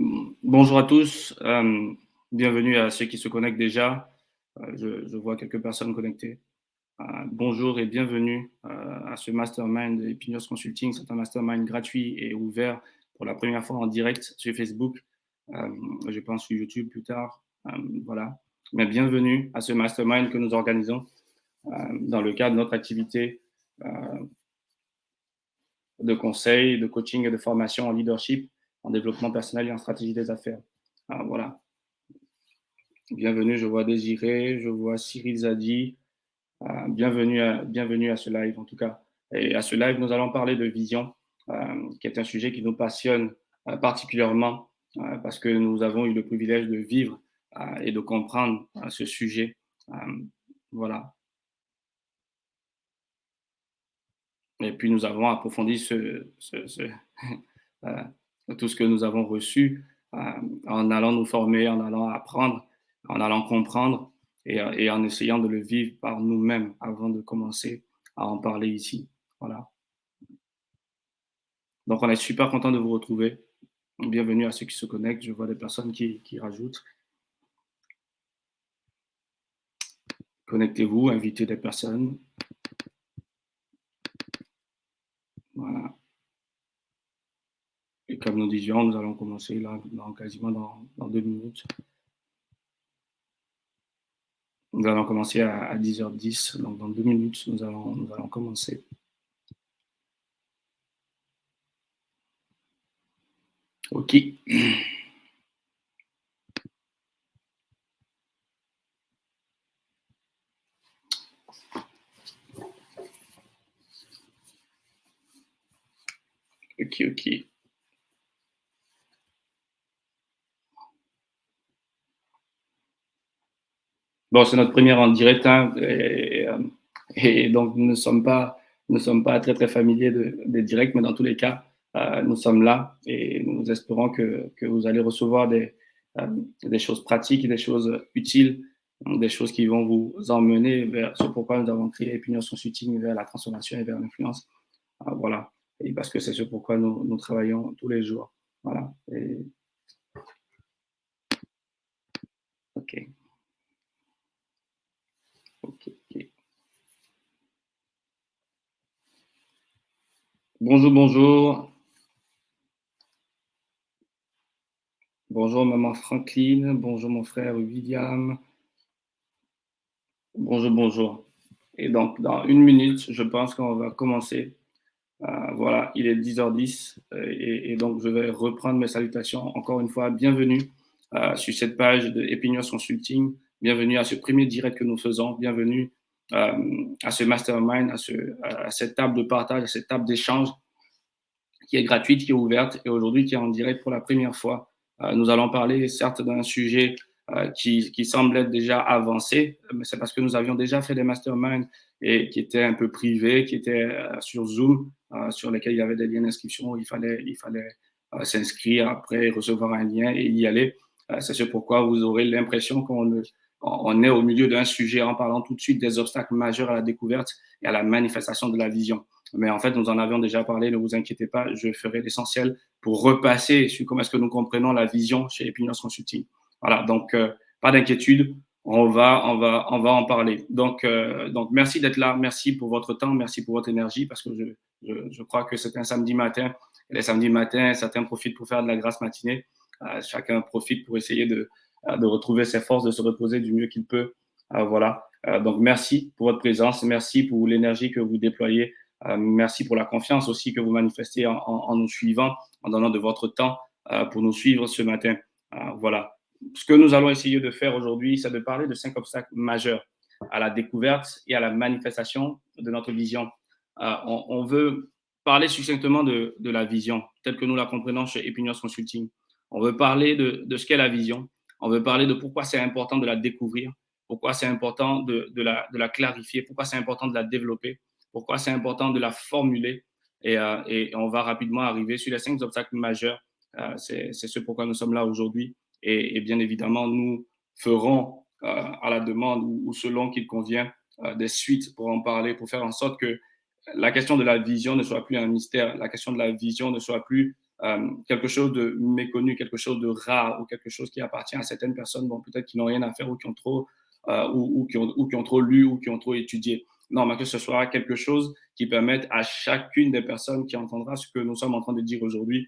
Bonjour à tous, bienvenue à ceux qui se connectent déjà. Je vois quelques personnes connectées. Bonjour et bienvenue à ce mastermind de Epinios Consulting. C'est un mastermind gratuit et ouvert pour la première fois en direct sur Facebook. Je pense sur YouTube plus tard. Voilà. Mais bienvenue à ce mastermind que nous organisons dans le cadre de notre activité euh, de conseil, de coaching et de formation en leadership, en développement personnel et en stratégie des affaires. Voilà. Bienvenue, je vois Désiré, je vois Cyril Zadi. Bienvenue à ce live en tout cas. Et à ce live, nous allons parler de vision, qui est un sujet qui nous passionne particulièrement parce que nous avons eu le privilège de vivre et de comprendre ce sujet. Voilà. Et puis nous avons approfondi euh, tout ce que nous avons reçu euh, en allant nous former, en allant apprendre, en allant comprendre et en essayant de le vivre par nous-mêmes avant de commencer à en parler ici. Voilà. Donc on est super content de vous retrouver. Bienvenue à ceux qui se connectent. Je vois des personnes qui rajoutent. Connectez-vous, invitez des personnes. Voilà. Et comme nous disions, nous allons commencer là quasiment dans 2 minutes. Nous allons commencer à 10h10, donc dans 2 minutes, nous allons commencer. OK. OK. Bon, c'est notre première en direct, hein, et donc nous ne sommes pas très, très familiers des directs, mais dans tous les cas, nous sommes là et nous espérons que vous allez recevoir des choses pratiques, des choses utiles, des choses qui vont vous emmener vers ce pourquoi nous avons créé Opinion Consulting, vers la transformation et vers l'influence. Voilà. Et parce que c'est ce pourquoi nous travaillons tous les jours. Voilà. Et, OK. OK. Bonjour. Bonjour maman Franklin, bonjour mon frère William, bonjour. Et donc, dans 1 minute, je pense qu'on va commencer. Voilà, il est 10h10 et donc je vais reprendre mes salutations. Encore une fois, bienvenue sur cette page de Epinios Consulting. Bienvenue à ce premier direct que nous faisons. Bienvenue à ce mastermind, à cette table de partage, à cette table d'échange qui est gratuite, qui est ouverte et aujourd'hui qui est en direct pour la première fois. Nous allons parler certes d'un sujet qui semble être déjà avancé, mais c'est parce que nous avions déjà fait des masterminds et qui étaient un peu privés, qui étaient sur Zoom, sur lesquels il y avait des liens d'inscription où il fallait s'inscrire après, recevoir un lien et y aller. C'est ce pourquoi vous aurez l'impression on est au milieu d'un sujet en parlant tout de suite des obstacles majeurs à la découverte et à la manifestation de la vision. Mais en fait, nous en avions déjà parlé, ne vous inquiétez pas, je ferai l'essentiel pour repasser sur comment est-ce que nous comprenons la vision chez Epinios Consulting. Voilà, donc pas d'inquiétude, on va en parler. Donc merci d'être là, merci pour votre temps, merci pour votre énergie, parce que je crois que c'est un samedi matin. Et les samedis matins, certains profitent pour faire de la grasse matinée. Chacun profite pour essayer de retrouver ses forces, de se reposer du mieux qu'il peut. Voilà. Donc merci pour votre présence, merci pour l'énergie que vous déployez. Merci pour la confiance aussi que vous manifestez en nous suivant, en donnant de votre temps pour nous suivre ce matin. Voilà. Ce que nous allons essayer de faire aujourd'hui, c'est de parler de 5 obstacles majeurs à la découverte et à la manifestation de notre vision. On veut parler succinctement de la vision, telle que nous la comprenons chez Epinios Consulting. On veut parler de ce qu'est la vision. On veut parler de pourquoi c'est important de la découvrir, pourquoi c'est important de la clarifier, pourquoi c'est important de la développer, pourquoi c'est important de la formuler. Et on va rapidement arriver sur les 5 obstacles majeurs. C'est ce pourquoi nous sommes là aujourd'hui. Et bien évidemment, nous ferons à la demande ou selon qu'il convient des suites pour en parler, pour faire en sorte que la question de la vision ne soit plus un mystère, la question de la vision ne soit plus quelque chose de méconnu, quelque chose de rare ou quelque chose qui appartient à certaines personnes, bon, peut-être qui n'ont rien à faire ou qui ont trop, ou qui ont trop lu ou qui ont trop étudié. Non, mais que ce soit quelque chose qui permette à chacune des personnes qui entendra ce que nous sommes en train de dire aujourd'hui,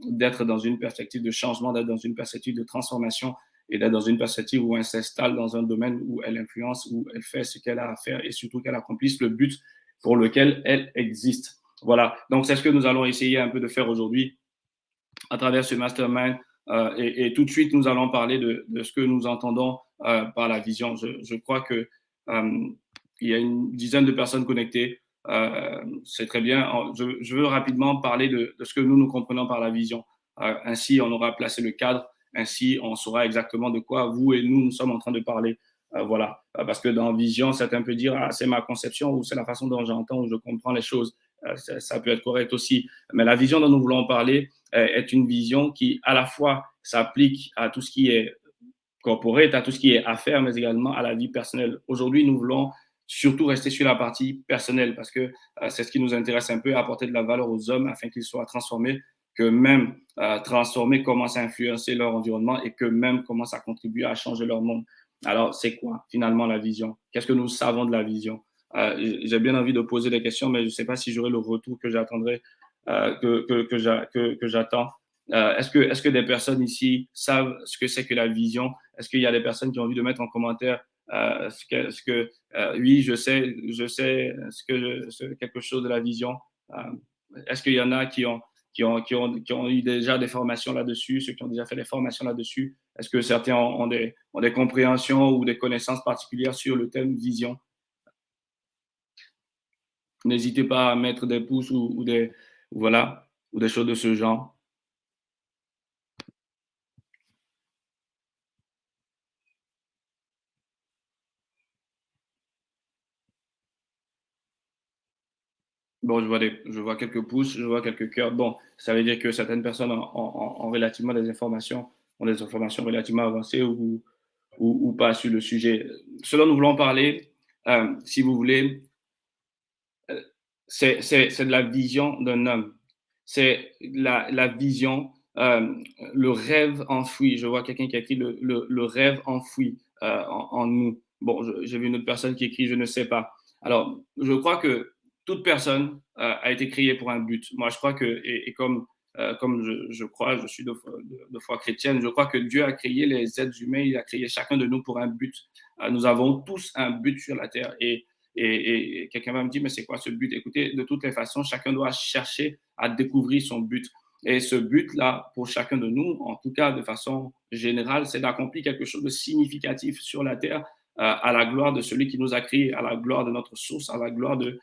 d'être dans une perspective de changement, d'être dans une perspective de transformation et d'être dans une perspective où elle s'installe dans un domaine où elle influence, où elle fait ce qu'elle a à faire et surtout qu'elle accomplisse le but pour lequel elle existe. Voilà, donc c'est ce que nous allons essayer un peu de faire aujourd'hui à travers ce mastermind. Et tout de suite, nous allons parler de ce que nous entendons par la vision. Je crois que il y a une dizaine de personnes connectées. C'est très bien. Je veux rapidement parler de ce que nous comprenons par la vision. Ainsi, on aura placé le cadre. Ainsi, on saura exactement de quoi vous et nous sommes en train de parler. Voilà. Parce que dans vision, certains peuvent dire ah, c'est ma conception ou c'est la façon dont j'entends ou je comprends les choses. Ça peut être correct aussi. Mais la vision dont nous voulons parler est une vision qui, à la fois, s'applique à tout ce qui est corporate, à tout ce qui est affaires, mais également à la vie personnelle. Aujourd'hui, nous voulons surtout rester sur la partie personnelle parce que c'est ce qui nous intéresse un peu, apporter de la valeur aux hommes afin qu'ils soient transformés, que même transformés commencent à influencer leur environnement et que même commencent à contribuer à changer leur monde. Alors, c'est quoi finalement la vision? Qu'est-ce que nous savons de la vision? J'ai bien envie de poser des questions, mais je ne sais pas si j'aurai le retour que j'attendrai, que j'attends. Est-ce que des personnes ici savent ce que c'est que la vision? Est-ce qu'il y a des personnes qui ont envie de mettre en commentaire oui, je sais quelque chose de la vision. Est-ce qu'il y en a qui ont eu déjà des formations là-dessus, ceux qui ont déjà fait des formations là-dessus? Est-ce que certains ont des compréhensions ou des connaissances particulières sur le thème vision? N'hésitez pas à mettre des pouces voilà, ou des choses de ce genre. Bon, je vois quelques pouces, je vois quelques cœurs. Bon, ça veut dire que certaines personnes ont relativement des informations, ont des informations relativement avancées ou pas sur le sujet. Ce dont nous voulons parler, si vous voulez, c'est de la vision d'un homme. C'est la vision, le rêve enfoui. Je vois quelqu'un qui a écrit le rêve enfoui en nous. Bon, j'ai vu une autre personne qui écrit je ne sais pas. Alors, je crois que toute personne a été créée pour un but. Moi, je crois que, et comme je crois, je suis de foi chrétienne, je crois que Dieu a créé les êtres humains, il a créé chacun de nous pour un but. Nous avons tous un but sur la terre. Et quelqu'un va me dire, mais c'est quoi ce but? Écoutez, de toutes les façons, chacun doit chercher à découvrir son but. Et ce but-là, pour chacun de nous, en tout cas de façon générale, c'est d'accomplir quelque chose de significatif sur la terre à la gloire de celui qui nous a créés, à la gloire de notre source, à la gloire de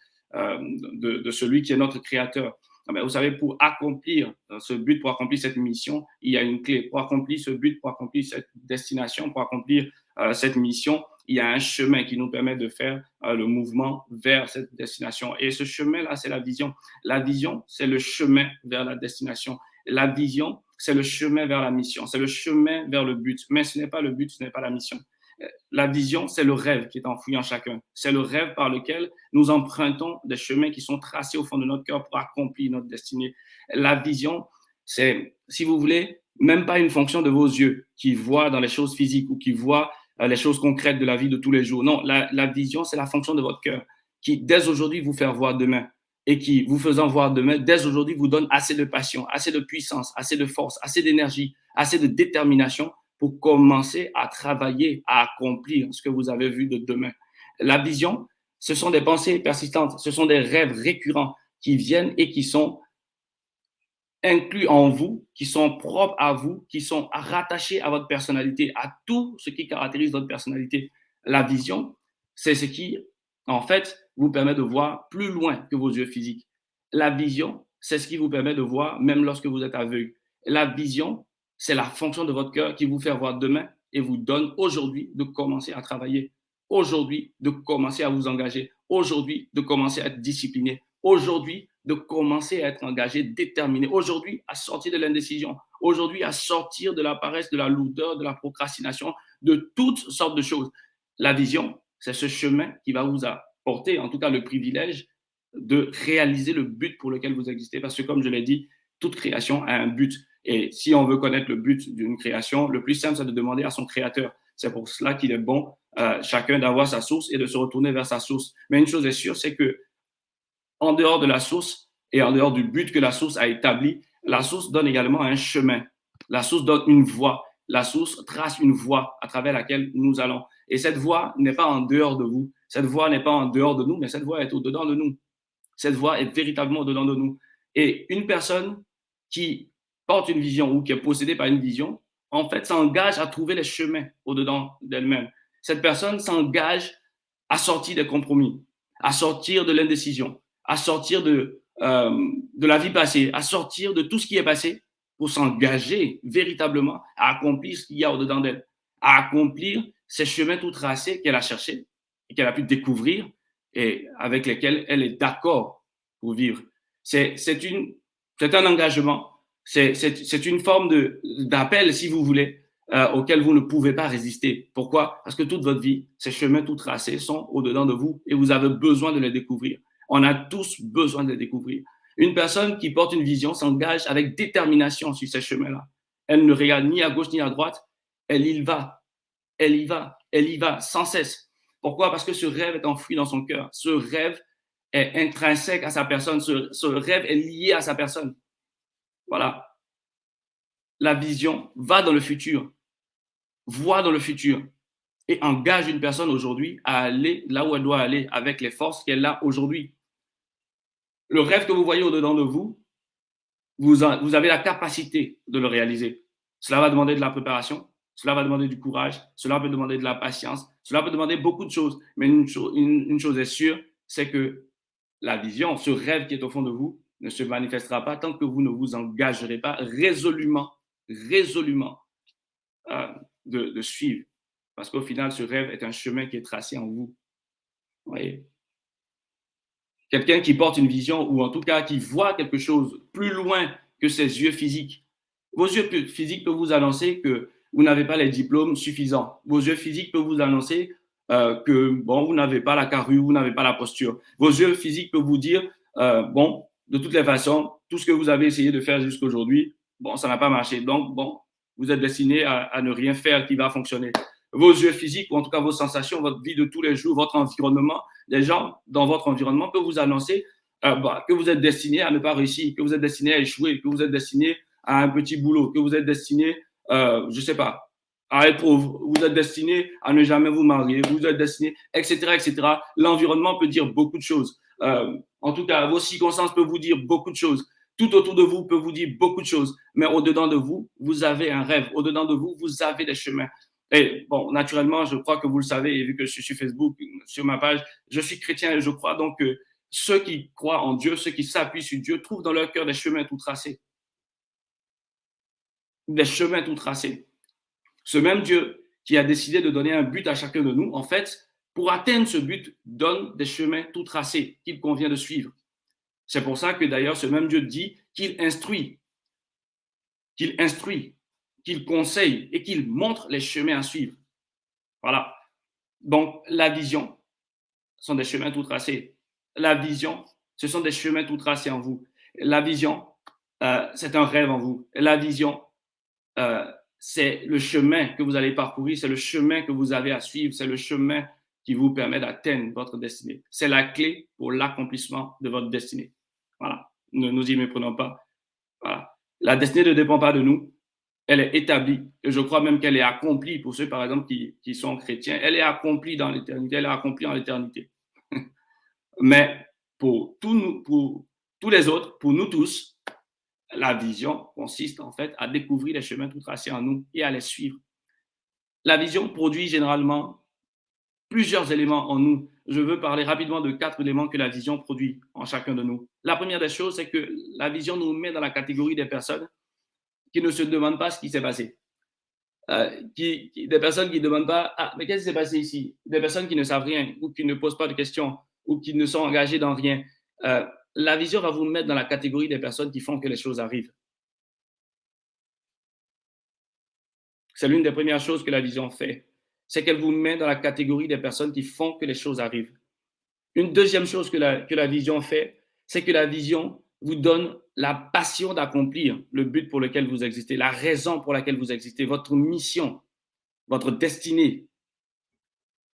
celui qui est notre créateur. Mais vous savez, pour accomplir ce but, pour accomplir cette mission, il y a une clé. Pour accomplir ce but, pour accomplir cette destination, pour accomplir cette mission, il y a un chemin qui nous permet de faire le mouvement vers cette destination. Et ce chemin-là, c'est la vision. La vision, c'est le chemin vers la destination. La vision, c'est le chemin vers la mission. C'est le chemin vers le but. Mais ce n'est pas le but, ce n'est pas la mission. La vision, c'est le rêve qui est enfoui en chacun. C'est le rêve par lequel nous empruntons des chemins qui sont tracés au fond de notre cœur pour accomplir notre destinée. La vision, c'est, si vous voulez, même pas une fonction de vos yeux qui voient dans les choses physiques ou qui voient les choses concrètes de la vie de tous les jours. Non, la vision, c'est la fonction de votre cœur qui, dès aujourd'hui, vous fait voir demain et qui, vous faisant voir demain, dès aujourd'hui, vous donne assez de passion, assez de puissance, assez de force, assez d'énergie, assez de détermination pour commencer à travailler, à accomplir ce que vous avez vu de demain. La vision, ce sont des pensées persistantes, ce sont des rêves récurrents qui viennent et qui sont inclus en vous, qui sont propres à vous, qui sont rattachés à votre personnalité, à tout ce qui caractérise votre personnalité. La vision, c'est ce qui, en fait, vous permet de voir plus loin que vos yeux physiques. La vision, c'est ce qui vous permet de voir même lorsque vous êtes aveugle. La vision, c'est la fonction de votre cœur qui vous fait voir demain et vous donne aujourd'hui de commencer à travailler, aujourd'hui de commencer à vous engager, aujourd'hui de commencer à être discipliné, aujourd'hui de commencer à être engagé, déterminé, aujourd'hui à sortir de l'indécision, aujourd'hui à sortir de la paresse, de la lourdeur, de la procrastination, de toutes sortes de choses. La vision, c'est ce chemin qui va vous apporter, en tout cas le privilège de réaliser le but pour lequel vous existez. Parce que comme je l'ai dit, toute création a un but. Et si on veut connaître le but d'une création, le plus simple, c'est de demander à son créateur. C'est pour cela qu'il est bon, chacun d'avoir sa source et de se retourner vers sa source. Mais une chose est sûre, c'est que en dehors de la source et en dehors du but que la source a établi, la source donne également un chemin. La source donne une voie. La source trace une voie à travers laquelle nous allons. Et cette voie n'est pas en dehors de vous. Cette voie n'est pas en dehors de nous, mais cette voie est au-dedans de nous. Cette voie est véritablement au-dedans de nous. Et une personne qui porte une vision ou qui est possédée par une vision, en fait, s'engage à trouver les chemins au-dedans d'elle-même. Cette personne s'engage à sortir des compromis, à sortir de l'indécision, à sortir de la vie passée, à sortir de tout ce qui est passé pour s'engager véritablement à accomplir ce qu'il y a au-dedans d'elle, à accomplir ces chemins tout tracés qu'elle a cherchés et qu'elle a pu découvrir et avec lesquels elle est d'accord pour vivre. C'est un engagement, c'est une forme d'appel, si vous voulez, auquel vous ne pouvez pas résister. Pourquoi? Parce que toute votre vie, ces chemins tout tracés sont au-dedans de vous et vous avez besoin de les découvrir. On a tous besoin de les découvrir. Une personne qui porte une vision s'engage avec détermination sur ces chemins-là. Elle ne regarde ni à gauche ni à droite, elle y va, elle y va, elle y va sans cesse. Pourquoi? Parce que ce rêve est enfoui dans son cœur. Ce rêve est intrinsèque à sa personne. Ce rêve est lié à sa personne. Voilà. La vision va dans le futur, voit dans le futur et engage une personne aujourd'hui à aller là où elle doit aller avec les forces qu'elle a aujourd'hui. Le rêve que vous voyez au-dedans de vous, vous avez la capacité de le réaliser. Cela va demander de la préparation, cela va demander du courage, cela peut demander de la patience, cela peut demander beaucoup de choses. Mais une chose est sûre, c'est que la vision, ce rêve qui est au fond de vous, ne se manifestera pas tant que vous ne vous engagerez pas résolument de suivre. Parce qu'au final, ce rêve est un chemin qui est tracé en vous. Vous voyez? Quelqu'un qui porte une vision ou en tout cas qui voit quelque chose plus loin que ses yeux physiques. Vos yeux physiques peuvent vous annoncer que vous n'avez pas les diplômes suffisants. Vos yeux physiques peuvent vous annoncer que bon, vous n'avez pas la carrure, vous n'avez pas la posture. Vos yeux physiques peuvent vous dire bon, de toutes les façons, tout ce que vous avez essayé de faire jusqu'à aujourd'hui, bon, ça n'a pas marché. Donc, bon, vous êtes destiné à ne rien faire qui va fonctionner. Vos yeux physiques, ou en tout cas vos sensations, votre vie de tous les jours, votre environnement, les gens dans votre environnement peuvent vous annoncer que vous êtes destiné à ne pas réussir, que vous êtes destiné à échouer, que vous êtes destiné à un petit boulot, que vous êtes destiné, je ne sais pas, à être pauvre, vous êtes destiné à ne jamais vous marier, vous êtes destiné, etc., etc. L'environnement peut dire beaucoup de choses. En tout cas, vos circonstances peuvent vous dire beaucoup de choses. Tout autour de vous peut vous dire beaucoup de choses. Mais au-dedans de vous, vous avez un rêve. Au-dedans de vous, vous avez des chemins. Et bon, naturellement, je crois que vous le savez, et vu que je suis sur Facebook, sur ma page, je suis chrétien et je crois donc que ceux qui croient en Dieu, ceux qui s'appuient sur Dieu, trouvent dans leur cœur des chemins tout tracés. Des chemins tout tracés. Ce même Dieu qui a décidé de donner un but à chacun de nous, en fait, pour atteindre ce but, donne des chemins tout tracés qu'il convient de suivre. C'est pour ça que d'ailleurs, ce même Dieu dit qu'il instruit, qu'il conseille et qu'il montre les chemins à suivre. Voilà. Donc, la vision sont des chemins tout tracés. La vision, ce sont des chemins tout tracés en vous. La vision, c'est un rêve en vous. La vision, c'est le chemin que vous allez parcourir, c'est le chemin que vous avez à suivre, c'est le chemin qui vous permet d'atteindre votre destinée. C'est la clé pour l'accomplissement de votre destinée. Voilà. Ne nous y méprenons pas. Voilà. La destinée ne dépend pas de nous. Elle est établie. Et je crois même qu'elle est accomplie pour ceux, par exemple, qui sont chrétiens. Elle est accomplie dans l'éternité. Elle est accomplie en l'éternité. Mais pour tous les autres, pour nous tous, la vision consiste en fait à découvrir les chemins tout tracés en nous et à les suivre. La vision produit généralement plusieurs éléments en nous. Je veux parler rapidement de 4 éléments que la vision produit en chacun de nous. La première des choses, c'est que la vision nous met dans la catégorie des personnes qui ne se demandent pas ce qui s'est passé. Des personnes qui ne demandent pas « Ah, mais qu'est-ce qui s'est passé ici ?» Des personnes qui ne savent rien ou qui ne posent pas de questions ou qui ne sont engagées dans rien. La vision va vous mettre dans la catégorie des personnes qui font que les choses arrivent. C'est l'une des premières choses que la vision fait. C'est qu'elle vous met dans la catégorie des personnes qui font que les choses arrivent. Une deuxième chose que la vision fait, c'est que la vision vous donne la passion d'accomplir le but pour lequel vous existez, la raison pour laquelle vous existez, votre mission, votre destinée.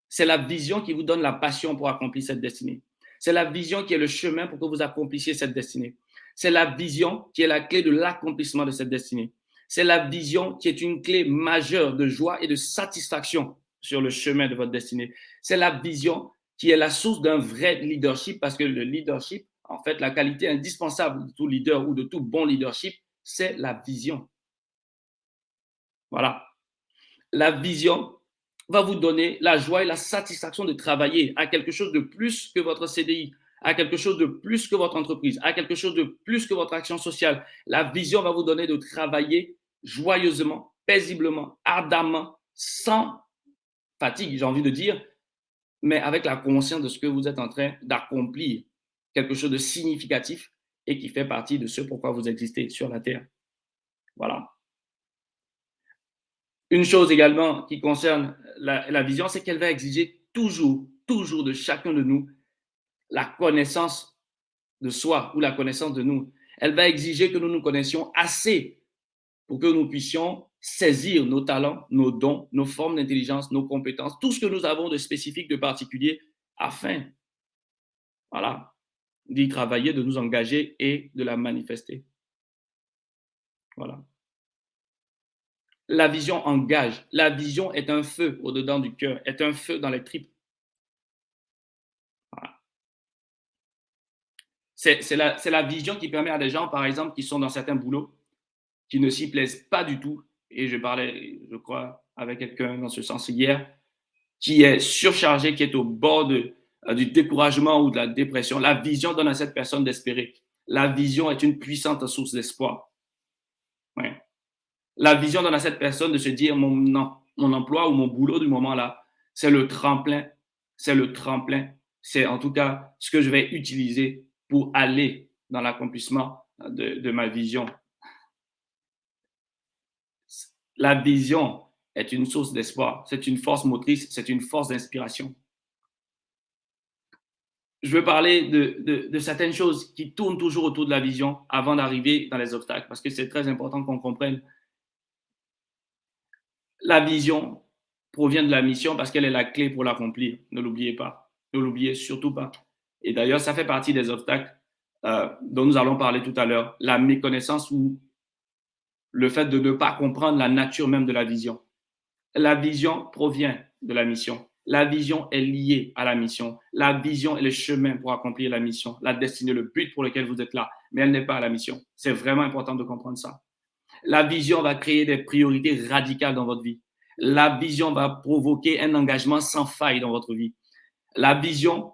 C'est la vision qui vous donne la passion pour accomplir cette destinée. C'est la vision qui est le chemin pour que vous accomplissiez cette destinée. C'est la vision qui est la clé de l'accomplissement de cette destinée. C'est la vision qui est une clé majeure de joie et de satisfaction sur le chemin de votre destinée. C'est la vision qui est la source d'un vrai leadership, parce que le leadership, en fait, la qualité indispensable de tout leader ou de tout bon leadership, c'est la vision. Voilà. La vision va vous donner la joie et la satisfaction de travailler à quelque chose de plus que votre CDI, à quelque chose de plus que votre entreprise, à quelque chose de plus que votre action sociale. La vision va vous donner de travailler joyeusement, paisiblement, ardemment, sans fatigue, j'ai envie de dire, mais avec la conscience de ce que vous êtes en train d'accomplir, quelque chose de significatif et qui fait partie de ce pourquoi vous existez sur la Terre. Voilà. Une chose également qui concerne la vision, c'est qu'elle va exiger toujours de chacun de nous la connaissance de soi ou la connaissance de nous. Elle va exiger que nous nous connaissions assez pour que nous puissions saisir nos talents, nos dons, nos formes d'intelligence, nos compétences, tout ce que nous avons de spécifique, de particulier, afin, voilà, d'y travailler, de nous engager et de la manifester. Voilà. La vision engage. La vision est un feu au-dedans du cœur, est un feu dans les tripes. Voilà. C'est la vision qui permet à des gens, par exemple, qui sont dans certains boulots, qui ne s'y plaisent pas du tout. Et je parlais, je crois, avec quelqu'un dans ce sens hier, qui est surchargé, qui est au bord du découragement ou de la dépression. La vision donne à cette personne d'espérer. La vision est une puissante source d'espoir. Ouais. La vision donne à cette personne de se dire mon emploi ou mon boulot du moment là, c'est le tremplin, c'est en tout cas ce que je vais utiliser pour aller dans l'accomplissement de ma vision. La vision est une source d'espoir, c'est une force motrice, c'est une force d'inspiration. Je veux parler de certaines choses qui tournent toujours autour de la vision avant d'arriver dans les obstacles, parce que c'est très important qu'on comprenne. La vision provient de la mission parce qu'elle est la clé pour l'accomplir. Ne l'oubliez pas. Ne l'oubliez surtout pas. Et d'ailleurs, ça fait partie des obstacles dont nous allons parler tout à l'heure. La méconnaissance ou le fait de ne pas comprendre la nature même de la vision. La vision provient de la mission. La vision est liée à la mission. La vision est le chemin pour accomplir la mission, la destinée, le but pour lequel vous êtes là. Mais elle n'est pas à la mission. C'est vraiment important de comprendre ça. La vision va créer des priorités radicales dans votre vie. La vision va provoquer un engagement sans faille dans votre vie. La vision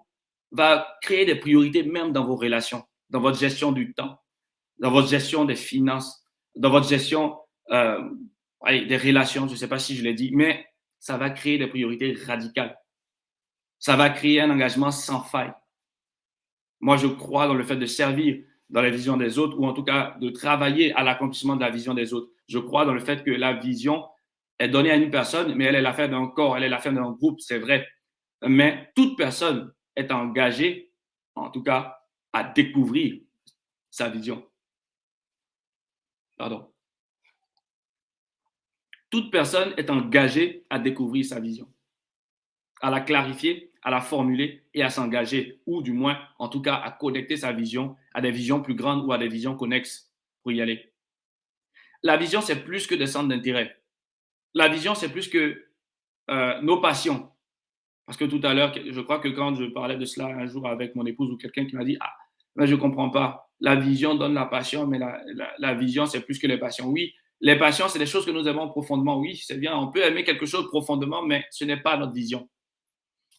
va créer des priorités même dans vos relations, dans votre gestion du temps, dans votre gestion des finances, dans votre gestion des relations, je ne sais pas si je l'ai dit, mais ça va créer des priorités radicales. Ça va créer un engagement sans faille. Moi, je crois dans le fait de servir dans la vision des autres, ou en tout cas de travailler à l'accomplissement de la vision des autres. Je crois dans le fait que la vision est donnée à une personne, mais elle est l'affaire d'un corps, elle est l'affaire d'un groupe, c'est vrai. Mais toute personne est engagée, en tout cas, à découvrir sa vision. Pardon. Toute personne est engagée à découvrir sa vision, à la clarifier, à la formuler et à s'engager, ou du moins, en tout cas, à connecter sa vision à des visions plus grandes ou à des visions connexes pour y aller. La vision, c'est plus que des centres d'intérêt. La vision, c'est plus que nos passions. Parce que tout à l'heure, je crois que quand je parlais de cela un jour avec mon épouse ou quelqu'un qui m'a dit « Ah, mais je ne comprends pas. La vision donne la passion, mais la vision, c'est plus que les passions. » Oui, les passions, c'est des choses que nous aimons profondément. Oui, c'est bien. On peut aimer quelque chose profondément, mais ce n'est pas notre vision.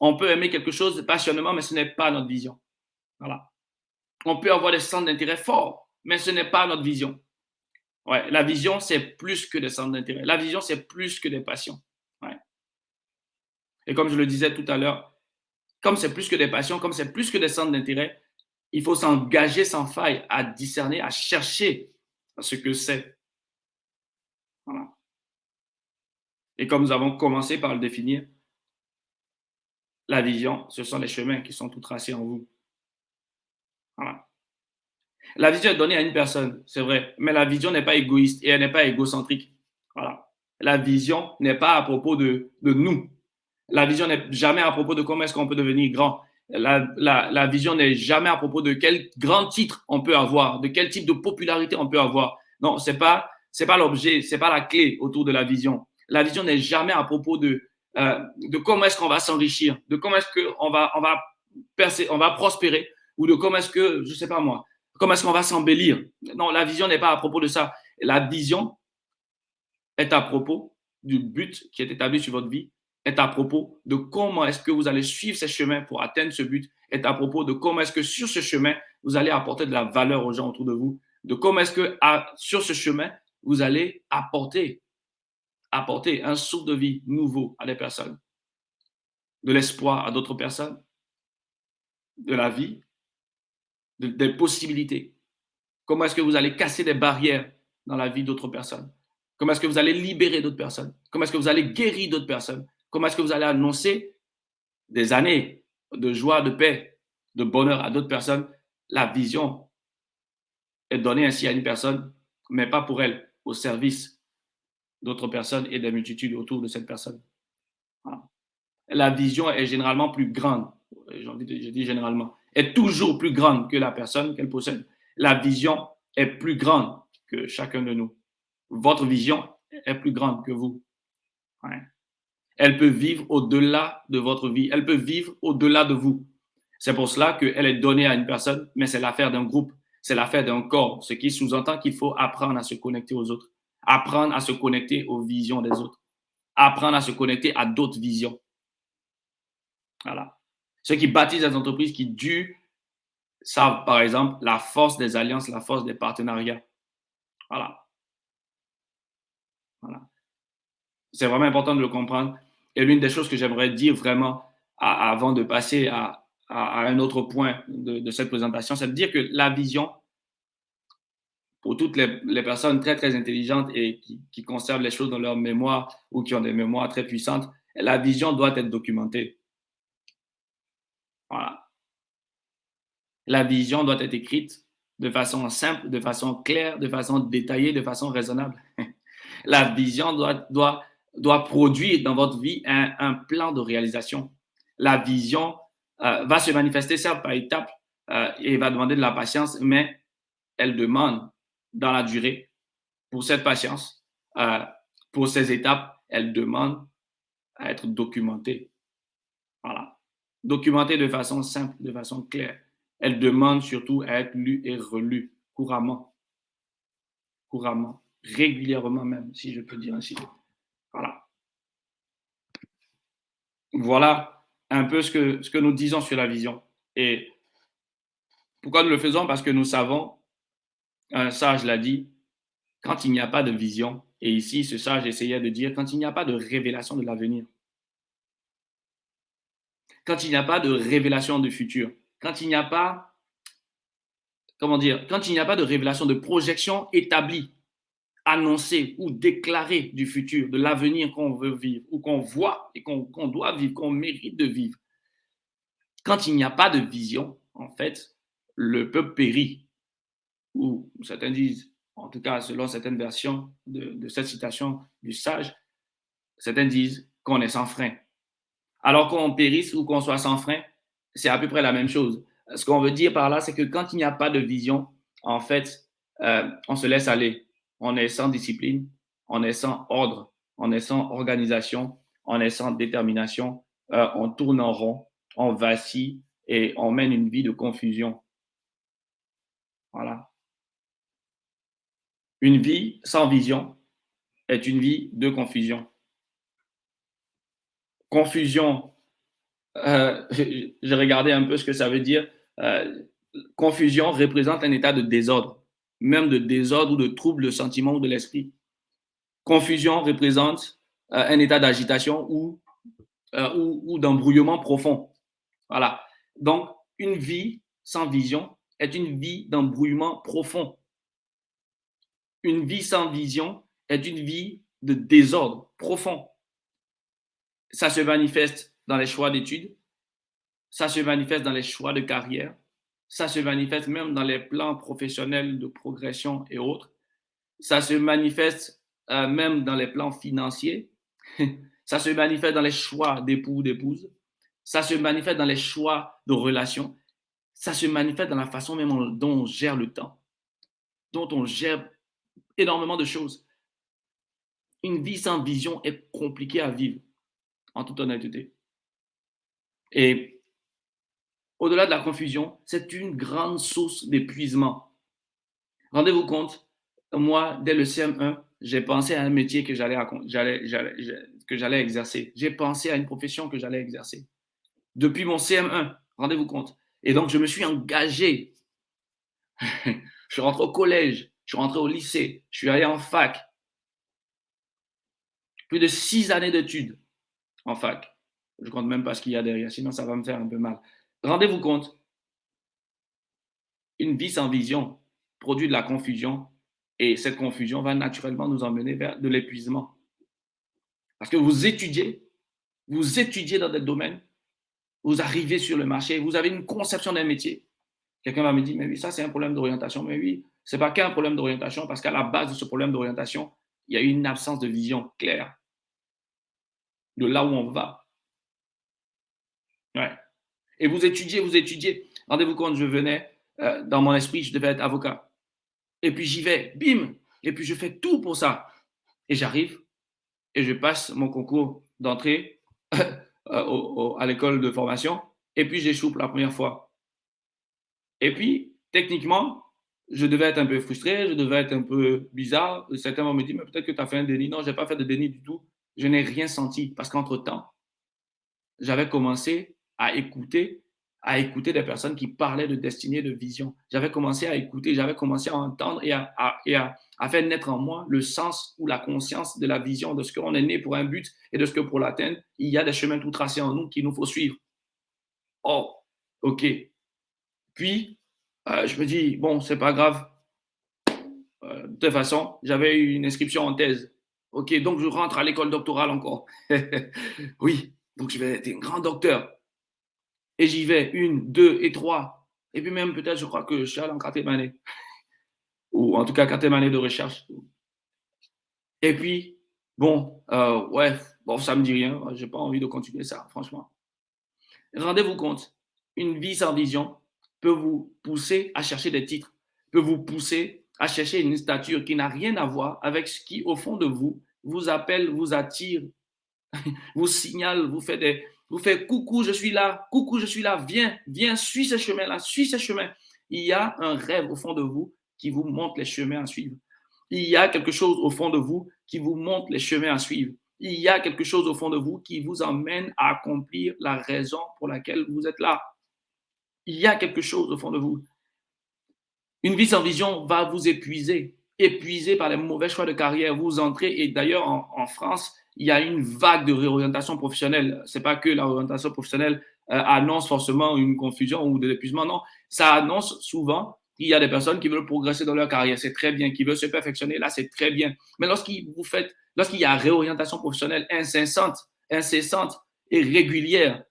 On peut aimer quelque chose passionnément, mais ce n'est pas notre vision. Voilà. On peut avoir des centres d'intérêt forts, mais ce n'est pas notre vision. Ouais, la vision, c'est plus que des centres d'intérêt. La vision, c'est plus que des passions. Ouais. Et comme je le disais tout à l'heure, comme c'est plus que des passions, comme c'est plus que des centres d'intérêt, il faut s'engager sans faille à discerner, à chercher ce que c'est. Voilà. Et comme nous avons commencé par le définir, la vision, ce sont les chemins qui sont tout tracés en vous. Voilà. La vision est donnée à une personne, c'est vrai, mais la vision n'est pas égoïste et elle n'est pas égocentrique. Voilà. La vision n'est pas à propos de nous. La vision n'est jamais à propos de comment est-ce qu'on peut devenir grand. La vision n'est jamais à propos de quel grand titre on peut avoir, de quel type de popularité on peut avoir. Non, c'est pas l'objet, c'est pas la clé autour de la vision. La vision n'est jamais à propos de comment est-ce qu'on va s'enrichir, de comment est-ce qu'on va percer, on va prospérer, ou de comment est-ce que, je sais pas moi, comment est-ce qu'on va s'embellir. Non, la vision n'est pas à propos de ça. La vision est à propos du but qui est établi sur votre vie, est à propos de comment est-ce que vous allez suivre ces chemins pour atteindre ce but, est à propos de comment est-ce que sur ce chemin, vous allez apporter de la valeur aux gens autour de vous, de comment est-ce que sur ce chemin, vous allez apporter un souffle de vie nouveau à des personnes, de l'espoir à d'autres personnes, de la vie, des possibilités. Comment est-ce que vous allez casser des barrières dans la vie d'autres personnes? Comment est-ce que vous allez libérer d'autres personnes? Comment est-ce que vous allez guérir d'autres personnes? Comment est-ce que vous allez annoncer des années de joie, de paix, de bonheur à d'autres personnes? La vision est donnée ainsi à une personne, mais pas pour elle, au service d'autres personnes et des multitudes autour de cette personne. Voilà. La vision est généralement plus grande, je dis généralement, est toujours plus grande que la personne qu'elle possède. La vision est plus grande que chacun de nous. Votre vision est plus grande que vous. Ouais. Elle peut vivre au-delà de votre vie. Elle peut vivre au-delà de vous. C'est pour cela qu'elle est donnée à une personne, mais c'est l'affaire d'un groupe, c'est l'affaire d'un corps, ce qui sous-entend qu'il faut apprendre à se connecter aux autres, apprendre à se connecter aux visions des autres, apprendre à se connecter à d'autres visions. Voilà. Ceux qui bâtissent des entreprises qui durent savent, par exemple, la force des alliances, la force des partenariats. Voilà. Voilà. C'est vraiment important de le comprendre. Et l'une des choses que j'aimerais dire vraiment avant de passer à un autre point de cette présentation, c'est de dire que la vision, pour toutes les personnes très, très intelligentes et qui conservent les choses dans leur mémoire ou qui ont des mémoires très puissantes, la vision doit être documentée. Voilà. La vision doit être écrite de façon simple, de façon claire, de façon détaillée, de façon raisonnable. La vision doit produire dans votre vie un plan de réalisation. La vision va se manifester certes par étapes et va demander de la patience, mais elle demande dans la durée, pour cette patience, pour ces étapes, elle demande à être documentée. Voilà. Documentée de façon simple, de façon claire. Elle demande surtout à être lue et relue couramment, régulièrement même, si je peux dire ainsi. Voilà. Voilà un peu ce que nous disons sur la vision. Et pourquoi nous le faisons? Parce que nous savons, un sage l'a dit, quand il n'y a pas de vision, et ici ce sage essayait de dire quand il n'y a pas de révélation de l'avenir, quand il n'y a pas de révélation du futur, quand il n'y a pas, comment dire, quand il n'y a pas de révélation de projection établie, annoncée ou déclarée du futur, de l'avenir qu'on veut vivre, ou qu'on voit et qu'on doit vivre, qu'on mérite de vivre, quand il n'y a pas de vision, en fait, le peuple périt. Ou certains disent, en tout cas selon certaines versions de cette citation du sage, certains disent qu'on est sans frein. Alors qu'on périsse ou qu'on soit sans frein, c'est à peu près la même chose. Ce qu'on veut dire par là, c'est que quand il n'y a pas de vision, en fait, on se laisse aller. On est sans discipline, on est sans ordre, on est sans organisation, on est sans détermination, on tourne en rond, on vacille et on mène une vie de confusion. Voilà. Une vie sans vision est une vie de confusion. Confusion, j'ai regardé un peu ce que ça veut dire. Euh, Confusion représente un état de désordre, même de désordre ou de trouble de sentiment ou de l'esprit. Confusion représente un état d'agitation ou d'embrouillement profond. Voilà. Donc, une vie sans vision est une vie d'embrouillement profond. Une vie sans vision est une vie de désordre profond. Ça se manifeste dans les choix d'études, ça se manifeste dans les choix de carrière, Ça se manifeste même dans les plans professionnels de progression et autres. Ça se manifeste même dans les plans financiers. Ça se manifeste dans les choix d'époux, d'épouse. Ça se manifeste dans les choix de relations. Ça se manifeste dans la façon même dont on gère le temps, dont on gère énormément de choses. Une vie sans vision est compliquée à vivre, en toute honnêteté. Et au-delà de la confusion, c'est une grande source d'épuisement. Rendez-vous compte, moi, dès le CM1, j'ai pensé à un métier que j'allais exercer. J'ai pensé à une profession que j'allais exercer. Depuis mon CM1, rendez-vous compte. Et donc, je me suis engagé. Je suis rentré au collège, je suis rentré au lycée, je suis allé en fac. Plus de 6 années d'études en fac. Je ne compte même pas ce qu'il y a derrière, sinon ça va me faire un peu mal. Rendez-vous compte, une vie sans vision produit de la confusion et cette confusion va naturellement nous emmener vers de l'épuisement. Parce que vous étudiez dans des domaines, vous arrivez sur le marché, vous avez une conception d'un métier. Quelqu'un va me dire, mais oui, ça c'est un problème d'orientation. Mais oui, ce n'est pas qu'un problème d'orientation parce qu'à la base de ce problème d'orientation, il y a une absence de vision claire de là où on va. Ouais. Et vous étudiez, vous étudiez. Rendez-vous compte, je venais, dans mon esprit, je devais être avocat. Et puis j'y vais, bim. Et puis je fais tout pour ça. Et j'arrive et je passe mon concours d'entrée à l'école de formation. Et puis j'échoue pour la première fois. Et puis, techniquement, je devais être un peu frustré, je devais être un peu bizarre. Certains vont me dire, mais peut-être que tu as fait un déni. Non, je n'ai pas fait de déni du tout. Je n'ai rien senti parce qu'entre-temps, j'avais commencé à écouter des personnes qui parlaient de destinée, de vision. J'avais commencé à écouter, j'avais commencé à entendre et à faire naître en moi le sens ou la conscience de la vision, de ce qu'on est né pour un but et de ce que pour l'atteindre, il y a des chemins tout tracés en nous qu'il nous faut suivre. Oh, OK. Puis, je me dis, bon, c'est pas grave. De toute façon, j'avais eu une inscription en thèse. OK, donc je rentre à l'école doctorale encore. Oui, donc je vais être un grand docteur. Et j'y vais, une, deux et trois. Et puis même peut-être, je crois que je suis allé en quatrième année. Ou en tout cas, quatrième année de recherche. Et puis, bon, ouais, bon, ça me dit rien. J'ai pas envie de continuer ça, franchement. Rendez-vous compte, une vie sans vision peut vous pousser à chercher des titres, peut vous pousser à chercher une stature qui n'a rien à voir avec ce qui, au fond de vous, vous appelle, vous attire, vous signale, vous fait coucou, je suis là, viens, viens, suis ce chemin-là, suis ce chemin. Il y a un rêve au fond de vous qui vous montre les chemins à suivre. Il y a quelque chose au fond de vous qui vous montre les chemins à suivre. Il y a quelque chose au fond de vous qui vous emmène à accomplir la raison pour laquelle vous êtes là. Il y a quelque chose au fond de vous. Une vie sans vision va vous épuiser, épuisé par les mauvais choix de carrière. Vous entrez, et d'ailleurs en France, il y a une vague de réorientation professionnelle. Ce n'est pas que la réorientation professionnelle annonce forcément une confusion ou de l'épuisement, non. Ça annonce souvent qu'il y a des personnes qui veulent progresser dans leur carrière, c'est très bien, qui veulent se perfectionner, là, c'est très bien. Mais lorsqu'il y a réorientation professionnelle incessante et régulière,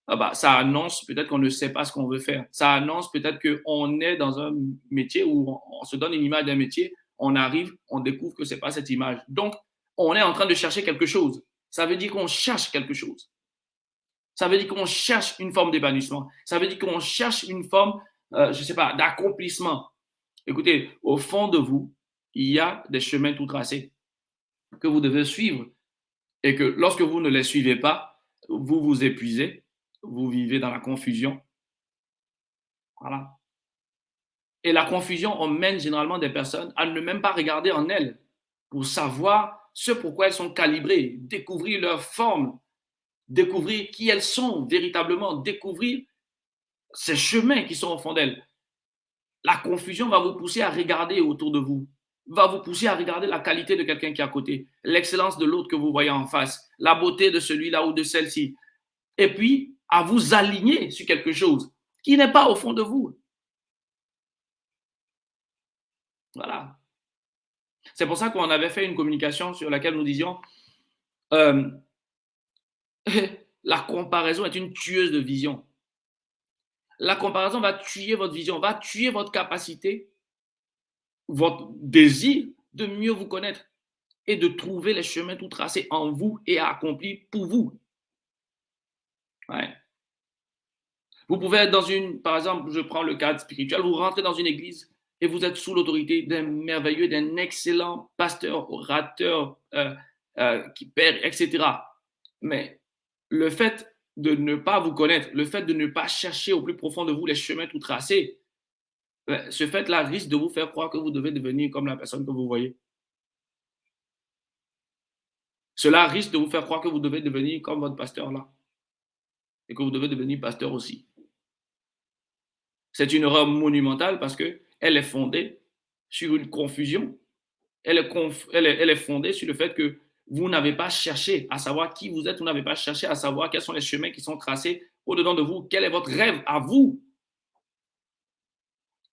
ah bah, ça annonce peut-être qu'on ne sait pas ce qu'on veut faire. Ça annonce peut-être qu'on est dans un métier où on se donne une image d'un métier, on arrive, on découvre que ce n'est pas cette image. Donc, on est en train de chercher quelque chose. Ça veut dire qu'on cherche quelque chose. Ça veut dire qu'on cherche une forme d'épanouissement. Ça veut dire qu'on cherche une forme, je ne sais pas, d'accomplissement. Écoutez, au fond de vous, il y a des chemins tout tracés que vous devez suivre et que lorsque vous ne les suivez pas, vous vous épuisez, vous vivez dans la confusion. Voilà. Et la confusion emmène généralement des personnes à ne même pas regarder en elles pour savoir ce pourquoi elles sont calibrées, découvrir leur forme, découvrir qui elles sont véritablement, découvrir ces chemins qui sont au fond d'elles. La confusion va vous pousser à regarder autour de vous, va vous pousser à regarder la qualité de quelqu'un qui est à côté, l'excellence de l'autre que vous voyez en face, la beauté de celui-là ou de celle-ci. Et puis, à vous aligner sur quelque chose qui n'est pas au fond de vous. Voilà. C'est pour ça qu'on avait fait une communication sur laquelle nous disions la comparaison est une tueuse de vision. La comparaison va tuer votre vision, va tuer votre capacité, votre désir de mieux vous connaître et de trouver les chemins tout tracés en vous et accomplis pour vous. Ouais. Vous pouvez être dans une, par exemple, je prends le cadre spirituel, vous rentrez dans une église et vous êtes sous l'autorité d'un merveilleux, d'un excellent pasteur, orateur, qui père, etc. Mais le fait de ne pas vous connaître, le fait de ne pas chercher au plus profond de vous les chemins tout tracés, ce fait-là risque de vous faire croire que vous devez devenir comme la personne que vous voyez. Cela risque de vous faire croire que vous devez devenir comme votre pasteur là et que vous devez devenir pasteur aussi. C'est une erreur monumentale parce qu'elle est fondée sur une confusion. Elle est fondée sur le fait que vous n'avez pas cherché à savoir qui vous êtes, vous n'avez pas cherché à savoir quels sont les chemins qui sont tracés au-dedans de vous, quel est votre rêve à vous.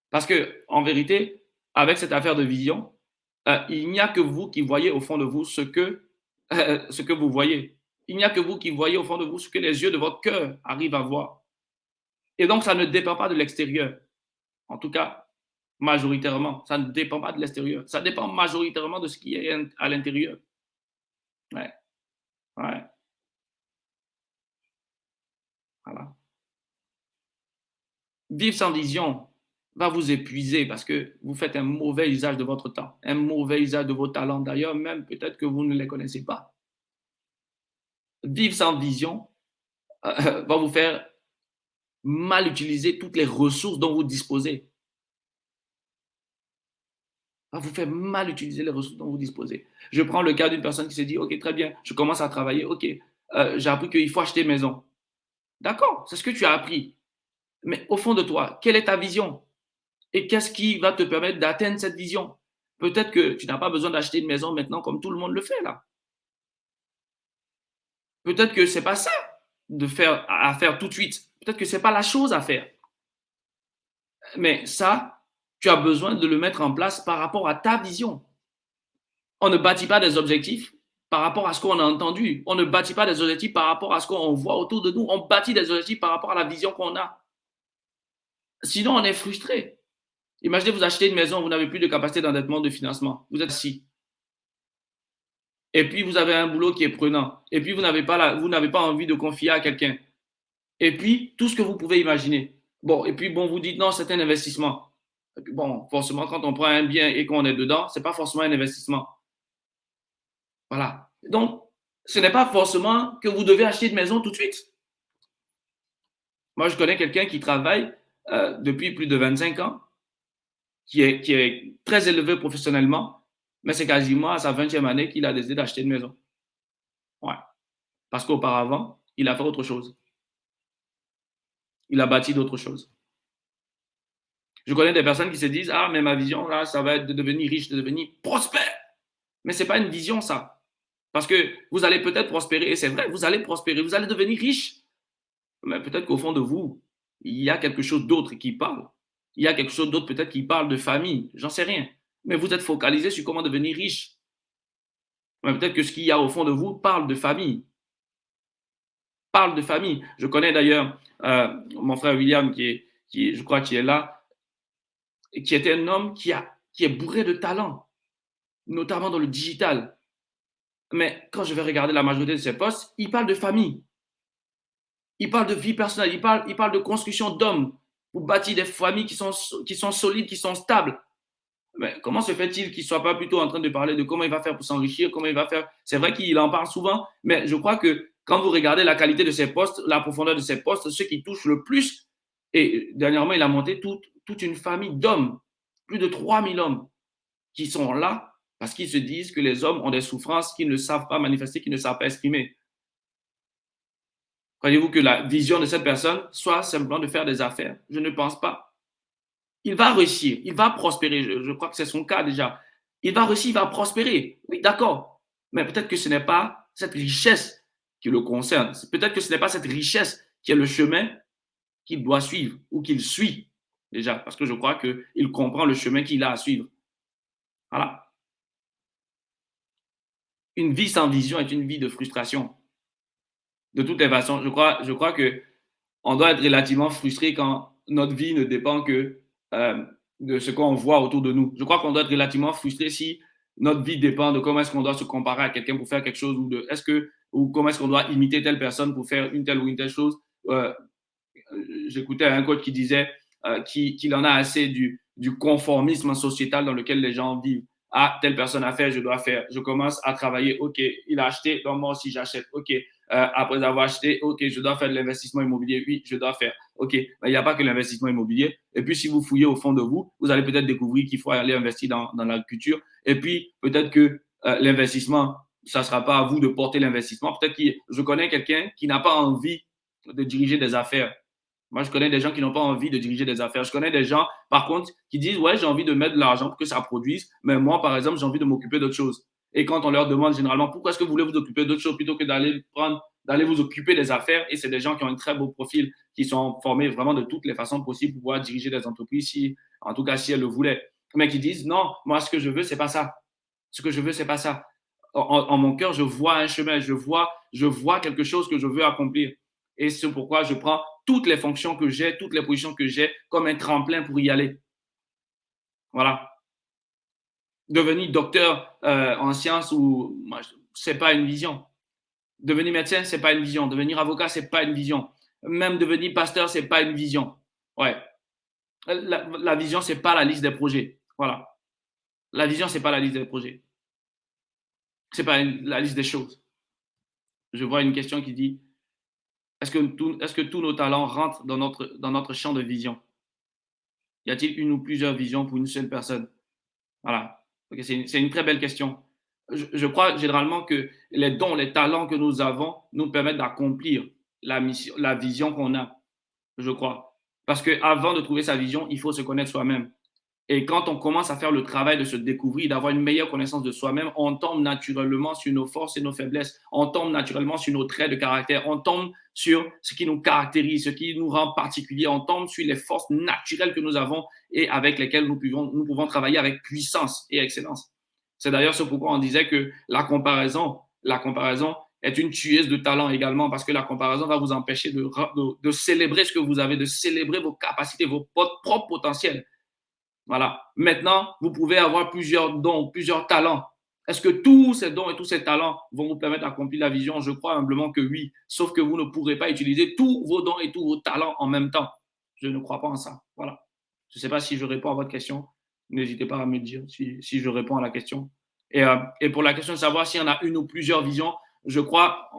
Parce que, en vérité, avec cette affaire de vision, il n'y a que vous qui voyez au fond de vous ce que vous voyez. Il n'y a que vous qui voyez au fond de vous ce que les yeux de votre cœur arrivent à voir. Et donc, ça ne dépend pas de l'extérieur. En tout cas, majoritairement, ça ne dépend pas de l'extérieur. Ça dépend majoritairement de ce qui est à l'intérieur. Ouais, ouais, voilà. Vivre sans vision va vous épuiser parce que vous faites un mauvais usage de votre temps, un mauvais usage de vos talents. D'ailleurs, même peut-être que vous ne les connaissez pas. Vivre sans vision va vous faire mal utiliser toutes les ressources dont vous disposez. Va vous faire mal utiliser les ressources dont vous disposez. Je prends le cas d'une personne qui s'est dit, OK, très bien, je commence à travailler, OK, j'ai appris qu'il faut acheter maison. D'accord, c'est ce que tu as appris. Mais au fond de toi, quelle est ta vision? Et qu'est-ce qui va te permettre d'atteindre cette vision? Peut-être que tu n'as pas besoin d'acheter une maison maintenant comme tout le monde le fait là. Peut-être que c'est pas ça à faire tout de suite. Peut-être que c'est pas la chose à faire. Mais ça, tu as besoin de le mettre en place par rapport à ta vision. On ne bâtit pas des objectifs par rapport à ce qu'on a entendu. On ne bâtit pas des objectifs par rapport à ce qu'on voit autour de nous. On bâtit des objectifs par rapport à la vision qu'on a. Sinon, on est frustré. Imaginez, vous achetez une maison, vous n'avez plus de capacité d'endettement, de financement. Vous êtes assis. Et puis, vous avez un boulot qui est prenant. Et puis, vous n'avez pas envie de confier à quelqu'un. Et puis, tout ce que vous pouvez imaginer. Bon, et puis, bon, vous dites non, c'est un investissement. Et puis, bon, forcément, quand on prend un bien et qu'on est dedans, ce n'est pas forcément un investissement. Voilà. Donc, ce n'est pas forcément que vous devez acheter une maison tout de suite. Moi, je connais quelqu'un qui travaille depuis plus de 25 ans, qui est très élevé professionnellement, mais c'est quasiment à sa 20e année qu'il a décidé d'acheter une maison. Ouais. Parce qu'auparavant, il a fait autre chose. Il a bâti d'autres choses. Je connais des personnes qui se disent, ah, mais ma vision, là, ça va être de devenir riche, de devenir prospère. Mais ce n'est pas une vision, ça. Parce que vous allez peut-être prospérer, et c'est vrai, vous allez prospérer, vous allez devenir riche. Mais peut-être qu'au fond de vous, il y a quelque chose d'autre qui parle. Il y a quelque chose d'autre peut-être qui parle de famille, j'en sais rien. Mais vous êtes focalisé sur comment devenir riche. Mais peut-être que ce qu'il y a au fond de vous parle de famille. Parle de famille. Je connais d'ailleurs mon frère William, je crois, qui est là, qui est un homme qui est bourré de talent, notamment dans le digital. Mais quand je vais regarder la majorité de ses posts, il parle de famille. Il parle de vie personnelle, il parle de construction d'hommes pour bâtir des familles qui sont solides, qui sont stables. Mais comment se fait-il qu'il ne soit pas plutôt en train de parler de comment il va faire pour s'enrichir, comment il va faire? C'est vrai qu'il en parle souvent, mais je crois que quand vous regardez la qualité de ses postes, la profondeur de ses postes, ce qui touche le plus, et dernièrement, il a monté toute une famille d'hommes, plus de 3000 hommes, qui sont là parce qu'ils se disent que les hommes ont des souffrances qu'ils ne savent pas manifester, qu'ils ne savent pas exprimer. Croyez-vous que la vision de cette personne soit simplement de faire des affaires? Je ne pense pas. Il va réussir, il va prospérer. Je crois que c'est son cas déjà. Il va réussir, il va prospérer. Oui, d'accord. Mais peut-être que ce n'est pas cette richesse qui le concerne. Peut-être que ce n'est pas cette richesse qui est le chemin qu'il doit suivre ou qu'il suit déjà. Parce que je crois qu'il comprend le chemin qu'il a à suivre. Voilà. Une vie sans vision est une vie de frustration. De toutes les façons, je crois que on doit être relativement frustré quand notre vie ne dépend que de ce qu'on voit autour de nous. Je crois qu'on doit être relativement frustré si notre vie dépend de comment est-ce qu'on doit se comparer à quelqu'un pour faire quelque chose ou comment est-ce qu'on doit imiter telle personne pour faire une telle ou une telle chose. Euh, J'écoutais un coach qui disait qu'il en a assez du conformisme sociétal dans lequel les gens vivent. Ah, telle personne a fait, je dois faire. Je commence à travailler. OK, il a acheté, donc moi aussi j'achète. OK, après avoir acheté, OK, je dois faire de l'investissement immobilier. Oui, je dois faire. OK, mais il n'y a pas que l'investissement immobilier. Et puis, si vous fouillez au fond de vous, vous allez peut-être découvrir qu'il faut aller investir dans l'agriculture. Et puis, peut-être que l'investissement, ça ne sera pas à vous de porter l'investissement. Peut-être que je connais quelqu'un qui n'a pas envie de diriger des affaires. Moi, je connais des gens qui n'ont pas envie de diriger des affaires. Je connais des gens, par contre, qui disent, ouais, j'ai envie de mettre de l'argent pour que ça produise, mais moi, par exemple, j'ai envie de m'occuper d'autre chose. Et quand on leur demande généralement, pourquoi est-ce que vous voulez vous occuper d'autre chose plutôt que d'aller vous occuper des affaires, et c'est des gens qui ont un très beau profil, qui sont formés vraiment de toutes les façons possibles pour pouvoir diriger des entreprises, en tout cas, si elles le voulaient. Mais qui disent, non, moi, ce que je veux, c'est pas ça. Ce que je veux, c'est pas ça. En mon cœur, je vois un chemin, je vois quelque chose que je veux accomplir. Et c'est pourquoi je prends toutes les fonctions que j'ai, toutes les positions que j'ai comme un tremplin pour y aller. Voilà. Devenir docteur en sciences c'est pas une vision. Devenir médecin, c'est pas une vision. Devenir avocat, c'est pas une vision. Même devenir pasteur, c'est pas une vision. Ouais. La vision, c'est pas la liste des projets. Voilà. La vision, c'est pas la liste des projets. C'est pas la liste des choses. Je vois une question qui dit est-ce que tous nos talents rentrent dans notre champ de vision? Y a-t-il une ou plusieurs visions pour une seule personne? Voilà. Okay, c'est une très belle question. Je crois généralement que les dons, les talents que nous avons nous permettent d'accomplir la mission, la vision qu'on a, je crois. Parce qu'avant de trouver sa vision, il faut se connaître soi-même. Et quand on commence à faire le travail de se découvrir, d'avoir une meilleure connaissance de soi-même, on tombe naturellement sur nos forces et nos faiblesses. On tombe naturellement sur nos traits de caractère. On tombe sur ce qui nous caractérise, ce qui nous rend particuliers. On tombe sur les forces naturelles que nous avons et avec lesquelles nous pouvons travailler avec puissance et excellence. C'est d'ailleurs ce pourquoi on disait que la comparaison est une tueuse de talent également, parce que la comparaison va vous empêcher de célébrer ce que vous avez, de célébrer vos capacités, votre propre potentiel. Voilà. Maintenant, vous pouvez avoir plusieurs dons, plusieurs talents. Est-ce que tous ces dons et tous ces talents vont vous permettre d'accomplir la vision? Je crois humblement que oui. Sauf que vous ne pourrez pas utiliser tous vos dons et tous vos talents en même temps. Je ne crois pas en ça. Voilà. Je ne sais pas si je réponds à votre question. N'hésitez pas à me dire si je réponds à la question. Et pour la question de savoir s'il y en a une ou plusieurs visions, je crois,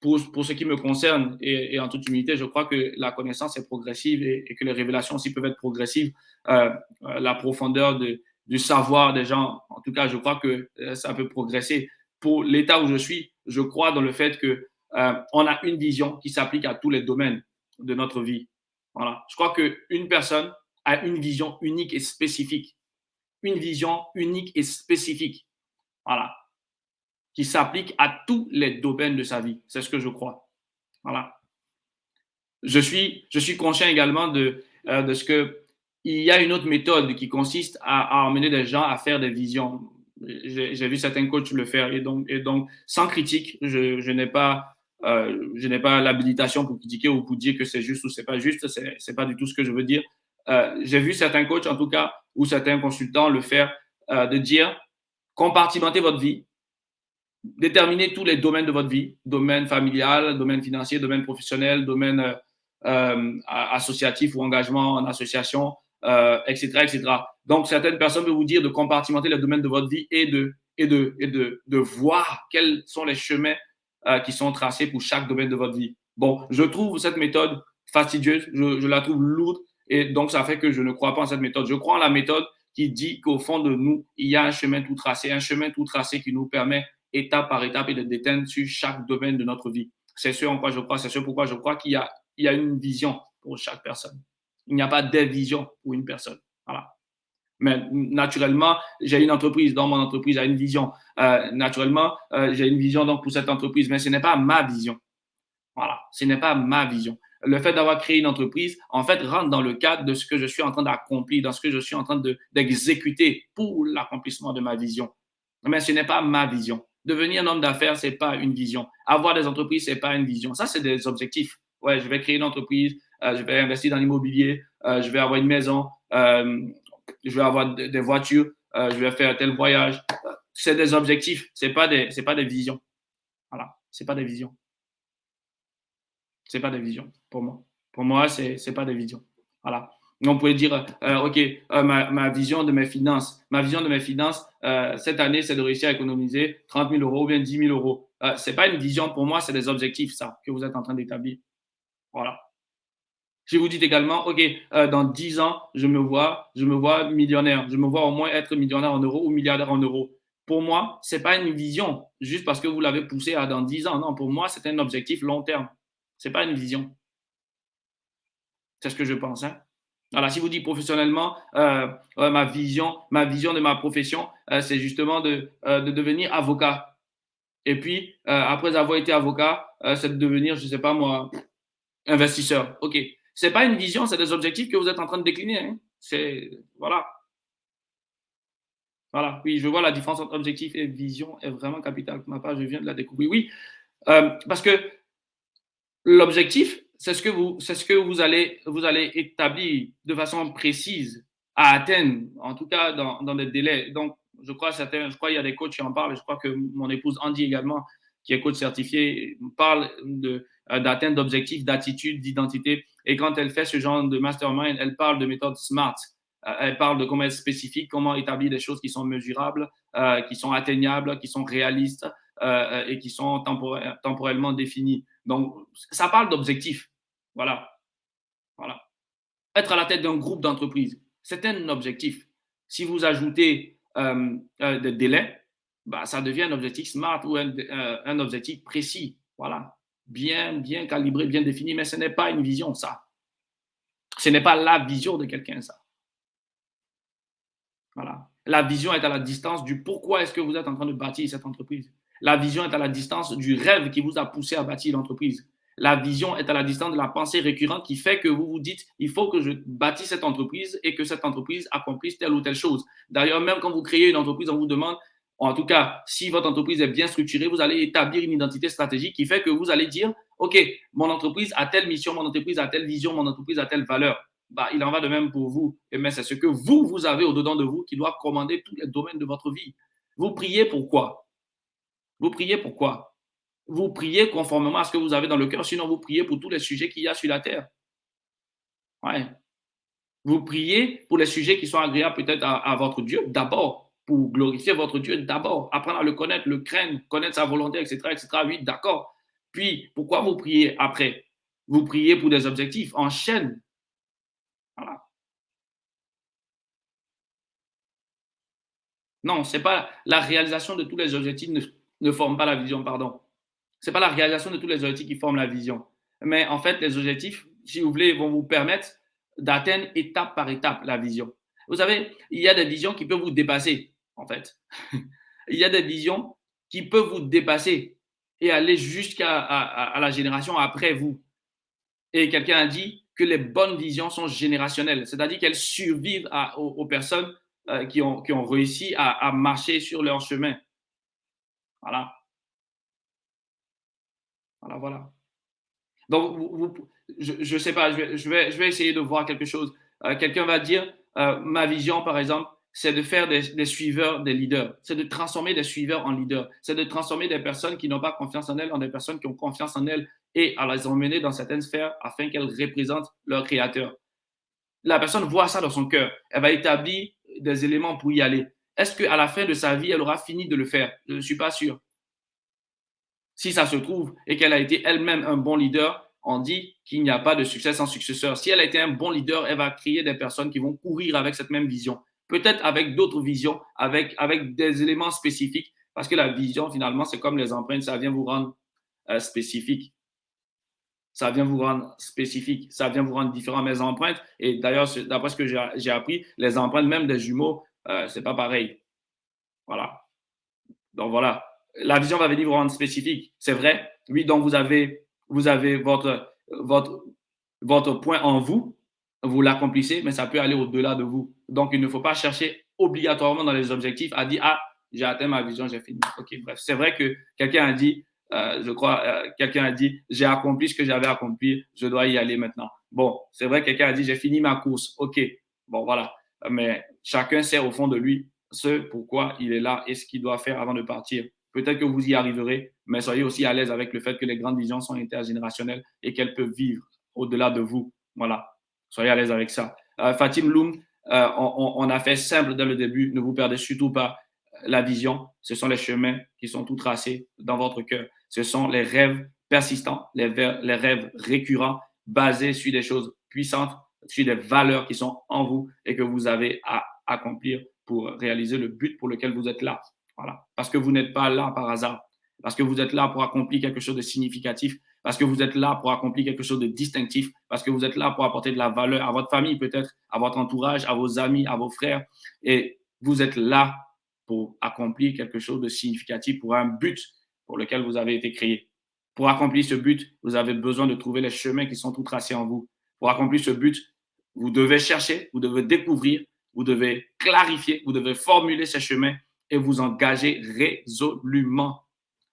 pour ce qui me concerne, et en toute humilité, je crois que la connaissance est progressive et que les révélations aussi peuvent être progressives. La profondeur du savoir des gens, en tout cas, je crois que ça peut progresser. Pour l'état où je suis, je crois dans le fait qu'on a une vision qui s'applique à tous les domaines de notre vie. Voilà. Je crois qu'une personne a une vision unique et spécifique. Une vision unique et spécifique. Voilà, qui s'applique à tous les domaines de sa vie. C'est ce que je crois. Voilà. Je suis conscient également de ce que il y a une autre méthode qui consiste à emmener des gens à faire des visions. J'ai vu certains coachs le faire et donc sans critique, je n'ai pas l'habilitation pour critiquer ou pour dire que c'est juste ou c'est pas juste. C'est pas du tout ce que je veux dire. J'ai vu certains coachs en tout cas ou certains consultants le faire, de dire compartimenter votre vie, déterminer tous les domaines de votre vie, domaine familial, domaine financier, domaine professionnel, domaine associatif ou engagement en association, etc., etc. Donc, certaines personnes peuvent vous dire de compartimenter les domaines de votre vie et de voir quels sont les chemins qui sont tracés pour chaque domaine de votre vie. Bon, je trouve cette méthode fastidieuse, je la trouve lourde, et donc ça fait que je ne crois pas en cette méthode. Je crois en la méthode qui dit qu'au fond de nous, il y a un chemin tout tracé qui nous permet étape par étape et de déteindre sur chaque domaine de notre vie. C'est ce en quoi je crois, c'est ce pourquoi je crois qu'il y a une vision pour chaque personne. Il n'y a pas des visions pour une personne. Voilà. Mais naturellement, j'ai une entreprise, dans mon entreprise, j'ai une vision. Naturellement, j'ai une vision donc pour cette entreprise, mais ce n'est pas ma vision. Voilà, ce n'est pas ma vision. Le fait d'avoir créé une entreprise, en fait, rentre dans le cadre de ce que je suis en train d'accomplir, dans ce que je suis en train d'exécuter pour l'accomplissement de ma vision. Mais ce n'est pas ma vision. Devenir un homme d'affaires, ce n'est pas une vision. Avoir des entreprises, ce n'est pas une vision. Ça, c'est des objectifs. Ouais, je vais créer une entreprise, je vais investir dans l'immobilier, je vais avoir une maison, je vais avoir des voitures, je vais faire tel voyage. C'est des objectifs, c'est pas des visions. Voilà, c'est pas des visions. C'est pas des visions pour moi. Pour moi, c'est pas des visions. Voilà. On pourrait dire, OK, ma vision de mes finances, cette année, c'est de réussir à économiser 30 000 euros ou bien 10 000 euros. C'est pas une vision pour moi, c'est des objectifs, ça, que vous êtes en train d'établir. Voilà. Si vous dites également, OK, dans 10 ans, je me vois millionnaire, je me vois au moins être millionnaire en euros ou milliardaire en euros. Pour moi, c'est pas une vision juste parce que vous l'avez poussé à dans 10 ans. Non, pour moi, c'est un objectif long terme. C'est pas une vision. C'est ce que je pense. Hein. Voilà, si vous dites professionnellement, ma vision de ma profession, c'est justement de devenir avocat. Et puis, après avoir été avocat, c'est de devenir, je ne sais pas moi, investisseur. OK. Ce n'est pas une vision, c'est des objectifs que vous êtes en train de décliner. Hein. Voilà. Voilà. Oui, je vois la différence entre objectif et vision est vraiment capitale. Pour ma part, je viens de la découvrir. Oui, parce que l'objectif, c'est ce que vous allez établir de façon précise à atteindre, en tout cas dans des délais. Donc, je crois qu'il y a des coachs qui en parlent. Je crois que mon épouse Andy également, qui est coach certifié, parle d'atteinte d'objectifs, d'attitude, d'identité. Et quand elle fait ce genre de mastermind, elle parle de méthode SMART. Elle parle de comment être spécifique, comment établir des choses qui sont mesurables, qui sont atteignables, qui sont réalistes et qui sont temporellement définies. Donc, ça parle d'objectifs. Voilà. Voilà. Être à la tête d'un groupe d'entreprises, c'est un objectif. Si vous ajoutez des délais, bah, ça devient un objectif smart ou un objectif précis. Voilà. Bien calibré, bien défini, mais ce n'est pas une vision, ça. Ce n'est pas la vision de quelqu'un, ça. Voilà. La vision est à la distance du pourquoi est-ce que vous êtes en train de bâtir cette entreprise. La vision est à la distance du rêve qui vous a poussé à bâtir l'entreprise. La vision est à la distance de la pensée récurrente qui fait que vous vous dites, il faut que je bâtisse cette entreprise et que cette entreprise accomplisse telle ou telle chose. D'ailleurs, même quand vous créez une entreprise, on vous demande, en tout cas, si votre entreprise est bien structurée, vous allez établir une identité stratégique qui fait que vous allez dire, OK, mon entreprise a telle mission, mon entreprise a telle vision, mon entreprise a telle valeur. Bah, il en va de même pour vous. Mais c'est ce que vous avez au-dedans de vous qui doit commander tous les domaines de votre vie. Vous priez pourquoi? Vous priez pourquoi? Vous priez conformément à ce que vous avez dans le cœur, sinon vous priez pour tous les sujets qu'il y a sur la terre. Ouais. Vous priez pour les sujets qui sont agréables peut-être à votre Dieu d'abord, pour glorifier votre Dieu d'abord, apprendre à le connaître, le craindre, connaître sa volonté, etc., etc. Oui, d'accord. Puis, pourquoi vous priez après? Vous priez pour des objectifs en chaîne. Voilà. Non, c'est pas la réalisation de tous les objectifs ne forme pas la vision, pardon. C'est pas la réalisation de tous les objectifs qui forment la vision. Mais en fait, les objectifs, si vous voulez, vont vous permettre d'atteindre étape par étape la vision. Vous savez, il y a des visions qui peuvent vous dépasser, en fait. Il y a des visions qui peuvent vous dépasser et aller jusqu'à à la génération après vous. Et quelqu'un a dit que les bonnes visions sont générationnelles, c'est-à-dire qu'elles survivent aux personnes qui ont réussi à marcher sur leur chemin. Voilà, voilà, voilà. Donc, je ne sais pas, je vais essayer de voir quelque chose. Quelqu'un va dire, ma vision, par exemple, c'est de faire des suiveurs des leaders. C'est de transformer des suiveurs en leaders. C'est de transformer des personnes qui n'ont pas confiance en elles en des personnes qui ont confiance en elles et à les emmener dans certaines sphères afin qu'elles représentent leur créateur. La personne voit ça dans son cœur. Elle va établir des éléments pour y aller. Est-ce qu'à la fin de sa vie, elle aura fini de le faire? Je ne suis pas sûr. Si ça se trouve et qu'elle a été elle-même un bon leader, on dit qu'il n'y a pas de succès sans successeur. Si elle a été un bon leader, elle va créer des personnes qui vont courir avec cette même vision. Peut-être avec d'autres visions, avec des éléments spécifiques, parce que la vision, finalement, c'est comme les empreintes, ça vient vous rendre spécifique. Ça vient vous rendre spécifique, ça vient vous rendre différent. Mes empreintes, et d'ailleurs, d'après ce que j'ai appris, les empreintes, même des jumeaux, c'est pas pareil. Voilà. Donc voilà, la vision va venir vous rendre spécifique. C'est vrai. Oui, donc vous avez votre, votre point en vous, vous l'accomplissez, mais ça peut aller au-delà de vous. Donc il ne faut pas chercher obligatoirement dans les objectifs à dire, ah, j'ai atteint ma vision, j'ai fini. OK, bref. C'est vrai que quelqu'un a dit, je crois, quelqu'un a dit, j'ai accompli ce que j'avais accompli, je dois y aller maintenant. Bon, c'est vrai que quelqu'un a dit, j'ai fini ma course. OK, bon, voilà. Mais chacun sait au fond de lui ce pourquoi il est là et ce qu'il doit faire avant de partir. Peut-être que vous y arriverez, mais soyez aussi à l'aise avec le fait que les grandes visions sont intergénérationnelles et qu'elles peuvent vivre au-delà de vous. Voilà. Soyez à l'aise avec ça. Fatim Loum, on a fait simple dès le début. Ne vous perdez surtout pas la vision. Ce sont les chemins qui sont tout tracés dans votre cœur. Ce sont les rêves persistants, les rêves récurrents basés sur des choses puissantes, sur des valeurs qui sont en vous et que vous avez à accomplir pour réaliser le but pour lequel vous êtes là. Voilà. Parce que vous n'êtes pas là par hasard. Parce que vous êtes là pour accomplir quelque chose de significatif. Parce que vous êtes là pour accomplir quelque chose de distinctif. Parce que vous êtes là pour apporter de la valeur à votre famille, peut-être, à votre entourage, à vos amis, à vos frères. Et vous êtes là pour accomplir quelque chose de significatif, pour un but pour lequel vous avez été créé. Pour accomplir ce but, vous avez besoin de trouver les chemins qui sont tout tracés en vous. Pour accomplir ce but, vous devez chercher, vous devez découvrir, vous devez clarifier, vous devez formuler ces chemins et vous engager résolument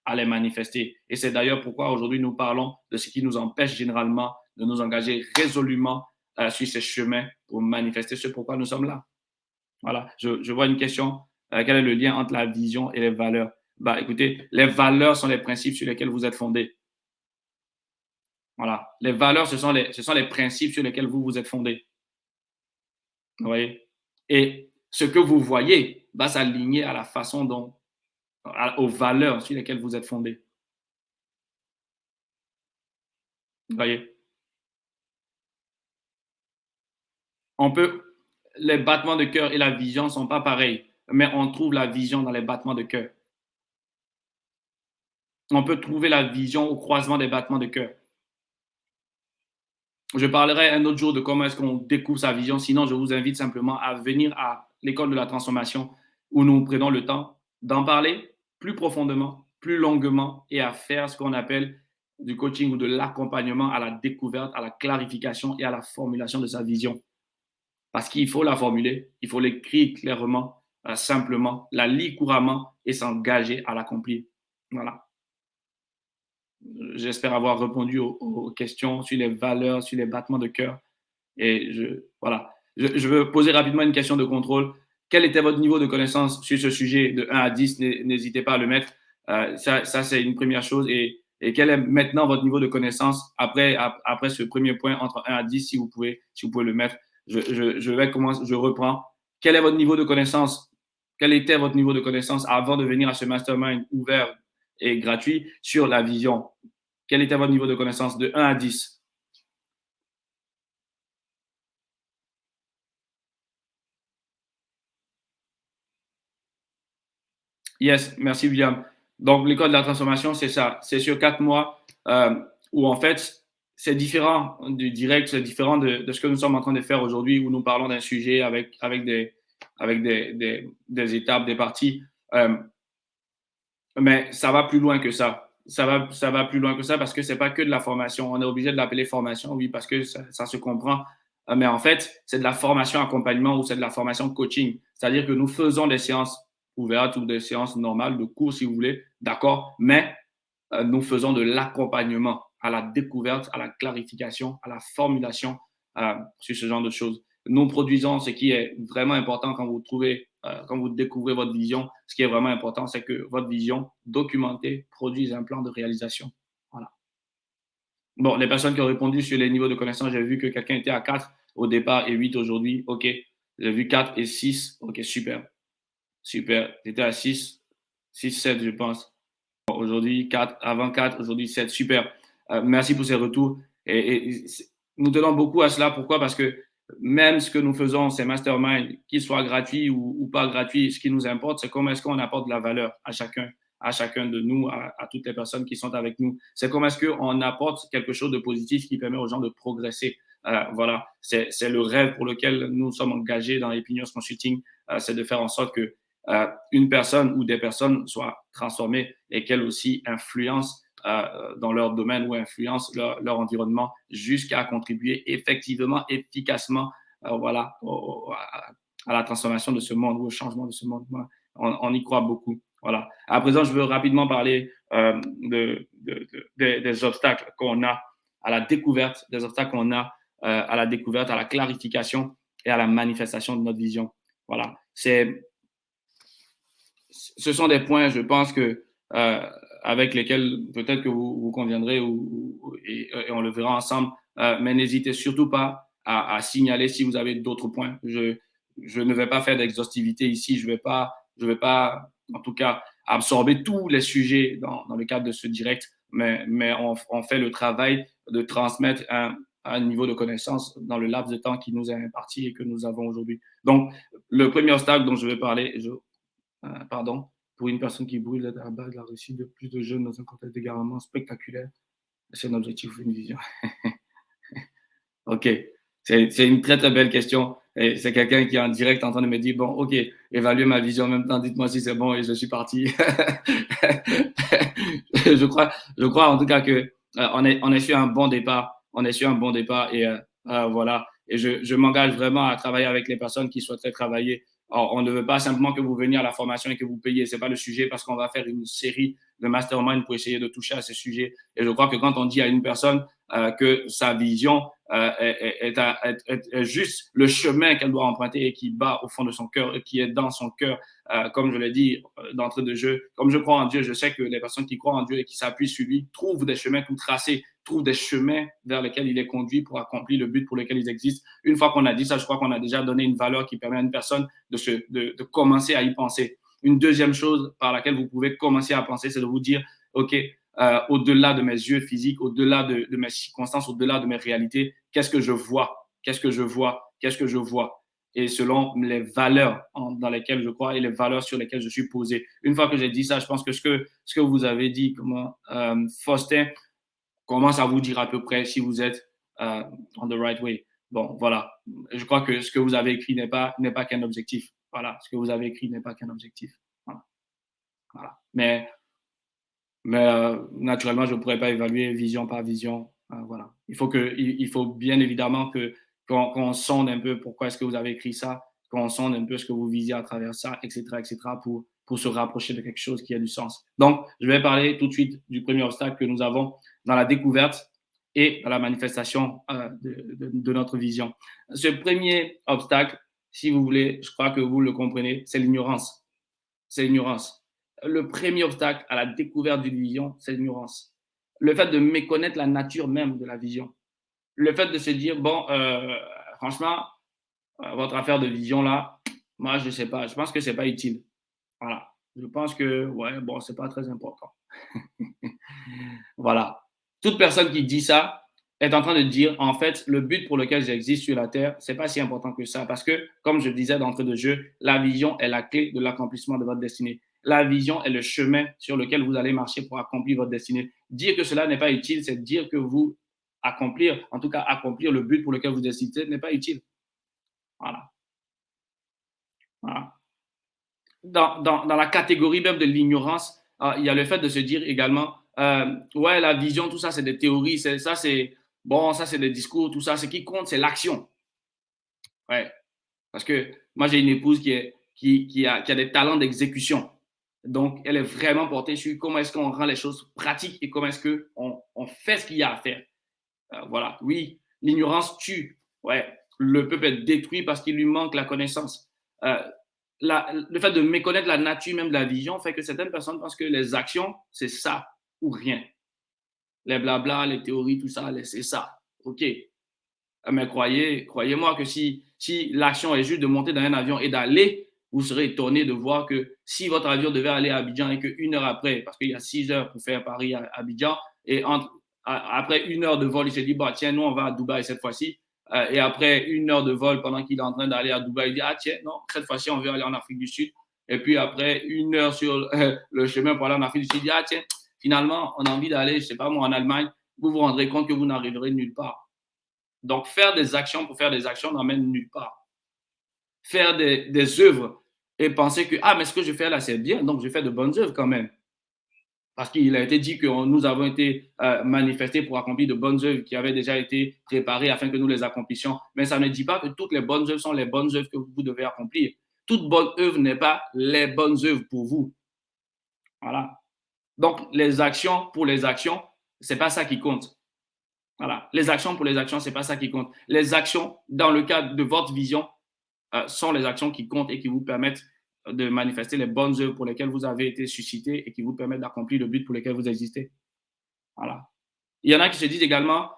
à les manifester. Et c'est d'ailleurs pourquoi aujourd'hui nous parlons de ce qui nous empêche généralement de nous engager résolument sur ces chemins pour manifester ce pourquoi nous sommes là. Voilà, je vois une question. Quel est le lien entre la vision et les valeurs? Bah, écoutez, les valeurs sont les principes sur lesquels vous êtes fondé. Voilà. Les valeurs, ce sont les principes sur lesquels vous vous êtes fondé. Vous voyez? Et ce que vous voyez va s'aligner à la façon dont, aux valeurs sur lesquelles vous êtes fondé. Vous voyez? On peut, les battements de cœur et la vision ne sont pas pareils, mais on trouve la vision dans les battements de cœur. On peut trouver la vision au croisement des battements de cœur. Je parlerai un autre jour de comment est-ce qu'on découvre sa vision. Sinon, je vous invite simplement à venir à l'école de la transformation où nous prenons le temps d'en parler plus profondément, plus longuement et à faire ce qu'on appelle du coaching ou de l'accompagnement à la découverte, à la clarification et à la formulation de sa vision. Parce qu'il faut la formuler, il faut l'écrire clairement, simplement, la lire couramment et s'engager à l'accomplir. Voilà. J'espère avoir répondu aux questions sur les valeurs, sur les battements de cœur. Et voilà. Je veux poser rapidement une question de contrôle. Quel était votre niveau de connaissance sur ce sujet de 1 à 10? N'hésitez pas à le mettre. Ça c'est une première chose. Et quel est maintenant votre niveau de connaissance après ce premier point entre 1 à 10, si vous pouvez le mettre? Je vais commencer, je reprends. Quel est votre niveau de connaissance? Quel était votre niveau de connaissance avant de venir à ce mastermind ouvert et gratuit sur la vision? Quel était votre niveau de connaissance de 1 à 10? Yes, merci William. Donc, l'école de la transformation, c'est ça. C'est sur 4 mois où en fait, c'est différent du direct, c'est différent de ce que nous sommes en train de faire aujourd'hui où nous parlons d'un sujet avec des étapes, des parties. Euh, mais ça va plus loin que ça. Ça va plus loin que ça parce que c'est pas que de la formation. On est obligé de l'appeler formation, oui, parce que ça se comprend. Mais en fait, c'est de la formation accompagnement ou c'est de la formation coaching. C'est-à-dire que nous faisons des séances ouvertes ou des séances normales de cours, si vous voulez, d'accord, mais nous faisons de l'accompagnement à la découverte, à la clarification, à la formulation sur ce genre de choses. Nous produisons ce qui est vraiment important quand vous découvrez votre vision. Ce qui est vraiment important, c'est que votre vision documentée produise un plan de réalisation. Voilà. Bon, les personnes qui ont répondu sur les niveaux de connaissance, j'ai vu que quelqu'un était à 4 au départ et 8 aujourd'hui. OK. J'ai vu 4 et 6. OK, super. Super. J'étais à 6, 7, je pense. Aujourd'hui 4, avant 4, aujourd'hui 7. Super. Merci pour ces retours. Et nous tenons beaucoup à cela. Pourquoi? Parce que même ce que nous faisons, ces masterminds, qu'ils soient gratuits ou pas gratuits, ce qui nous importe, c'est comment est-ce qu'on apporte de la valeur à chacun de nous, à toutes les personnes qui sont avec nous. C'est comment est-ce qu'on apporte quelque chose de positif qui permet aux gens de progresser. Voilà, c'est le rêve pour lequel nous sommes engagés dans Epinios Consulting, c'est de faire en sorte que une personne ou des personnes soient transformées et qu'elles aussi influencent dans leur domaine ou influencent leur environnement jusqu'à contribuer effectivement, efficacement voilà, à la transformation de ce monde ou au changement de ce monde. On y croit beaucoup. Voilà. À présent, je veux rapidement parler des obstacles qu'on a à la découverte, des obstacles qu'on a à la découverte, à la clarification et à la manifestation de notre vision. Voilà. Ce sont des points, je pense que avec lesquels peut-être que vous conviendrez et on le verra ensemble. Mais n'hésitez surtout pas à signaler si vous avez d'autres points. Je ne vais pas faire d'exhaustivité ici. Je vais pas, en tout cas, absorber tous les sujets dans le cadre de ce direct, mais on fait le travail de transmettre un niveau de connaissance dans le laps de temps qui nous est imparti et que nous avons aujourd'hui. Donc, le premier obstacle dont je vais parler, pardon, pour une personne qui brûle à la base de la réussite de plus de jeunes dans un contexte d'égarement spectaculaire, c'est un objectif ou une vision? OK. C'est une très, très belle question. Et c'est quelqu'un qui est en direct en train de me dire, bon, OK, évaluez ma vision en même temps, dites-moi si c'est bon et je suis parti. Je crois en tout cas que on est sur un bon départ. On est sur un bon départ et voilà. Et je m'engage vraiment à travailler avec les personnes qui souhaiteraient travailler. Alors, on ne veut pas simplement que vous veniez à la formation et que vous payiez. C'est pas le sujet parce qu'on va faire une série de mastermind pour essayer de toucher à ces sujets. Et je crois que quand on dit à une personne que sa vision est juste le chemin qu'elle doit emprunter et qui bat au fond de son cœur, qui est dans son cœur, comme je l'ai dit d'entrée de jeu. Comme je crois en Dieu, je sais que les personnes qui croient en Dieu et qui s'appuient sur lui trouvent des chemins tout tracés, trouvent des chemins vers lesquels il est conduit pour accomplir le but pour lequel ils existent. Une fois qu'on a dit ça, je crois qu'on a déjà donné une valeur qui permet à une personne de commencer à y penser. Une deuxième chose par laquelle vous pouvez commencer à penser, c'est de vous dire, OK, au-delà de mes yeux physiques, au-delà de mes circonstances, au-delà de mes réalités, qu'est-ce que je vois? Qu'est-ce que je vois? Qu'est-ce que je vois? Et selon les valeurs dans lesquelles je crois et les valeurs sur lesquelles je suis posé. Une fois que j'ai dit ça, je pense que ce que vous avez dit, Faustin, commence à vous dire à peu près si vous êtes on the right way. Bon, voilà. Je crois que ce que vous avez écrit n'est pas qu'un objectif. Voilà. Ce que vous avez écrit n'est pas qu'un objectif. Voilà. Voilà. Mais naturellement, je ne pourrais pas évaluer vision par vision. Voilà. Il faut bien évidemment qu'on sonde un peu pourquoi est-ce que vous avez écrit ça, qu'on sonde un peu ce que vous visiez à travers ça, etc., pour se rapprocher de quelque chose qui a du sens. Donc, je vais parler tout de suite du premier obstacle que nous avons dans la découverte et dans la manifestation de notre vision. Ce premier obstacle, si vous voulez, je crois que vous le comprenez, c'est l'ignorance. C'est l'ignorance. Le premier obstacle à la découverte d'une vision, c'est l'ignorance. Le fait de méconnaître la nature même de la vision. Le fait de se dire, bon, franchement, votre affaire de vision là, moi, je ne sais pas. Je pense que ce n'est pas utile. Voilà. Je pense que, ouais, bon, ce n'est pas très important. Voilà. Toute personne qui dit ça est en train de dire, en fait, le but pour lequel j'existe sur la Terre, ce n'est pas si important que ça. Parce que, comme je disais d'entrée de jeu, la vision est la clé de l'accomplissement de votre destinée. La vision est le chemin sur lequel vous allez marcher pour accomplir votre destinée. Dire que cela n'est pas utile, c'est dire que vous en tout cas accomplir le but pour lequel vous décidez n'est pas utile. Voilà. Voilà. Dans la catégorie même de l'ignorance, il y a le fait de se dire également, ouais, la vision, tout ça, c'est des théories, ça, c'est des discours, tout ça. Ce qui compte, c'est l'action. Ouais. Parce que moi, j'ai une épouse qui a des talents d'exécution. Donc, elle est vraiment portée sur comment est-ce qu'on rend les choses pratiques et comment est-ce qu'on fait ce qu'il y a à faire. Voilà. Oui, l'ignorance tue. Ouais. Le peuple est détruit parce qu'il lui manque la connaissance. Euh, le fait de méconnaître la nature même de la vision fait que certaines personnes pensent que les actions, c'est ça ou rien. Les blabla, les théories, tout ça, c'est ça. OK. Mais croyez-moi que si l'action est juste de monter dans un avion et d'aller, vous serez étonné de voir que si votre avion devait aller à Abidjan et qu'une heure après, parce qu'il y a 6 heures pour faire Paris à Abidjan, et après une heure de vol, il se dit, bah, tiens, nous, on va à Dubaï cette fois-ci. Et après une heure de vol, pendant qu'il est en train d'aller à Dubaï, il dit, ah tiens, non, cette fois-ci, on veut aller en Afrique du Sud. Et puis après une heure sur le chemin pour aller en Afrique du Sud, il dit, ah tiens, finalement, on a envie d'aller, je ne sais pas moi, en Allemagne. Vous vous rendrez compte que vous n'arriverez nulle part. Donc, faire des actions pour faire des actions n'emmène nulle part. Faire des œuvres et penser que, ah, mais ce que je fais là, c'est bien, donc je fais de bonnes œuvres quand même. Parce qu'il a été dit que nous avons été manifestés pour accomplir de bonnes œuvres qui avaient déjà été préparées afin que nous les accomplissions. Mais ça ne dit pas que toutes les bonnes œuvres sont les bonnes œuvres que vous devez accomplir. Toute bonne œuvre n'est pas les bonnes œuvres pour vous. Voilà. Donc, les actions pour les actions, ce n'est pas ça qui compte. Voilà. Les actions pour les actions, ce n'est pas ça qui compte. Les actions, dans le cadre de votre vision, sont les actions qui comptent et qui vous permettent de manifester les bonnes œuvres pour lesquelles vous avez été suscité et qui vous permettent d'accomplir le but pour lequel vous existez. Voilà. Il y en a qui se disent également,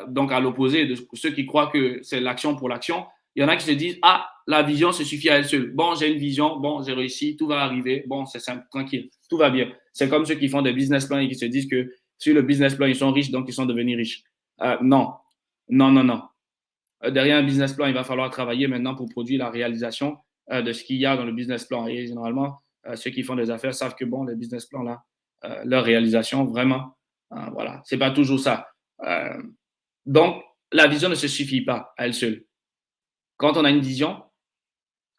donc à l'opposé de ceux qui croient que c'est l'action pour l'action, il y en a qui se disent, ah, la vision se suffit à elle seule. Bon, j'ai une vision, bon, j'ai réussi, tout va arriver, bon, c'est simple, tranquille, tout va bien. C'est comme ceux qui font des business plans et qui se disent que sur le business plan, ils sont riches, donc ils sont devenus riches. Non, non, non, non. Derrière un business plan, il va falloir travailler maintenant pour produire la réalisation de ce qu'il y a dans le business plan. Et généralement, ceux qui font des affaires savent que, bon, les business plans, là, leur réalisation, vraiment, voilà, c'est pas toujours ça. Euh, donc, la vision ne se suffit pas à elle seule. Quand on a une vision,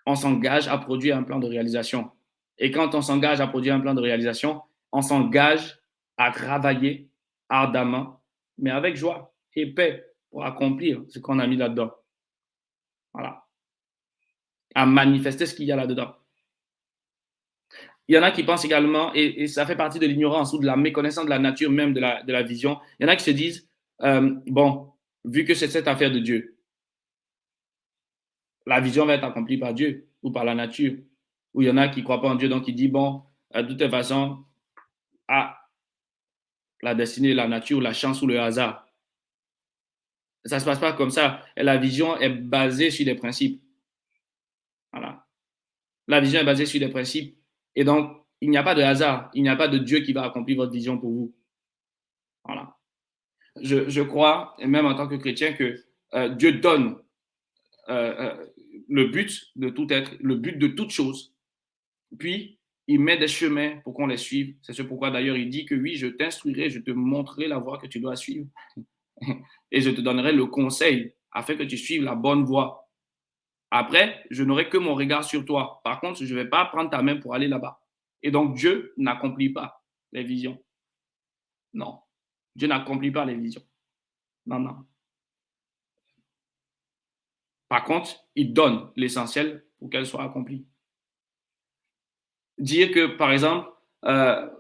on s'engage à produire un plan de réalisation. Et quand on s'engage à produire un plan de réalisation, on s'engage à travailler ardemment, mais avec joie et paix pour accomplir ce qu'on a mis là-dedans. Voilà. À manifester ce qu'il y a là-dedans. Il y en a qui pensent également, et ça fait partie de l'ignorance ou de la méconnaissance de la nature même de la vision, il y en a qui se disent, bon, vu que c'est cette affaire de Dieu, la vision va être accomplie par Dieu ou par la nature. Ou il y en a qui ne croient pas en Dieu, donc ils disent, bon, de toute façon, ah, la destinée, la nature, la chance ou le hasard. Ça ne se passe pas comme ça. Et la vision est basée sur des principes. Voilà. La vision est basée sur des principes. Et donc, il n'y a pas de hasard. Il n'y a pas de Dieu qui va accomplir votre vision pour vous. Voilà. Je crois, et même en tant que chrétien, que Dieu donne euh, le but de tout être, le but de toute chose. Puis, il met des chemins pour qu'on les suive. C'est ce pourquoi d'ailleurs il dit que oui, je t'instruirai, je te montrerai la voie que tu dois suivre. Et je te donnerai le conseil afin que tu suives la bonne voie. Après, je n'aurai que mon regard sur toi. Par contre, je ne vais pas prendre ta main pour aller là-bas. Et donc, Dieu n'accomplit pas les visions. Non. Dieu n'accomplit pas les visions. Non, non. Par contre, il donne l'essentiel pour qu'elles soient accomplies. Dire que, par exemple, ça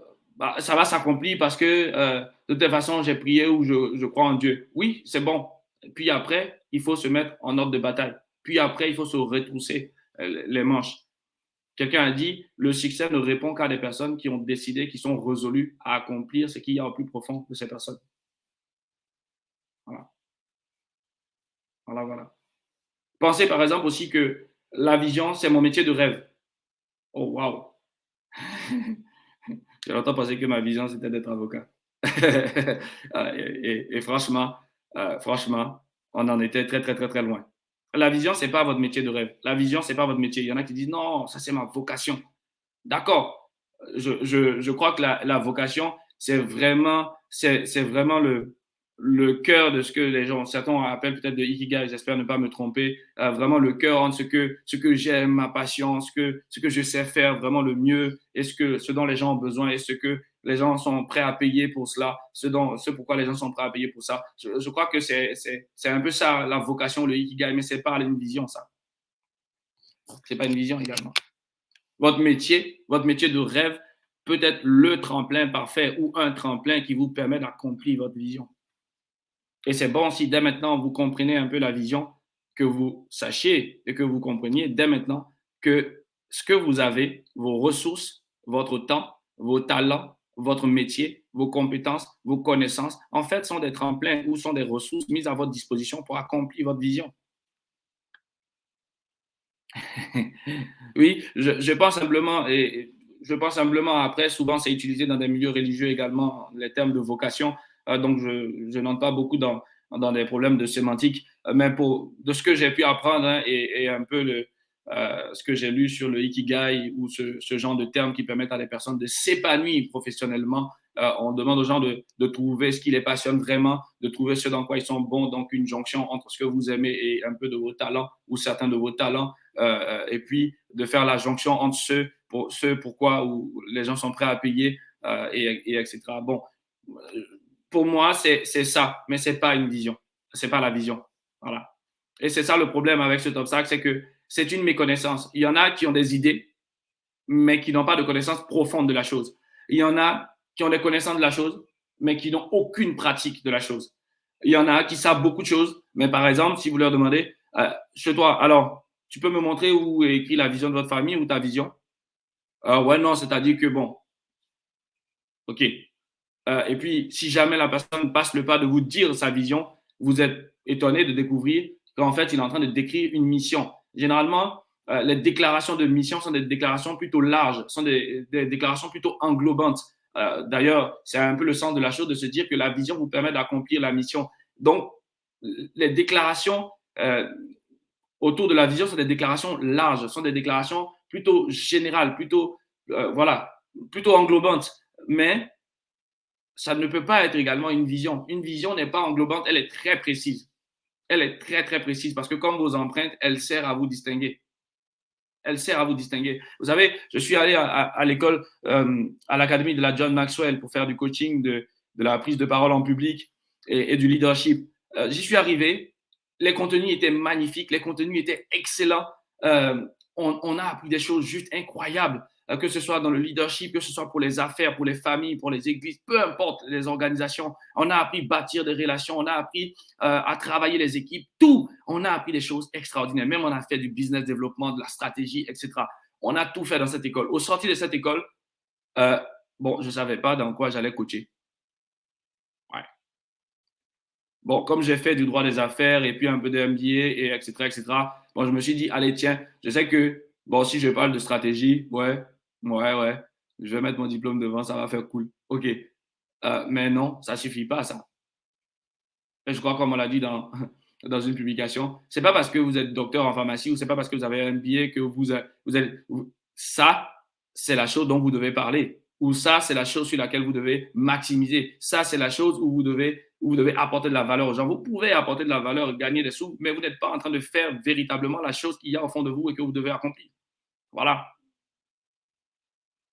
va s'accomplir parce que de toute façon, j'ai prié ou je crois en Dieu. Oui, c'est bon. Puis après, il faut se mettre en ordre de bataille. Puis après, il faut se retrousser les manches. Quelqu'un a dit, le succès ne répond qu'à des personnes qui ont décidé, qui sont résolues à accomplir ce qu'il y a au plus profond de ces personnes. Voilà. Voilà, voilà. Pensez par exemple aussi que la vision, c'est mon métier de rêve. Oh, waouh! J'ai longtemps pensé que ma vision, c'était d'être avocat. Et franchement, franchement, on en était très, très, très, très loin. La vision, c'est pas votre métier de rêve. La vision, c'est pas votre métier. Il y en a qui disent non, ça, c'est ma vocation. D'accord. Je crois que la vocation, c'est vraiment le cœur de ce que les gens, certains appellent peut-être de ikigai, j'espère ne pas me tromper, vraiment le cœur entre ce que j'aime, ma passion, ce que je sais faire vraiment le mieux et ce dont les gens ont besoin et ce que les gens sont prêts à payer pour cela, ce pourquoi les gens sont prêts à payer pour ça. Je crois que c'est un peu ça, la vocation, le ikigai, mais c'est pas une vision, ça. C'est pas une vision également. Votre métier de rêve peut être le tremplin parfait ou un tremplin qui vous permet d'accomplir votre vision. Et c'est bon si dès maintenant vous comprenez un peu la vision, que vous sachiez et que vous compreniez dès maintenant que ce que vous avez, vos ressources, votre temps, vos talents, votre métier, vos compétences, vos connaissances, en fait, sont des tremplins ou sont des ressources mises à votre disposition pour accomplir votre vision. Oui, je pense simplement, et je pense simplement après, souvent c'est utilisé dans des milieux religieux également, les termes de vocation. Donc, je n'entre pas beaucoup dans des problèmes de sémantique, mais de ce que j'ai pu apprendre hein, et un peu ce que j'ai lu sur le ikigai ou ce genre de termes qui permettent à des personnes de s'épanouir professionnellement. On demande aux gens de trouver ce qui les passionne vraiment, de trouver ce dans quoi ils sont bons, donc une jonction entre ce que vous aimez et un peu de vos talents ou certains de vos talents et puis de faire la jonction entre ceux pourquoi où les gens sont prêts à payer et etc. Bon, pour moi, c'est ça, mais c'est pas une vision. C'est pas la vision. Voilà. Et c'est ça le problème avec cet obstacle, c'est que c'est une méconnaissance. Il y en a qui ont des idées, mais qui n'ont pas de connaissance profonde de la chose. Il y en a qui ont des connaissances de la chose, mais qui n'ont aucune pratique de la chose. Il y en a qui savent beaucoup de choses, mais par exemple, si vous leur demandez, chez toi, alors, tu peux me montrer où est écrit la vision de votre famille ou ta vision? Ouais, non, c'est-à-dire que bon, ok. Et puis, si jamais la personne passe le pas de vous dire sa vision, vous êtes étonné de découvrir qu'en fait, il est en train de décrire une mission. Généralement, les déclarations de mission sont des déclarations plutôt larges, sont des déclarations plutôt englobantes. D'ailleurs, c'est un peu le sens de la chose de se dire que la vision vous permet d'accomplir la mission. Donc, les déclarations autour de la vision sont des déclarations larges, sont des déclarations plutôt générales, plutôt, voilà, plutôt englobantes. Mais ça ne peut pas être également une vision. Une vision n'est pas englobante, elle est très précise. Elle est très, très précise parce que comme vos empreintes, elle sert à vous distinguer. Elle sert à vous distinguer. Vous savez, je suis allé à l'école, à l'académie de la John Maxwell pour faire du coaching, de la prise de parole en public et du leadership. J'y suis arrivé, les contenus étaient magnifiques, les contenus étaient excellents. On a appris des choses juste incroyables, que ce soit dans le leadership, que ce soit pour les affaires, pour les familles, pour les églises, peu importe les organisations. On a appris à bâtir des relations, on a appris à travailler les équipes, tout. On a appris des choses extraordinaires. Même on a fait du business développement, de la stratégie, etc. On a tout fait dans cette école. Au sorti de cette école, euh, bon, je ne savais pas dans quoi j'allais coacher. Ouais. Bon, comme j'ai fait du droit des affaires et puis un peu de MBA, et etc., bon, je me suis dit, allez, tiens, je sais que, bon, si je parle de stratégie, ouais, je vais mettre mon diplôme devant, ça va faire cool. OK. Mais non, ça suffit pas, ça. Et je crois, comme on l'a dit dans une publication, c'est pas parce que vous êtes docteur en pharmacie ou c'est pas parce que vous avez un MBA que vous êtes. Ça, c'est la chose dont vous devez parler. Ou ça, c'est la chose sur laquelle vous devez maximiser. Ça, c'est la chose où vous devez apporter de la valeur aux gens. Vous pouvez apporter de la valeur, gagner des sous, mais vous n'êtes pas en train de faire véritablement la chose qu'il y a au fond de vous et que vous devez accomplir. Voilà.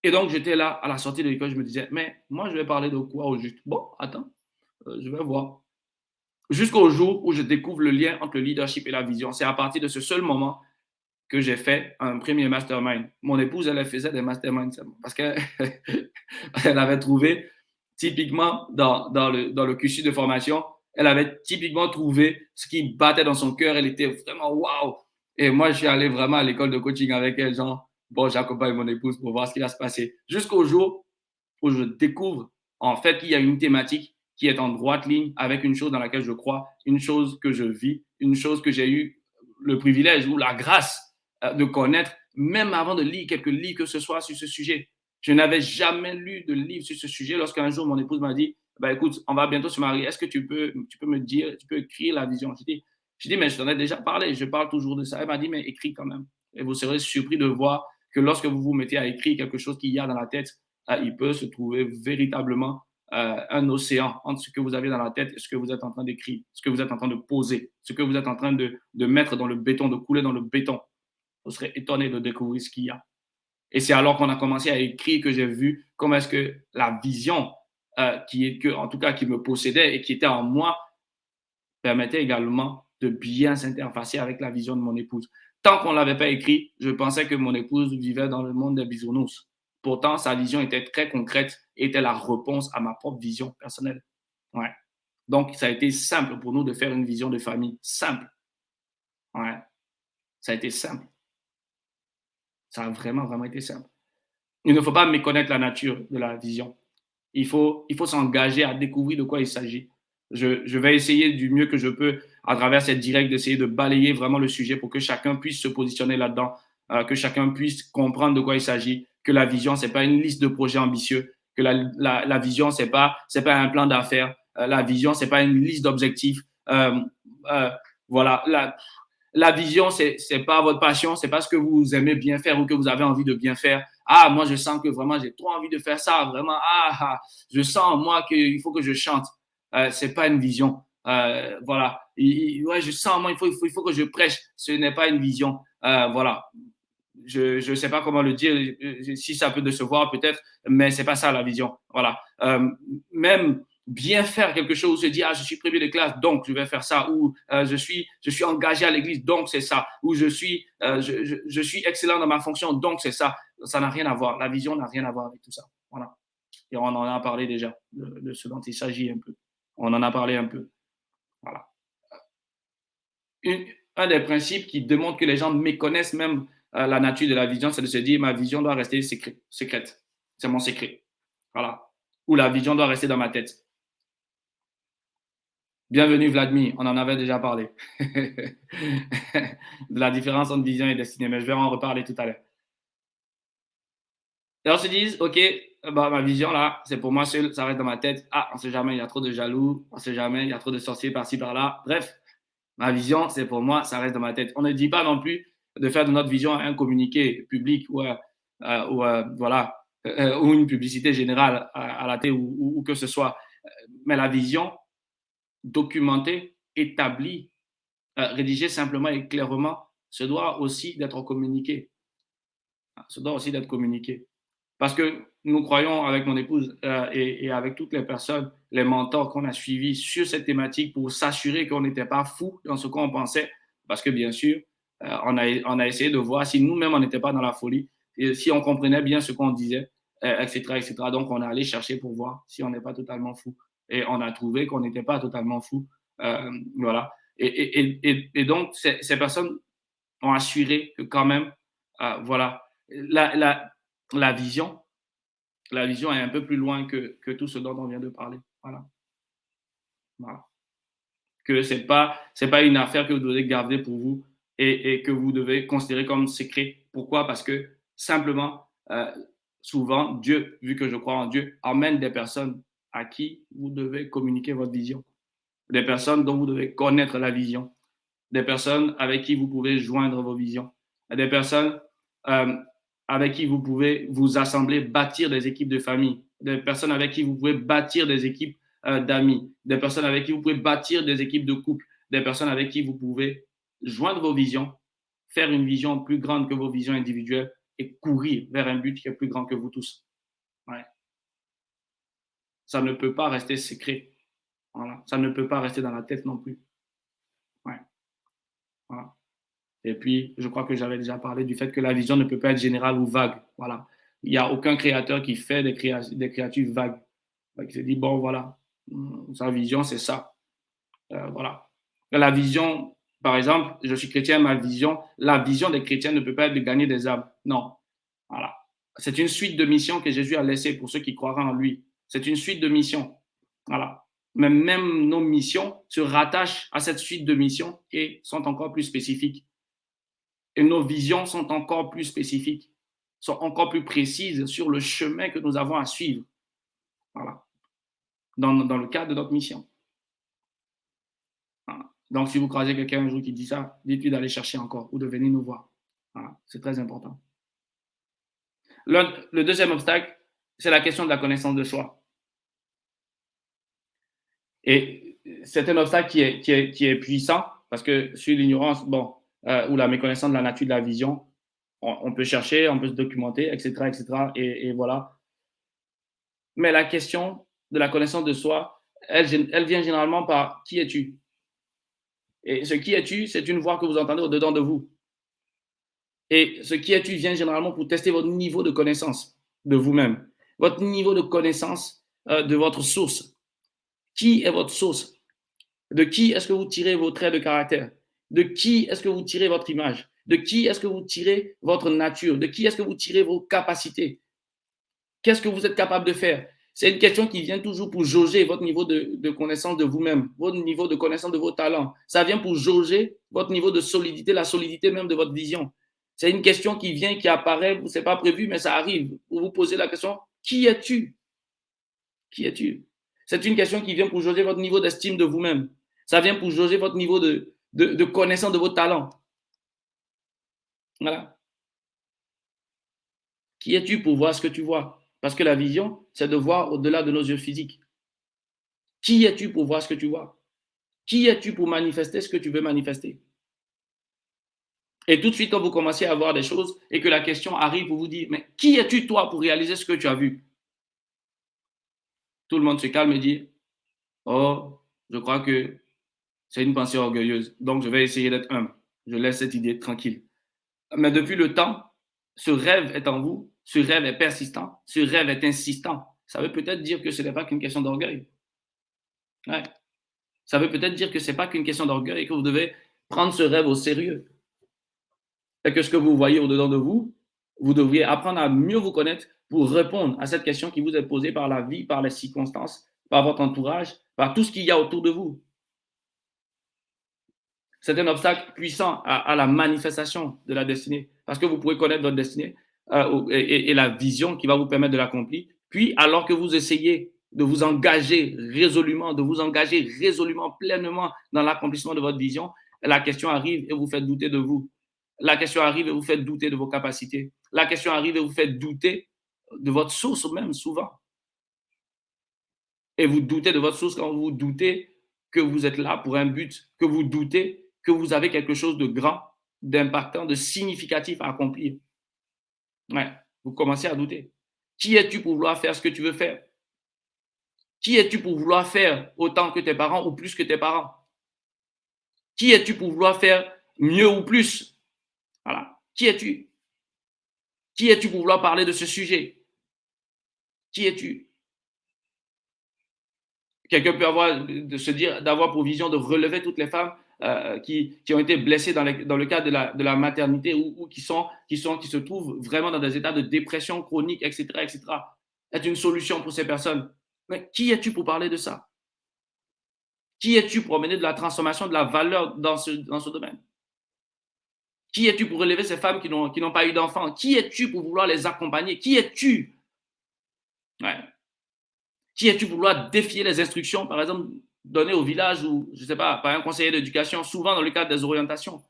Et donc, j'étais là à la sortie de l'école, je me disais, mais moi, je vais parler de quoi au juste? Bon, attends, je vais voir. Jusqu'au jour où je découvre le lien entre le leadership et la vision. C'est à partir de ce seul moment que j'ai fait un premier mastermind. Mon épouse, elle faisait des masterminds parce qu'elle elle avait trouvé typiquement dans le cursus de formation, elle avait typiquement trouvé ce qui battait dans son cœur. Elle était vraiment waouh. Et moi, je suis allé vraiment à l'école de coaching avec elle, genre, bon, j'accompagne mon épouse pour voir ce qui va se passer. Jusqu'au jour où je découvre en fait qu'il y a une thématique qui est en droite ligne avec une chose dans laquelle je crois, une chose que je vis, une chose que j'ai eu le privilège ou la grâce de connaître, même avant de lire quelques livres que ce soit sur ce sujet. Je n'avais jamais lu de livre sur ce sujet lorsqu'un jour mon épouse m'a dit, bah, écoute, on va bientôt se marier, est-ce que tu peux me dire, tu peux écrire la vision? Je dis, mais je t'en ai déjà parlé, je parle toujours de ça. Elle m'a dit, mais écris quand même. Et vous serez surpris de voir que lorsque vous vous mettez à écrire quelque chose qu'il y a dans la tête, il peut se trouver véritablement un océan entre ce que vous avez dans la tête et ce que vous êtes en train d'écrire, ce que vous êtes en train de poser, ce que vous êtes en train de mettre dans le béton, de couler dans le béton. Vous serez étonné de découvrir ce qu'il y a. Et c'est alors qu'on a commencé à écrire que j'ai vu comment est-ce que la vision en tout cas, qui me possédait et qui était en moi, permettait également de bien s'interfacer avec la vision de mon épouse. Tant qu'on ne l'avait pas écrit, je pensais que mon épouse vivait dans le monde des bisounours. Pourtant, sa vision était très concrète et était la réponse à ma propre vision personnelle. Ouais. Donc, ça a été simple pour nous de faire une vision de famille. Simple. Ouais. Ça a été simple. Ça a vraiment, vraiment été simple. Il ne faut pas méconnaître la nature de la vision. Il faut s'engager à découvrir de quoi il s'agit. Je vais essayer du mieux que je peux à travers cette directe d'essayer de balayer vraiment le sujet pour que chacun puisse se positionner là-dedans, que chacun puisse comprendre de quoi il s'agit, que la vision, c'est pas une liste de projets ambitieux, que la vision, c'est pas un plan d'affaires, la vision, c'est pas une liste d'objectifs. Euh, voilà, la vision, c'est pas votre passion, c'est pas ce que vous aimez bien faire ou que vous avez envie de bien faire. Ah, moi, je sens que vraiment, j'ai trop envie de faire ça. Vraiment, je sens, moi, qu'il faut que je chante. C'est pas une vision. Voilà. Ouais, je sens, moi, il faut que je prêche. Ce n'est pas une vision. Voilà. Je ne sais pas comment le dire, si ça peut décevoir peut-être, mais c'est pas ça la vision. Voilà. Même bien faire quelque chose, se dire ah je suis premier de classe donc je vais faire ça, ou je suis engagé à l'église donc c'est ça, ou je suis excellent dans ma fonction donc c'est ça. Ça n'a rien à voir. La vision n'a rien à voir avec tout ça. Voilà. Et on en a parlé déjà de ce dont il s'agit un peu. On en a parlé un peu. une- un des principes qui démontre que les gens méconnaissent même la nature de la vision, c'est de se dire ma vision doit rester secrète. C'est mon secret. Voilà. Ou la vision doit rester dans ma tête. Bienvenue Vladimir, on en avait déjà parlé. De la différence entre vision et destinée, mais je vais en reparler tout à l'heure. Et on se dit, OK, bah, ma vision là, c'est pour moi seul, ça reste dans ma tête. Ah, on sait jamais, il y a trop de jaloux, on sait jamais, il y a trop de sorciers par-ci par-là. Bref, ma vision, c'est pour moi, ça reste dans ma tête. On ne dit pas non plus de faire de notre vision un communiqué public ou une publicité générale à la télé ou que ce soit. Mais la vision documentée, établie, rédigée simplement et clairement, se doit aussi d'être communiquée. Se doit aussi d'être communiquée. Parce que nous croyons avec mon épouse et avec toutes les personnes, les mentors qu'on a suivis sur cette thématique pour s'assurer qu'on n'était pas fou dans ce qu'on pensait. Parce que bien sûr, on a essayé de voir si nous-mêmes on n'était pas dans la folie, et si on comprenait bien ce qu'on disait, etc., etc. Donc on est allé chercher pour voir si on n'est pas totalement fou. Et on a trouvé qu'on n'était pas totalement fou. Voilà. Et donc ces personnes ont assuré que quand même, voilà, la, la, la vision la vision est un peu plus loin que tout ce dont on vient de parler. Voilà. Voilà. Que c'est pas une affaire que vous devez garder pour vous et que vous devez considérer comme secret. Pourquoi? Parce que simplement, souvent, Dieu, vu que je crois en Dieu, amène des personnes à qui vous devez communiquer votre vision. Des personnes dont vous devez connaître la vision. Des personnes avec qui vous pouvez joindre vos visions. Des personnes euh, avec qui vous pouvez vous assembler, bâtir des équipes de famille, des personnes avec qui vous pouvez bâtir des équipes d'amis, des personnes avec qui vous pouvez bâtir des équipes de couple, des personnes avec qui vous pouvez joindre vos visions, faire une vision plus grande que vos visions individuelles et courir vers un but qui est plus grand que vous tous. Ouais. Ça ne peut pas rester secret. Voilà. Ça ne peut pas rester dans la tête non plus. Ouais. Voilà. Et puis, je crois que j'avais déjà parlé du fait que la vision ne peut pas être générale ou vague. Voilà. Il n'y a aucun créateur qui fait des créatures vagues. Qui se dit, bon, voilà, sa vision, c'est ça. Voilà. La vision, par exemple, je suis chrétien, la vision des chrétiens ne peut pas être de gagner des âmes. Non. Voilà. C'est une suite de missions que Jésus a laissées pour ceux qui croiront en lui. C'est une suite de missions. Voilà. Mais même nos missions se rattachent à cette suite de missions et sont encore plus spécifiques. Et nos visions sont encore plus spécifiques, sont encore plus précises sur le chemin que nous avons à suivre. Voilà. Dans le cadre de notre mission. Voilà. Donc, si vous croisez quelqu'un un jour qui dit ça, dites-lui d'aller chercher encore ou de venir nous voir. Voilà. C'est très important. Le deuxième obstacle, c'est la question de la connaissance de soi. Et c'est un obstacle qui est puissant parce que sur l'ignorance, bon, ou la méconnaissance de la nature de la vision, on peut chercher, on peut se documenter, etc., etc. Et voilà. Mais la question de la connaissance de soi, elle vient généralement par qui es-tu? Et ce qui es-tu, c'est une voix que vous entendez au-dedans de vous. Et ce qui es-tu vient généralement pour tester votre niveau de connaissance de vous-même, votre niveau de connaissance de votre source. Qui est votre source? De qui est-ce que vous tirez vos traits de caractère? De qui est-ce que vous tirez votre image? De qui est-ce que vous tirez votre nature? De qui est-ce que vous tirez vos capacités? Qu'est-ce que vous êtes capable de faire? C'est une question qui vient toujours pour jauger votre niveau de connaissance de vous-même, votre niveau de connaissance de vos talents. Ça vient pour jauger votre niveau de solidité, la solidité même de votre vision. C'est une question qui vient, qui apparaît, ce n'est pas prévu, mais ça arrive. Vous vous posez la question, qui es-tu? Qui es-tu? C'est une question qui vient pour jauger votre niveau d'estime de vous-même. Ça vient pour jauger votre niveau de connaissance de vos talents. Voilà. Qui es-tu pour voir ce que tu vois? Parce que la vision, c'est de voir au-delà de nos yeux physiques. Qui es-tu pour voir ce que tu vois? Qui es-tu pour manifester ce que tu veux manifester? Et tout de suite, quand vous commencez à voir des choses et que la question arrive pour vous dire, mais qui es-tu toi pour réaliser ce que tu as vu? Tout le monde se calme et dit, oh, je crois que c'est une pensée orgueilleuse. Donc, je vais essayer d'être humble. Je laisse cette idée tranquille. Mais depuis le temps, ce rêve est en vous, ce rêve est persistant, ce rêve est insistant. Ça veut peut-être dire que ce n'est pas qu'une question d'orgueil. Ouais. Ça veut peut-être dire que ce n'est pas qu'une question d'orgueil et que vous devez prendre ce rêve au sérieux. Et que ce que vous voyez au-dedans de vous, vous devriez apprendre à mieux vous connaître pour répondre à cette question qui vous est posée par la vie, par les circonstances, par votre entourage, par tout ce qu'il y a autour de vous. C'est un obstacle puissant à la manifestation de la destinée. Parce que vous pouvez connaître votre destinée et la vision qui va vous permettre de l'accomplir. Puis, alors que vous essayez de vous engager résolument, pleinement dans l'accomplissement de votre vision, la question arrive et vous faites douter de vous. La question arrive et vous faites douter de vos capacités. La question arrive et vous faites douter de votre source même, souvent. Et vous doutez de votre source quand vous doutez que vous êtes là pour un but, que vous doutez que vous avez quelque chose de grand, d'impactant, de significatif à accomplir. Ouais, vous commencez à douter. Qui es-tu pour vouloir faire ce que tu veux faire? Qui es-tu pour vouloir faire autant que tes parents ou plus que tes parents? Qui es-tu pour vouloir faire mieux ou plus? Voilà. Qui es-tu? Qui es-tu pour vouloir parler de ce sujet? Qui es-tu? Quelqu'un peut d'avoir pour vision de relever toutes les femmes qui ont été blessées dans le cadre de la maternité ou qui se trouvent vraiment dans des états de dépression chronique, etc., etc. Est une solution pour ces personnes. Mais qui es-tu pour parler de ça? Qui es-tu pour amener de la transformation, de la valeur dans ce domaine? Qui es-tu pour relever ces femmes qui n'ont pas eu d'enfants? Qui es-tu pour vouloir les accompagner? Qui es-tu? Ouais. Qui es-tu pour vouloir défier les instructions, par exemple, données au village ou, je ne sais pas, par un conseiller d'éducation, souvent dans le cadre des orientations?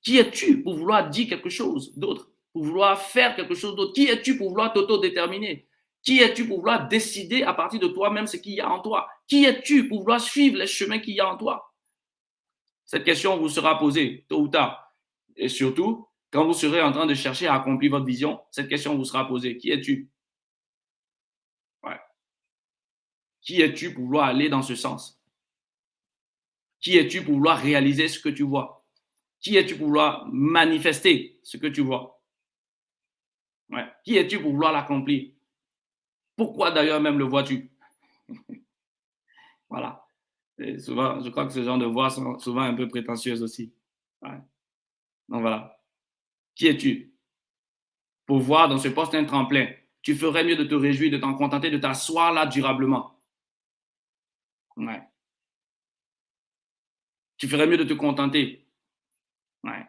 Qui es-tu pour vouloir dire quelque chose d'autre, pour vouloir faire quelque chose d'autre? Qui es-tu pour vouloir t'autodéterminer? Qui es-tu pour vouloir décider à partir de toi-même ce qu'il y a en toi? Qui es-tu pour vouloir suivre les chemins qu'il y a en toi? Cette question vous sera posée tôt ou tard. Et surtout, quand vous serez en train de chercher à accomplir votre vision, cette question vous sera posée. Qui es-tu? Ouais. Qui es-tu pour vouloir aller dans ce sens? Qui es-tu pour vouloir réaliser ce que tu vois? Qui es-tu pour vouloir manifester ce que tu vois? Ouais. Qui es-tu pour vouloir l'accomplir? Pourquoi d'ailleurs même le vois-tu? Voilà. Et souvent, je crois que ce genre de voix sont souvent un peu prétentieuses aussi. Ouais. Donc voilà. Qui es-tu pour voir dans ce poste un tremplin? Tu ferais mieux de te réjouir, de t'en contenter, de t'asseoir là durablement. Ouais. Tu ferais mieux de te contenter. Ouais.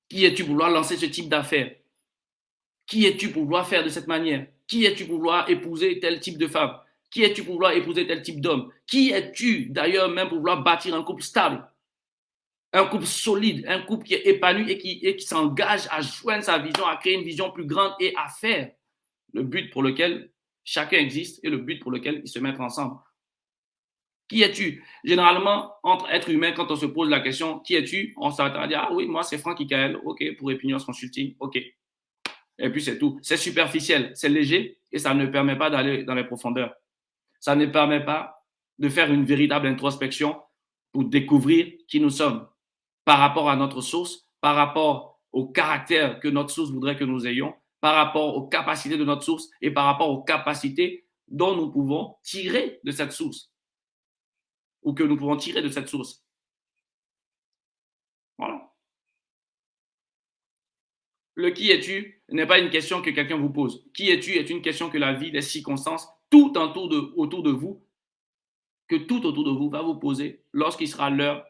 Qui es-tu pour vouloir lancer ce type d'affaires? Qui es-tu pour vouloir faire de cette manière? Qui es-tu pour vouloir épouser tel type de femme? Qui es-tu pour vouloir épouser tel type d'homme? Qui es-tu d'ailleurs même pour vouloir bâtir un couple stable? Un couple solide, un couple qui est épanoui et qui s'engage à joindre sa vision, à créer une vision plus grande et à faire le but pour lequel chacun existe et le but pour lequel ils se mettent ensemble. Qui es-tu? Généralement, entre êtres humains, quand on se pose la question, qui es-tu? On s'attend à dire, ah oui, moi c'est Franck Ikaël, ok, pour Epinios Consulting, ok. Et puis c'est tout. C'est superficiel, c'est léger et ça ne permet pas d'aller dans les profondeurs. Ça ne permet pas de faire une véritable introspection pour découvrir qui nous sommes par rapport à notre source, par rapport au caractère que notre source voudrait que nous ayons, par rapport aux capacités de notre source et par rapport aux capacités dont nous pouvons tirer de cette source ou que nous pouvons tirer de cette source. Voilà. Le qui es-tu n'est pas une question que quelqu'un vous pose. Qui es-tu est une question que la vie, les circonstances, tout autour de vous, que tout autour de vous va vous poser lorsqu'il sera l'heure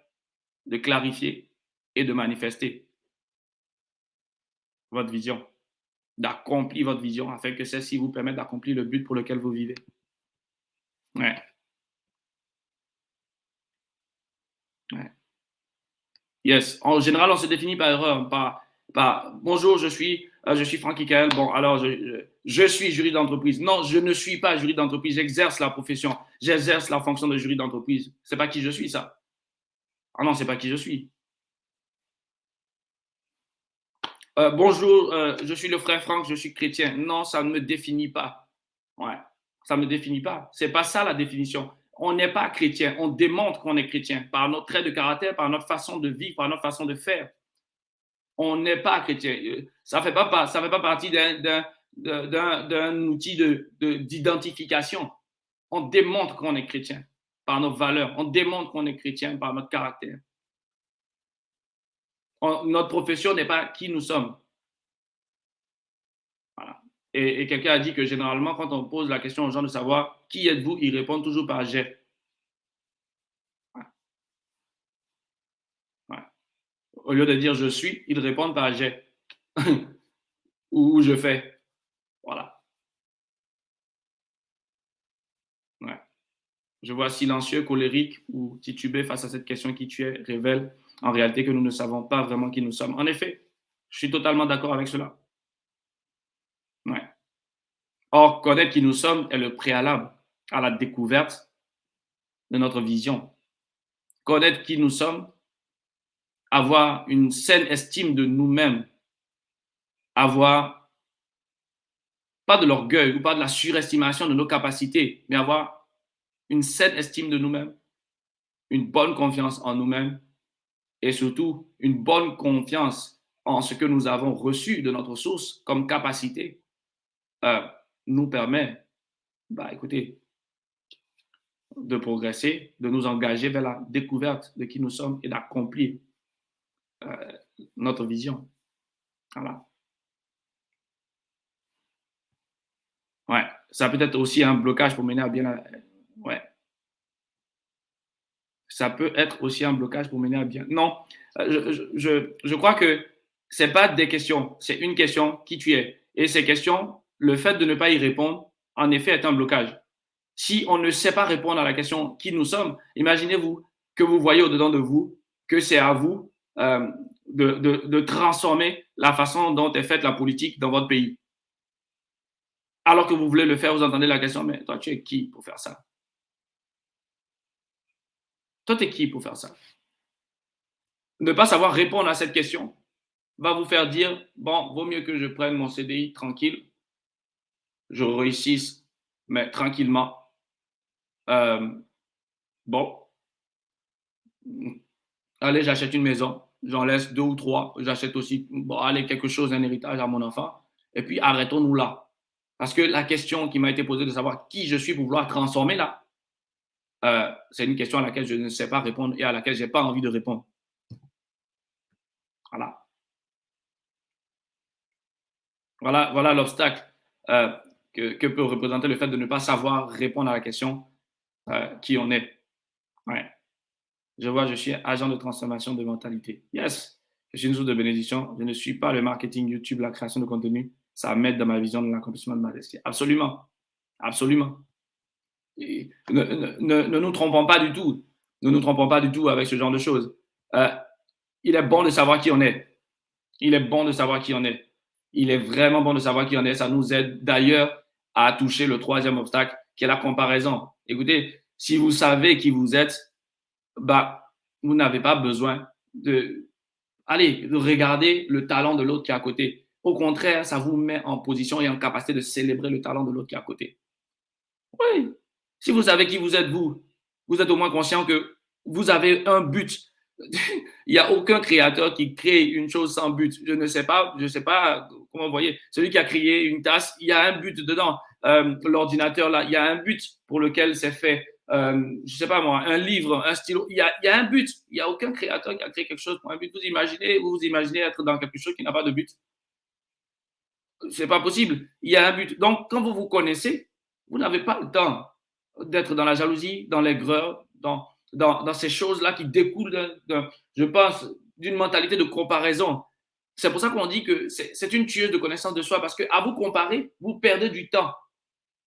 de clarifier et de manifester votre vision, d'accomplir votre vision afin que celle-ci vous permette d'accomplir le but pour lequel vous vivez. Ouais. Ouais. Yes. En général, on se définit par erreur, par bonjour, je suis Franck Ikaël. Bon, alors je suis juriste d'entreprise. Non, je ne suis pas juriste d'entreprise. J'exerce la profession. J'exerce la fonction de juriste d'entreprise. C'est pas qui je suis, ça. Ah non, c'est pas qui je suis. Bonjour, je suis le frère Franck, je suis chrétien. Non, ça ne me définit pas. Ouais, ça ne me définit pas. C'est pas ça la définition. On n'est pas chrétien, on démontre qu'on est chrétien par notre trait de caractère, par notre façon de vivre, par notre façon de faire. On n'est pas chrétien. Ça ne fait pas partie d'un outil d'identification. On démontre qu'on est chrétien. par nos valeurs. On démontre qu'on est chrétien par notre caractère. Notre profession n'est pas qui nous sommes. Voilà. Et quelqu'un a dit que généralement, quand on pose la question aux gens de savoir qui êtes-vous, ils répondent toujours par j'ai. Ouais, ouais. Au lieu de dire je suis, ils répondent par j'ai ou je fais. Voilà. Ouais. Je vois silencieux, colérique ou titubé face à cette question qui tu es révèle en réalité que nous ne savons pas vraiment qui nous sommes. En effet, je suis totalement d'accord avec cela. Ouais. Or, connaître qui nous sommes est le préalable à la découverte de notre vision. Connaître qui nous sommes, avoir une saine estime de nous-mêmes, avoir pas de l'orgueil ou pas de la surestimation de nos capacités, mais avoir une saine estime de nous-mêmes, une bonne confiance en nous-mêmes et surtout une bonne confiance en ce que nous avons reçu de notre source comme capacité, euh, nous permet, écoutez, de progresser, de nous engager vers la découverte de qui nous sommes et d'accomplir euh, notre vision. Voilà. Ouais. Ça peut être aussi un blocage pour mener à bien la... Ouais. Ça peut être aussi un blocage pour mener à bien. Non, je crois que ce n'est pas des questions, c'est une question qui tu es. Et ces questions, le fait de ne pas y répondre, en effet, est un blocage. Si on ne sait pas répondre à la question qui nous sommes, imaginez-vous que vous voyez au-dedans de vous que c'est à vous de transformer la façon dont est faite la politique dans votre pays. Alors que vous voulez le faire, vous entendez la question, mais toi, tu es qui pour faire ça? Toi, tu es qui pour faire ça? Ne pas savoir répondre à cette question va vous faire dire, bon, vaut mieux que je prenne mon CDI tranquille, je réussisse, mais tranquillement. Euh, bon, allez, j'achète une maison, j'en laisse deux ou trois, j'achète aussi, bon, allez, quelque chose, un héritage à mon enfant, et puis arrêtons-nous là. Parce que la question qui m'a été posée de savoir qui je suis pour vouloir transformer là, c'est une question à laquelle je ne sais pas répondre et à laquelle je n'ai pas envie de répondre. Voilà. Voilà l'obstacle que peut représenter le fait de ne pas savoir répondre à la question qui on est. Ouais. Je vois, je suis agent de transformation de mentalité. Yes, je suis une source de bénédiction. Je ne suis pas le marketing YouTube, la création de contenu. Ça m'aide dans ma vision de l'accomplissement de ma destinée. Absolument. Absolument. Et ne nous trompons pas du tout. Ne nous trompons pas du tout avec ce genre de choses. Euh, il est bon de savoir qui on est. Il est bon de savoir qui on est. Il est vraiment bon de savoir qui on est. Ça nous aide d'ailleurs à toucher le troisième obstacle, qui est la comparaison. Écoutez, si vous savez qui vous êtes, vous n'avez pas besoin de regarder le talent de l'autre qui est à côté. Au contraire, ça vous met en position et en capacité de célébrer le talent de l'autre qui est à côté. Oui. Si vous savez qui vous êtes, vous êtes au moins conscient que vous avez un but. Il n'y a aucun créateur qui crée une chose sans but. Je ne sais pas comment vous voyez. Celui qui a créé une tasse, il y a un but dedans. L'ordinateur, là, il y a un but pour lequel c'est fait. Je ne sais pas moi, un livre, un stylo, il y a un but. Il n'y a aucun créateur qui a créé quelque chose pour un but. Vous imaginez être dans quelque chose qui n'a pas de but. C'est pas possible. Il y a un but. Donc, quand vous vous connaissez, vous n'avez pas le temps d'être dans la jalousie, dans l'aigreur, dans ces choses-là qui découlent, je pense, d'une mentalité de comparaison. C'est pour ça qu'on dit que c'est une tueuse de connaissance de soi, parce qu'à vous comparer, vous perdez du temps,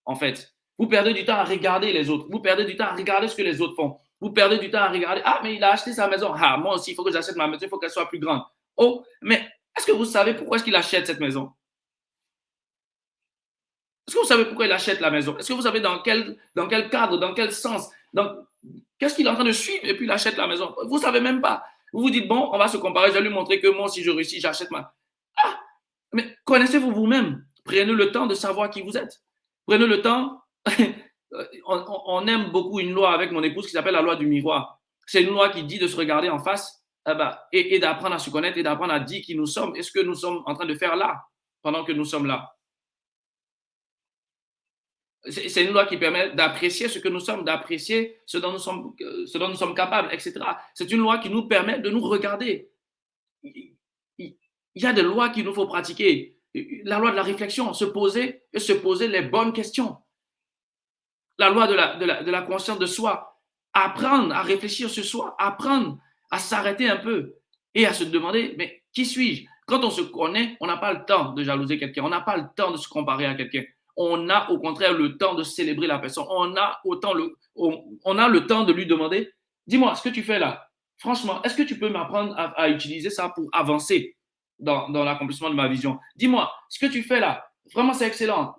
en fait. Vous perdez du temps à regarder les autres. Vous perdez du temps à regarder ce que les autres font. Vous perdez du temps à regarder, ah, mais il a acheté sa maison. Ah, moi aussi, il faut que j'achète ma maison, il faut qu'elle soit plus grande. Oh, mais est-ce que vous savez pourquoi est-ce qu'il achète cette maison? Est-ce que vous savez pourquoi il achète la maison? Est-ce que vous savez dans quel cadre, dans quel sens, qu'est-ce qu'il est en train de suivre et puis il achète la maison? Vous ne savez même pas. Vous vous dites, bon, on va se comparer, je vais lui montrer que moi, si je réussis, j'achète ma... Ah, mais connaissez-vous vous-même? Prenez le temps de savoir qui vous êtes. Prenez le temps. On aime beaucoup une loi avec mon épouse qui s'appelle la loi du miroir. C'est une loi qui dit de se regarder en face et d'apprendre à se connaître et d'apprendre à dire qui nous sommes et ce que nous sommes en train de faire là pendant que nous sommes là. C'est une loi qui permet d'apprécier ce que nous sommes, d'apprécier ce dont nous sommes capables, etc. C'est une loi qui nous permet de nous regarder. Il y a des lois qu'il nous faut pratiquer. La loi de la réflexion, se poser et se poser les bonnes questions. La loi de la conscience de soi, apprendre à réfléchir sur soi, apprendre à s'arrêter un peu et à se demander, mais qui suis-je? Quand on se connaît, on n'a pas le temps de jalouser quelqu'un, on n'a pas le temps de se comparer à quelqu'un. On a au contraire le temps de célébrer la personne. On a le temps de lui demander, dis-moi, ce que tu fais là, franchement, est-ce que tu peux m'apprendre à utiliser ça pour avancer dans l'accomplissement de ma vision? Dis-moi, ce que tu fais là, vraiment c'est excellent.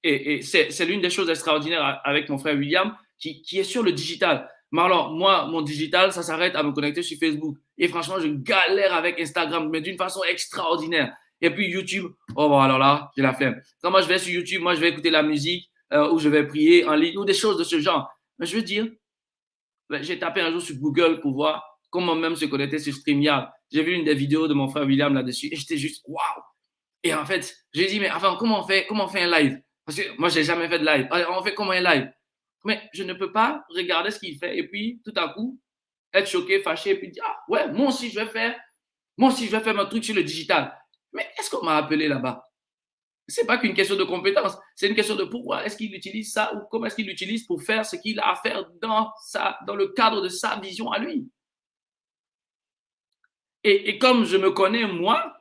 Et c'est l'une des choses extraordinaires avec mon frère William qui est sur le digital. Mais alors, moi, mon digital, ça s'arrête à me connecter sur Facebook. Et franchement, je galère avec Instagram, mais d'une façon extraordinaire. Et puis YouTube, oh bon, alors là, j'ai la flemme. Quand moi je vais sur YouTube, moi je vais écouter la musique ou je vais prier en ligne ou des choses de ce genre. Mais je veux dire, j'ai tapé un jour sur Google pour voir comment même se connecter sur StreamYard. J'ai vu une des vidéos de mon frère William là-dessus et j'étais juste waouh. Et en fait, j'ai dit, mais avant, comment on fait un live? Parce que moi, j'ai jamais fait de live. Alors, on fait comment un live? Mais je ne peux pas regarder ce qu'il fait et puis tout à coup être choqué, fâché et puis dire, ah ouais, moi aussi, je vais faire mon truc sur le digital. Mais est-ce qu'on m'a appelé là-bas? C'est pas qu'une question de compétence, c'est une question de pourquoi est-ce qu'il utilise ça ou comment est-ce qu'il l'utilise pour faire ce qu'il a à faire dans le cadre de sa vision à lui. Et comme je me connais moi,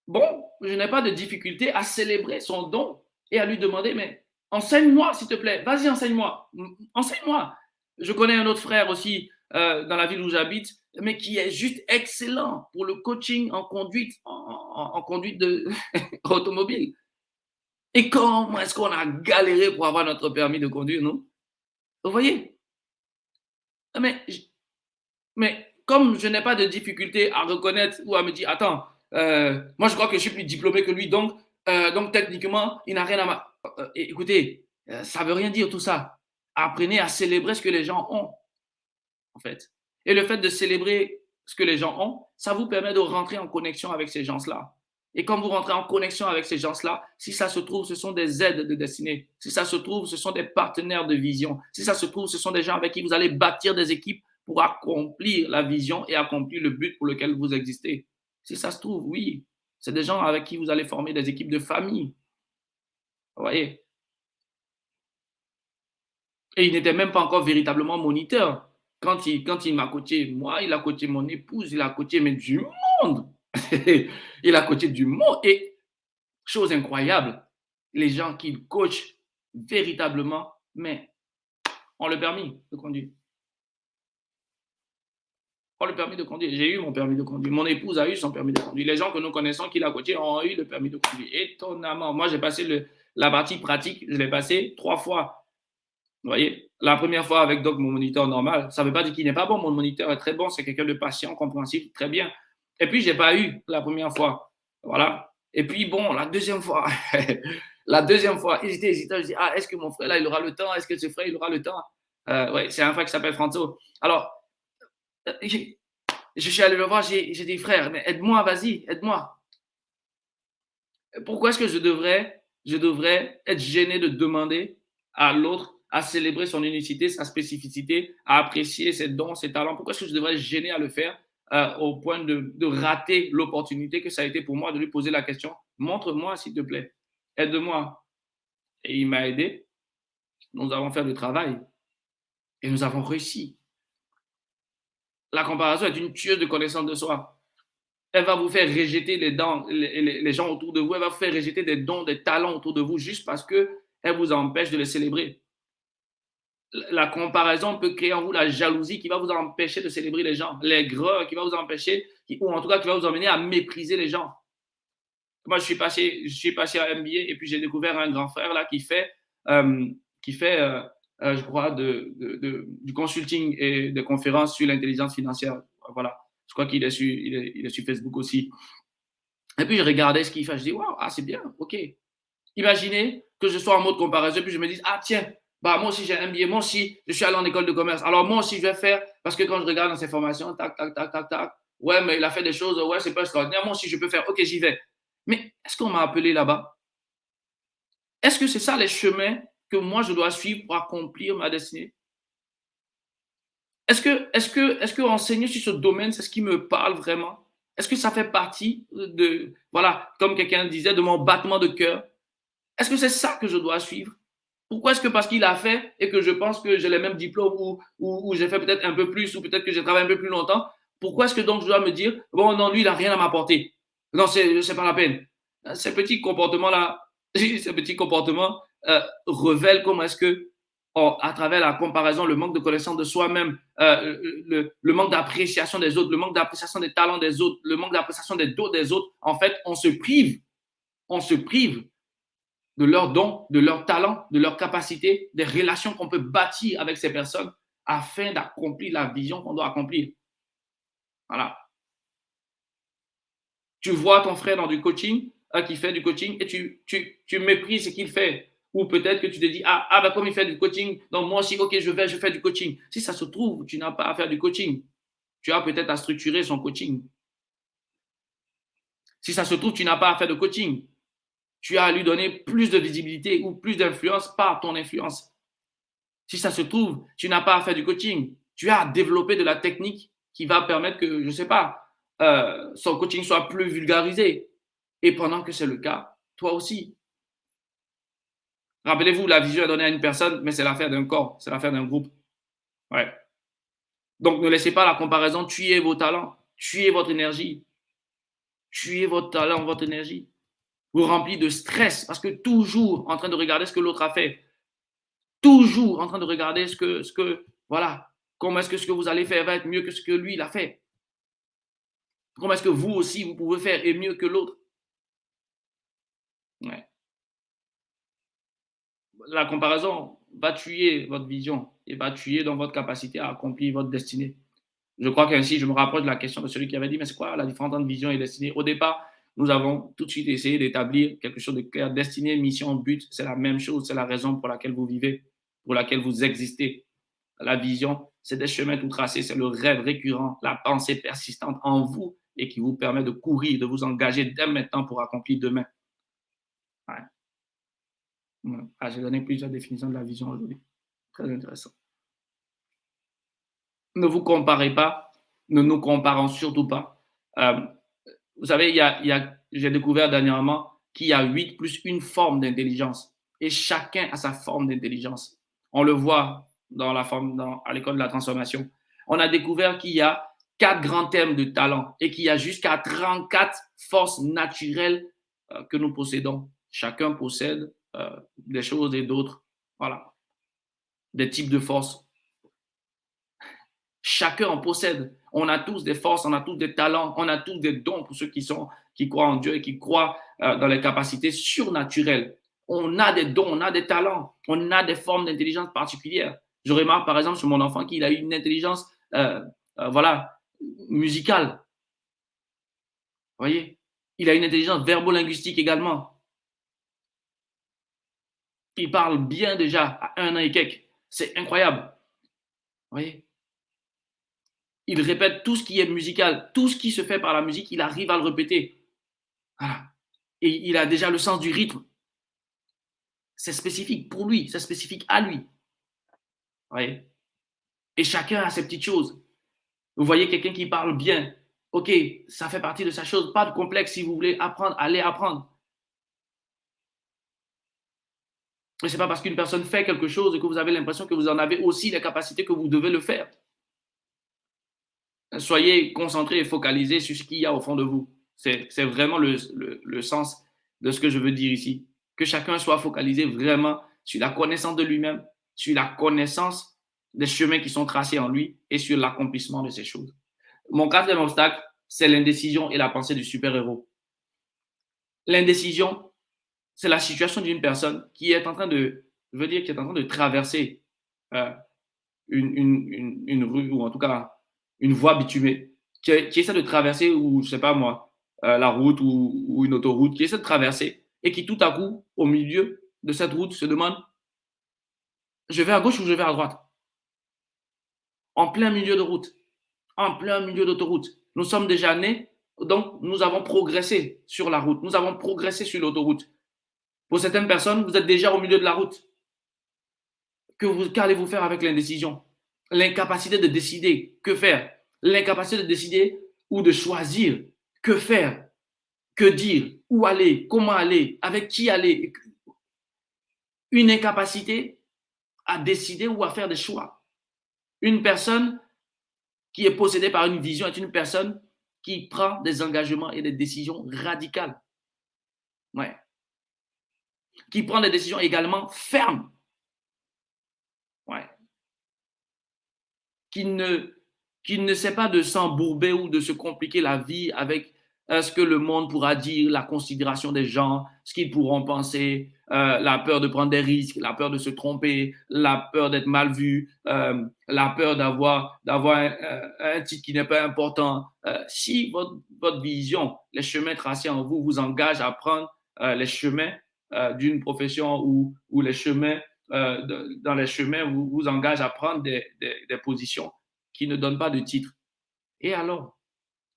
bon, je n'ai pas de difficulté à célébrer son don et à lui demander, mais enseigne-moi, s'il te plaît, vas-y, enseigne-moi, enseigne-moi. Je connais un autre frère aussi dans la ville où j'habite, mais qui est juste excellent pour le coaching en conduite, en conduite automobile. Et comment est-ce qu'on a galéré pour avoir notre permis de conduire, non? Vous voyez? Mais Mais comme je n'ai pas de difficulté à reconnaître ou à me dire, attends, moi je crois que je suis plus diplômé que lui, donc techniquement, il n'a rien à écoutez, ça veut rien dire tout ça. Apprenez à célébrer ce que les gens ont, en fait. Et le fait de célébrer ce que les gens ont, ça vous permet de rentrer en connexion avec ces gens-là. Et quand vous rentrez en connexion avec ces gens-là, si ça se trouve, ce sont des aides de destinée. Si ça se trouve, ce sont des partenaires de vision. Si ça se trouve, ce sont des gens avec qui vous allez bâtir des équipes pour accomplir la vision et accomplir le but pour lequel vous existez. Si ça se trouve, oui, c'est des gens avec qui vous allez former des équipes de famille. Vous voyez? Et il n'était même pas encore véritablement moniteur. Quand il m'a coaché, moi, il a coaché mon épouse, il a coaché mais du monde. Il a coaché du monde. Et chose incroyable, les gens qui coachent véritablement, mais ont le permis de conduire. Ont le permis de conduire. J'ai eu mon permis de conduire. Mon épouse a eu son permis de conduire. Les gens que nous connaissons qui l'a coaché ont eu le permis de conduire. Étonnamment. Moi, j'ai passé la partie pratique, je l'ai passé 3 fois. Vous voyez, la première fois avec donc mon moniteur normal, ça ne veut pas dire qu'il n'est pas bon. Mon moniteur est très bon, c'est quelqu'un de patient, compréhensif, très bien. Et puis, je n'ai pas eu la première fois. Voilà. Et puis, bon, la deuxième fois, la deuxième fois, hésité. Je dis, ah, est-ce que mon frère, là, il aura le temps? Est-ce que ce frère, il aura le temps? Ouais, c'est un frère qui s'appelle Franco. Alors, je suis allé le voir, j'ai dit, frère, mais aide-moi, vas-y, aide-moi. Pourquoi est-ce que je devrais être gêné de demander à l'autre à célébrer son unicité, sa spécificité, à apprécier ses dons, ses talents? Pourquoi est-ce que je devrais être gêné à le faire au point de rater l'opportunité que ça a été pour moi de lui poser la question? Montre-moi, s'il te plaît. Aide-moi. Et il m'a aidé. Nous avons fait le travail et nous avons réussi. La comparaison est une tueuse de connaissance de soi. Elle va vous faire rejeter les gens autour de vous. Elle va vous faire rejeter des dons, des talents autour de vous juste parce qu'elle vous empêche de les célébrer. La comparaison peut créer en vous la jalousie qui va vous empêcher de célébrer les gens. L'aigreur qui va vous empêcher, ou en tout cas qui va vous emmener à mépriser les gens. Moi, je suis passé à MBA et puis j'ai découvert un grand frère là qui fait je crois, du consulting et des conférences sur l'intelligence financière. Voilà. Je crois qu'il est sur Facebook aussi. Et puis, je regardais ce qu'il fait. Je dis, waouh, ah, c'est bien, OK. Imaginez que je sois en mode comparaison, puis je me dis, ah, tiens, bah, moi aussi, j'ai un MBA, moi aussi, je suis allé en école de commerce. Alors, moi aussi, je vais faire, parce que quand je regarde dans ses formations, tac, tac, tac, tac, tac, ouais, mais il a fait des choses, ouais, c'est pas extraordinaire. Moi aussi, je peux faire, OK, j'y vais. Mais est-ce qu'on m'a appelé là-bas? Est-ce que c'est ça les chemins que moi je dois suivre pour accomplir ma destinée? Est-ce que enseigner sur ce domaine, c'est ce qui me parle vraiment? Est-ce que ça fait partie de, voilà, comme quelqu'un disait, de mon battement de cœur? Est-ce que c'est ça que je dois suivre? Pourquoi est-ce que parce qu'il a fait et que je pense que j'ai les mêmes diplômes ou j'ai fait peut-être un peu plus ou peut-être que j'ai travaillé un peu plus longtemps, pourquoi est-ce que donc je dois me dire, bon, non, lui, il n'a rien à m'apporter? Non, c'est pas la peine. Ces petits comportements-là, ces petits comportements révèlent comment est-ce que, à travers la comparaison, le manque de connaissance de soi-même, le manque d'appréciation des autres, le manque d'appréciation des talents des autres, le manque d'appréciation des dons des autres, en fait, on se prive de leurs dons, de leurs talents, de leurs capacités, des relations qu'on peut bâtir avec ces personnes afin d'accomplir la vision qu'on doit accomplir. Voilà. Tu vois ton frère dans du coaching, qui fait du coaching, et tu méprises ce qu'il fait. Ou peut-être que tu te dis, ben, comme il fait du coaching, donc moi aussi, ok, je fais du coaching. Si ça se trouve, tu n'as pas à faire du coaching. Tu as peut-être à structurer son coaching. Si ça se trouve, tu n'as pas à faire de coaching. Tu as à lui donner plus de visibilité ou plus d'influence par ton influence. Si ça se trouve, tu n'as pas à faire du coaching. Tu as à développer de la technique qui va permettre que, je ne sais pas, son coaching soit plus vulgarisé. Et pendant que c'est le cas, toi aussi. Rappelez-vous, la vision est donnée à une personne, mais c'est l'affaire d'un corps, c'est l'affaire d'un groupe. Ouais. Donc, ne laissez pas la comparaison tuer vos talents, tuer votre énergie, tuer votre talent, votre énergie. Vous remplir de stress parce que toujours en train de regarder ce que l'autre a fait, toujours en train de regarder voilà, comment est-ce que ce que vous allez faire va être mieux que ce que lui, il a fait. Comment est-ce que vous aussi, vous pouvez faire et mieux que l'autre. Ouais. La comparaison va tuer votre vision et va tuer dans votre capacité à accomplir votre destinée. Je crois qu'ainsi, je me rapproche de la question de celui qui avait dit, mais c'est quoi la différence entre vision et destinée? Au départ, nous avons tout de suite essayé d'établir quelque chose de clair. Destinée, mission, but, c'est la même chose, c'est la raison pour laquelle vous vivez, pour laquelle vous existez. La vision, c'est des chemins tout tracés, c'est le rêve récurrent, la pensée persistante en vous et qui vous permet de courir, de vous engager dès maintenant pour accomplir demain. Ouais. Ouais. J'ai donné plusieurs définitions de la vision aujourd'hui. Très intéressant. Ne vous comparez pas, ne nous comparons surtout pas. Euh, Vous savez, j'ai découvert dernièrement qu'il y a 8 plus une forme d'intelligence. Et chacun a sa forme d'intelligence. On le voit à l'école de la transformation. On a découvert qu'il y a 4 grands thèmes de talent et qu'il y a jusqu'à 34 forces naturelles que nous possédons. Chacun possède des choses et d'autres. Voilà. Des types de forces. Chacun en possède. On a tous des forces, on a tous des talents, on a tous des dons pour ceux qui croient en Dieu et qui croient dans les capacités surnaturelles. On a des dons, on a des talents, on a des formes d'intelligence particulières. Je remarque par exemple sur mon enfant qu'il a eu une intelligence voilà, musicale. Vous voyez? Il a une intelligence verbo-linguistique également. Il parle bien déjà à 1 an et quelques. C'est incroyable. Vous voyez? Il répète tout ce qui est musical, tout ce qui se fait par la musique, il arrive à le répéter. Voilà. Et il a déjà le sens du rythme. C'est spécifique pour lui, c'est spécifique à lui. Vous voyez? Et chacun a ses petites choses. Vous voyez quelqu'un qui parle bien. OK, ça fait partie de sa chose. Pas de complexe. Si vous voulez apprendre, allez apprendre. Et ce n'est pas parce qu'une personne fait quelque chose et que vous avez l'impression que vous en avez aussi les capacités que vous devez le faire. Soyez concentrés et focalisés sur ce qu'il y a au fond de vous. C'est vraiment le sens de ce que je veux dire ici. Que chacun soit focalisé vraiment sur la connaissance de lui-même, sur la connaissance des chemins qui sont tracés en lui et sur l'accomplissement de ces choses. Mon quatrième obstacle, c'est l'indécision et la pensée du super-héros. L'indécision, c'est la situation d'une personne qui est en train de, je veux dire, qui est en train de traverser euh, une rue ou en tout cas une voie bitumée, qui essaie de traverser, ou je sais pas moi, la route ou une autoroute, qui essaie de traverser et qui tout à coup, au milieu de cette route, se demande, je vais à gauche ou je vais à droite? En plein milieu de route, en plein milieu d'autoroute. Nous sommes déjà nés, donc nous avons progressé sur la route, nous avons progressé sur l'autoroute. Pour certaines personnes, vous êtes déjà au milieu de la route. Qu'allez-vous faire avec l'indécision? L'incapacité de décider, que faire? L'incapacité de décider ou de choisir, que faire? Que dire? Où aller? Comment aller? Avec qui aller? Une incapacité à décider ou à faire des choix. Une personne qui est possédée par une vision est une personne qui prend des engagements et des décisions radicales. Ouais. Qui prend des décisions également fermes. Ouais. Qui ne, qui ne sait pas de s'embourber ou de se compliquer la vie avec ce que le monde pourra dire, la considération des gens, ce qu'ils pourront penser, la peur de prendre des risques, la peur de se tromper, la peur d'être mal vu, la peur d'avoir un titre qui n'est pas important. Si votre vision, les chemins tracés en vous, vous engagent à prendre les chemins d'une profession ou les chemins dans les chemins vous engage à prendre des positions qui ne donnent pas de titre. Et alors,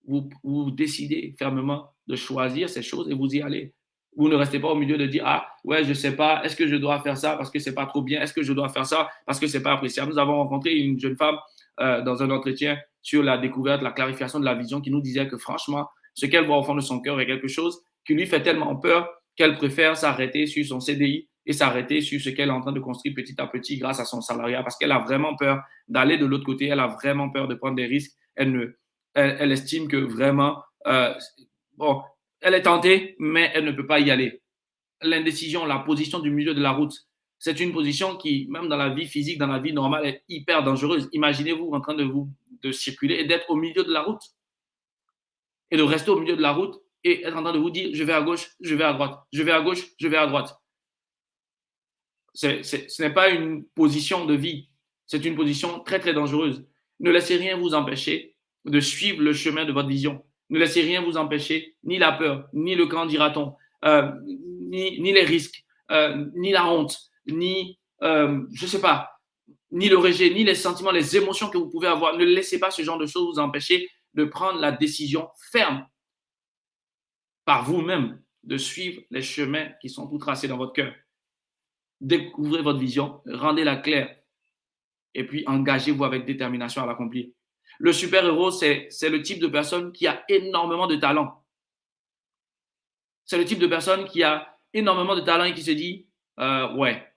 vous décidez fermement de choisir ces choses et vous y allez. Vous ne restez pas au milieu de dire ah ouais je ne sais pas est-ce que je dois faire ça parce que c'est pas trop bien est-ce que je dois faire ça parce que c'est pas appréciable. Nous avons rencontré une jeune femme dans un entretien sur la découverte, la clarification de la vision qui nous disait que franchement ce qu'elle voit au fond de son cœur est quelque chose qui lui fait tellement peur qu'elle préfère s'arrêter sur son CDI et s'arrêter sur ce qu'elle est en train de construire petit à petit grâce à son salariat parce qu'elle a vraiment peur d'aller de l'autre côté, elle a vraiment peur de prendre des risques, elle estime que vraiment, bon, elle est tentée, mais elle ne peut pas y aller. L'indécision, la position du milieu de la route, c'est une position qui, même dans la vie physique, dans la vie normale, est hyper dangereuse. Imaginez-vous en train de circuler et d'être au milieu de la route et de rester au milieu de la route et être en train de vous dire je vais à gauche, je vais à droite, je vais à gauche, je vais à droite. Ce n'est pas une position de vie, c'est une position très très dangereuse. Ne laissez rien vous empêcher de suivre le chemin de votre vision. Ne laissez rien vous empêcher, ni la peur, ni le quand dira-t-on, ni les risques, ni la honte, ni, je ne sais pas, ni le rejet, ni les sentiments, les émotions que vous pouvez avoir. Ne laissez pas ce genre de choses vous empêcher de prendre la décision ferme par vous-même de suivre les chemins qui sont tout tracés dans votre cœur. Découvrez votre vision, rendez-la claire et puis engagez-vous avec détermination à l'accomplir. Le super-héros, c'est le type de personne qui a énormément de talent. C'est le type de personne qui a énormément de talent et qui se dit ouais,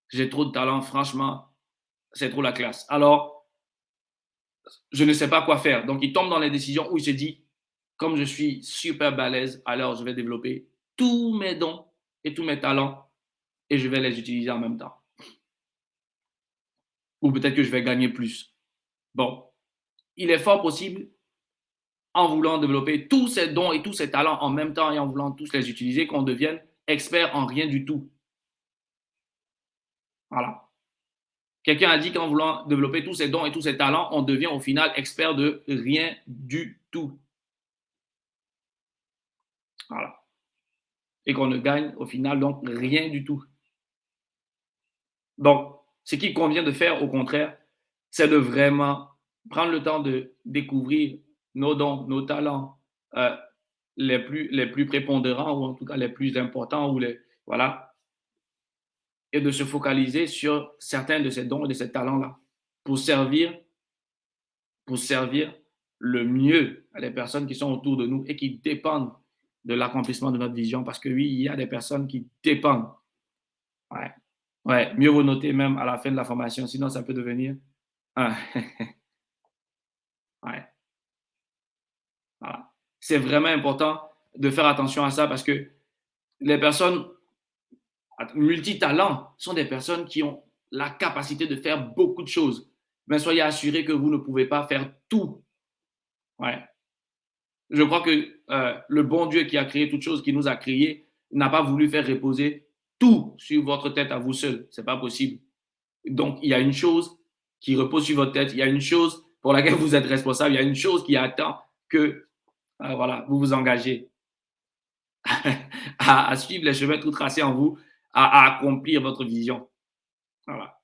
j'ai trop de talent, franchement, c'est trop la classe. Alors, je ne sais pas quoi faire. Donc, il tombe dans les décisions où il se dit comme je suis super balèze, alors je vais développer tous mes dons et tous mes talents et je vais les utiliser en même temps. Ou peut-être que je vais gagner plus. Bon, il est fort possible, en voulant développer tous ces dons et tous ces talents en même temps et en voulant tous les utiliser, qu'on devienne expert en rien du tout. Voilà. Quelqu'un a dit qu'en voulant développer tous ces dons et tous ces talents, on devient au final expert de rien du tout. Voilà. Et qu'on ne gagne au final donc rien du tout. Donc, ce qu'il convient de faire, au contraire, c'est de vraiment prendre le temps de découvrir nos dons, nos talents euh, les plus prépondérants ou en tout cas les plus importants ou voilà, et de se focaliser sur certains de ces dons et de ces talents-là pour servir, pour servir le mieux à les personnes qui sont autour de nous et qui dépendent de l'accomplissement de notre vision. Parce que oui, il y a des personnes qui dépendent. Ouais. Ouais, mieux vaut noter même à la fin de la formation, sinon ça peut devenir. Ah, ouais, voilà. C'est vraiment important de faire attention à ça parce que les personnes multitalents sont des personnes qui ont la capacité de faire beaucoup de choses. Mais soyez assurés que vous ne pouvez pas faire tout. Ouais. Je crois que le bon Dieu qui a créé toutes choses, qui nous a créés, n'a pas voulu faire reposer tout sur votre tête à vous seul. Ce n'est pas possible. Donc, il y a une chose qui repose sur votre tête, il y a une chose pour laquelle vous êtes responsable, il y a une chose qui attend que voilà, vous vous engagez à suivre les chemins tout tracés en vous, à accomplir votre vision. Voilà.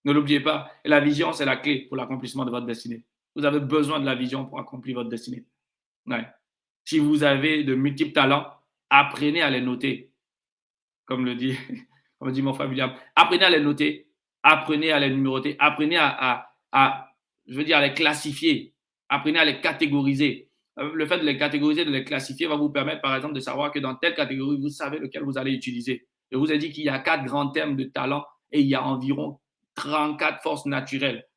Ne l'oubliez pas. Et la vision, c'est la clé pour l'accomplissement de votre destinée. Vous avez besoin de la vision pour accomplir votre destinée. Ouais. Si vous avez de multiples talents, apprenez à les noter. comme le dit, comme le dit mon frère William. Apprenez à les noter, apprenez à les numéroter, apprenez je veux dire, à les classifier, apprenez à les catégoriser. Le fait de les catégoriser, de les classifier va vous permettre, par exemple, de savoir que dans telle catégorie, vous savez lequel vous allez utiliser. Je vous ai dit qu'il y a 4 grands thèmes de talent et il y a environ 34 forces naturelles.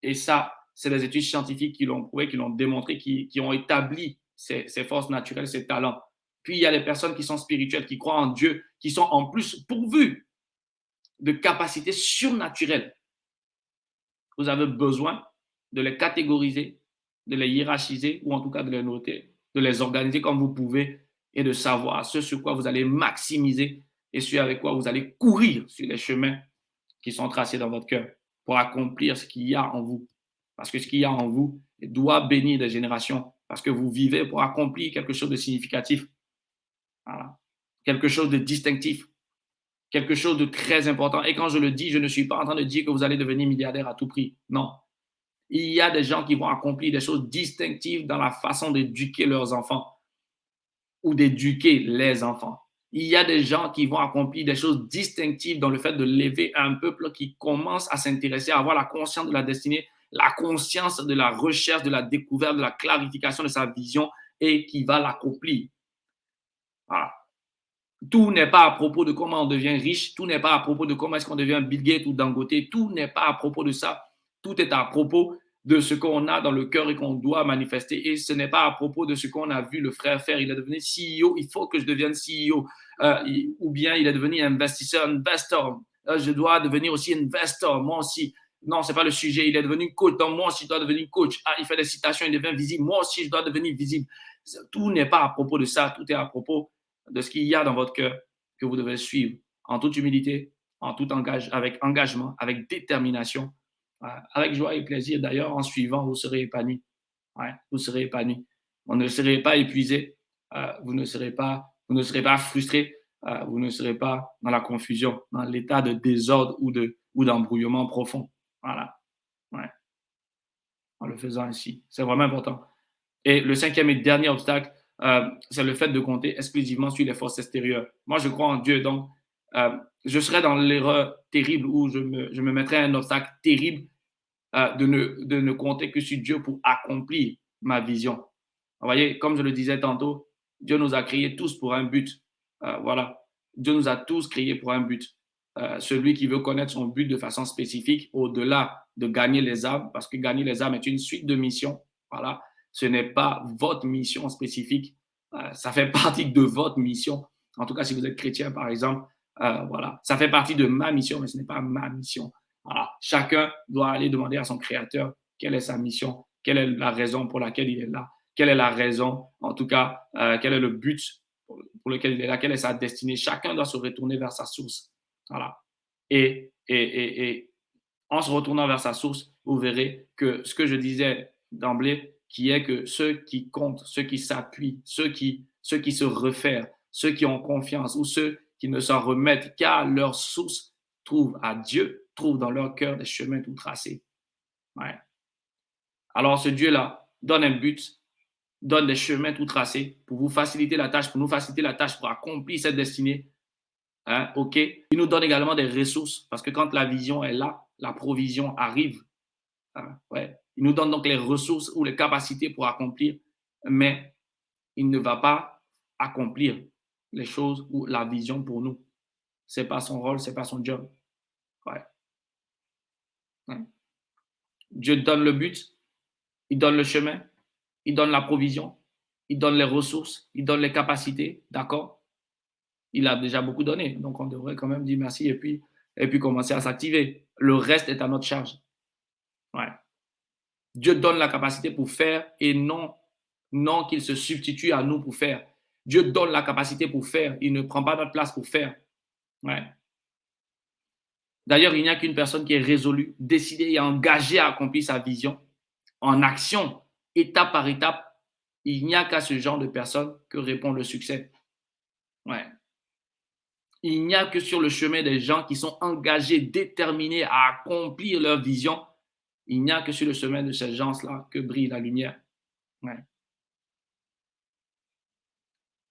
Et ça, c'est des études scientifiques qui l'ont prouvé, qui l'ont démontré, qui ont établi ces forces naturelles, ces talents. Puis il y a les personnes qui sont spirituelles, qui croient en Dieu, qui sont en plus pourvues de capacités surnaturelles. Vous avez besoin de les catégoriser, de les hiérarchiser ou en tout cas de les noter, de les organiser comme vous pouvez et de savoir ce sur quoi vous allez maximiser et ce avec quoi vous allez courir sur les chemins qui sont tracés dans votre cœur pour accomplir ce qu'il y a en vous. Parce que ce qu'il y a en vous doit bénir des générations parce que vous vivez pour accomplir quelque chose de significatif. Voilà. Quelque chose de distinctif, quelque chose de très important. Et quand je le dis, je ne suis pas en train de dire que vous allez devenir milliardaire à tout prix. Non. Il y a des gens qui vont accomplir des choses distinctives dans la façon d'éduquer leurs enfants ou d'éduquer les enfants. Il y a des gens qui vont accomplir des choses distinctives dans le fait de lever un peuple qui commence à s'intéresser, à avoir la conscience de la destinée, la conscience de la recherche, de la découverte, de la clarification de sa vision et qui va l'accomplir. Voilà. Tout n'est pas à propos de comment on devient riche, tout n'est pas à propos de comment est-ce qu'on devient Bill Gates ou Dangote, tout n'est pas à propos de ça. Tout est à propos de ce qu'on a dans le cœur et qu'on doit manifester. Et ce n'est pas à propos de ce qu'on a vu le frère faire. Il est devenu CEO, il faut que je devienne CEO. Ou bien il est devenu investor. Je dois devenir aussi investor, moi aussi. Non, ce n'est pas le sujet. Il est devenu coach, donc moi aussi je dois devenir coach. Ah, il fait des citations, il devient visible. Moi aussi je dois devenir visible. Tout n'est pas à propos de ça, tout est à propos de ce qu'il y a dans votre cœur que vous devez suivre en toute humilité, en tout avec engagement, avec détermination, avec joie et plaisir. D'ailleurs, en suivant, vous serez épanoui. Ouais, vous serez épanoui. Vous ne serez pas épuisé, vous ne serez pas frustré, vous ne serez pas dans la confusion, dans l'état de désordre ou d'embrouillement profond. Voilà. Ouais. En le faisant ainsi. C'est vraiment important. Et le cinquième et dernier obstacle, c'est le fait de compter exclusivement sur les forces extérieures. Moi, je crois en Dieu, donc je serais dans l'erreur terrible où je me mettrais un obstacle terrible de ne compter que sur Dieu pour accomplir ma vision. Vous voyez, comme je le disais tantôt, Dieu nous a créés tous pour un but. Voilà. Dieu nous a tous créés pour un but. Celui qui veut connaître son but de façon spécifique, au-delà de gagner les âmes, parce que gagner les âmes est une suite de missions. Voilà. Ce n'est pas votre mission spécifique. Ça fait partie de votre mission. En tout cas, si vous êtes chrétien, par exemple, voilà. Ça fait partie de ma mission, mais ce n'est pas ma mission. Voilà. Chacun doit aller demander à son Créateur quelle est sa mission, quelle est la raison pour laquelle il est là, quelle est la raison, en tout cas, quel est le but pour lequel il est là, quelle est sa destinée. Chacun doit se retourner vers sa source. Voilà. Et en se retournant vers sa source, vous verrez que ce que je disais d'emblée, qui est que ceux qui comptent, ceux qui s'appuient, ceux qui se réfèrent, ceux qui ont confiance ou ceux qui ne s'en remettent qu'à leur source, trouvent à Dieu, trouvent dans leur cœur des chemins tout tracés. Ouais. Alors ce Dieu-là donne un but, donne des chemins tout tracés pour vous faciliter la tâche, pour nous faciliter la tâche pour accomplir cette destinée. Hein, OK. Il nous donne également des ressources parce que quand la vision est là, la provision arrive. Hein, ouais. Il nous donne donc les ressources ou les capacités pour accomplir, mais il ne va pas accomplir les choses ou la vision pour nous. Ce n'est pas son rôle, ce n'est pas son job. Ouais. Ouais. Dieu donne le but, il donne le chemin, il donne la provision, il donne les ressources, il donne les capacités, d'accord? Il a déjà beaucoup donné, donc on devrait quand même dire merci et puis commencer à s'activer. Le reste est à notre charge. Ouais. Dieu donne la capacité pour faire et non qu'il se substitue à nous pour faire. Dieu donne la capacité pour faire, il ne prend pas notre place pour faire. Ouais. D'ailleurs, il n'y a qu'une personne qui est résolue, décidée et engagée à accomplir sa vision en action, étape par étape. Il n'y a qu'à ce genre de personne que répond le succès. Ouais. Il n'y a que sur le chemin des gens qui sont engagés, déterminés à accomplir leur vision. Il n'y a que sur le chemin de ces gens-là que brille la lumière. Ouais.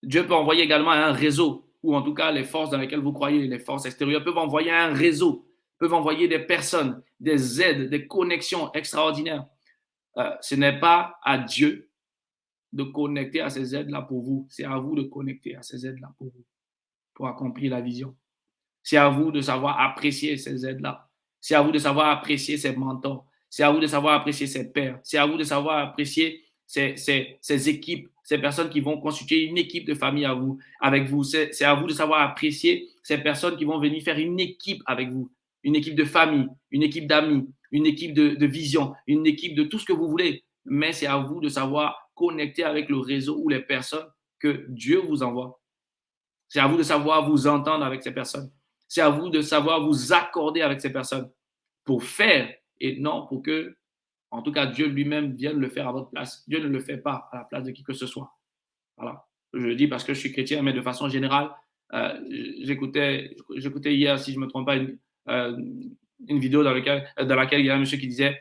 Dieu peut envoyer également un réseau ou en tout cas les forces dans lesquelles vous croyez, les forces extérieures, peuvent envoyer un réseau, peuvent envoyer des personnes, des aides, des connexions extraordinaires. Ce n'est pas à Dieu de connecter à ces aides-là pour vous. C'est à vous de connecter à ces aides-là pour vous, pour accomplir la vision. C'est à vous de savoir apprécier ces aides-là. C'est à vous de savoir apprécier ces mentors. C'est à vous de savoir apprécier ces pairs. C'est à vous de savoir apprécier ces équipes, ces personnes qui vont constituer une équipe de famille avec vous. C'est à vous de savoir apprécier ces personnes qui vont venir faire une équipe avec vous. Une équipe de famille, une équipe d'amis, une équipe de vision, une équipe de tout ce que vous voulez. Mais c'est à vous de savoir connecter avec le réseau ou les personnes que Dieu vous envoie. C'est à vous de savoir vous entendre avec ces personnes. C'est à vous de savoir vous accorder avec ces personnes pour faire et non pour que, en tout cas, Dieu lui-même vienne le faire à votre place. Dieu ne le fait pas à la place de qui que ce soit. Voilà. Je le dis parce que je suis chrétien, mais de façon générale, j'écoutais hier, si je ne me trompe pas, une vidéo dans laquelle il y a un monsieur qui disait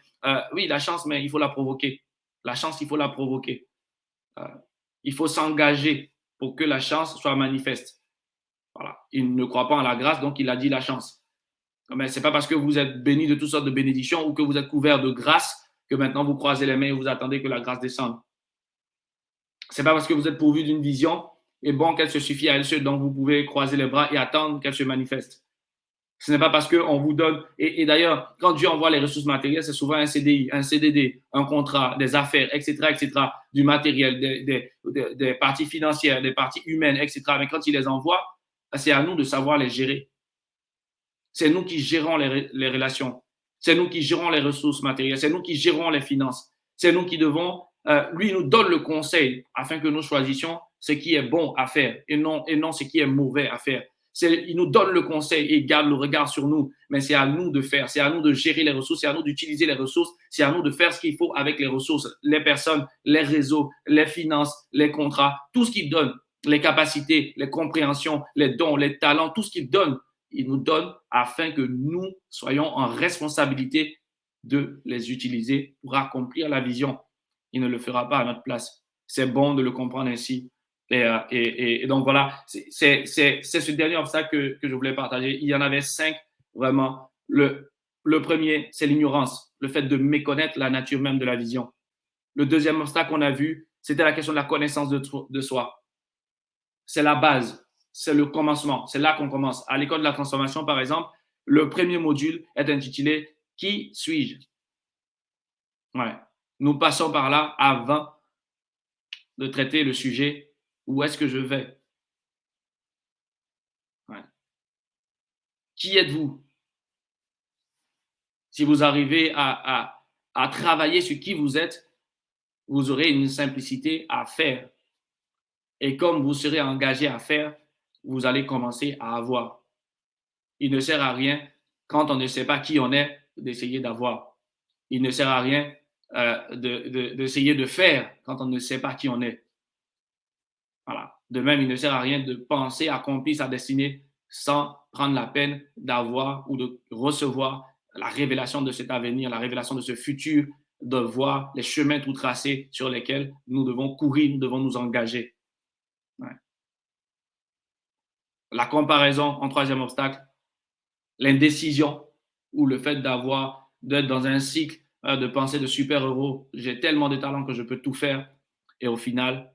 oui, la chance, mais il faut la provoquer. La chance, il faut la provoquer. Il faut s'engager pour que la chance soit manifeste. Voilà. Il ne croit pas en la grâce, donc il a dit la chance. Mais ce n'est pas parce que vous êtes béni de toutes sortes de bénédictions ou que vous êtes couvert de grâce que maintenant vous croisez les mains et vous attendez que la grâce descende. Ce n'est pas parce que vous êtes pourvu d'une vision et bon qu'elle se suffit à elle seule, donc vous pouvez croiser les bras et attendre qu'elle se manifeste. Ce n'est pas parce qu'on vous donne, et d'ailleurs, quand Dieu envoie les ressources matérielles, c'est souvent un CDI, un CDD, un contrat, des affaires, etc., du matériel, des parties financières, des parties humaines, etc. Mais quand il les envoie, c'est à nous de savoir les gérer. C'est nous qui gérons les relations. C'est nous qui gérons les ressources matérielles. C'est nous qui gérons les finances. C'est nous qui devons, lui nous donne le conseil afin que nous choisissions ce qui est bon à faire et non ce qui est mauvais à faire. Il nous donne le conseil et il garde le regard sur nous, mais c'est à nous de faire, c'est à nous de gérer les ressources, c'est à nous d'utiliser les ressources, c'est à nous de faire ce qu'il faut avec les ressources, les personnes, les réseaux, les finances, les contrats, tout ce qu'il donne, les capacités, les compréhensions, les dons, les talents, tout ce qu'il donne, il nous donne afin que nous soyons en responsabilité de les utiliser pour accomplir la vision. Il ne le fera pas à notre place. C'est bon de le comprendre ainsi. Et donc voilà, c'est ce dernier obstacle que je voulais partager. Il y en avait 5, vraiment. Le premier, c'est l'ignorance, le fait de méconnaître la nature même de la vision. Le deuxième obstacle qu'on a vu, c'était la question de la connaissance de soi. C'est la base, c'est le commencement, c'est là qu'on commence. À l'école de la transformation, par exemple, le premier module est intitulé « Qui suis-je » Ouais. Nous passons par là avant de traiter le sujet « Où est-ce que je vais » Ouais. Qui êtes-vous? Si vous arrivez à travailler sur qui vous êtes, vous aurez une simplicité à faire. Et comme vous serez engagé à faire, vous allez commencer à avoir. Il ne sert à rien, quand on ne sait pas qui on est, d'essayer d'avoir. Il ne sert à rien d'essayer de faire quand on ne sait pas qui on est. Voilà. De même, il ne sert à rien de penser accomplir sa destinée sans prendre la peine d'avoir ou de recevoir la révélation de cet avenir, la révélation de ce futur, de voir les chemins tout tracés sur lesquels nous devons courir, nous devons nous engager. Ouais. La comparaison en troisième obstacle, l'indécision ou le fait d'être dans un cycle de pensée de super-héros. J'ai tellement de talent que je peux tout faire. Et au final,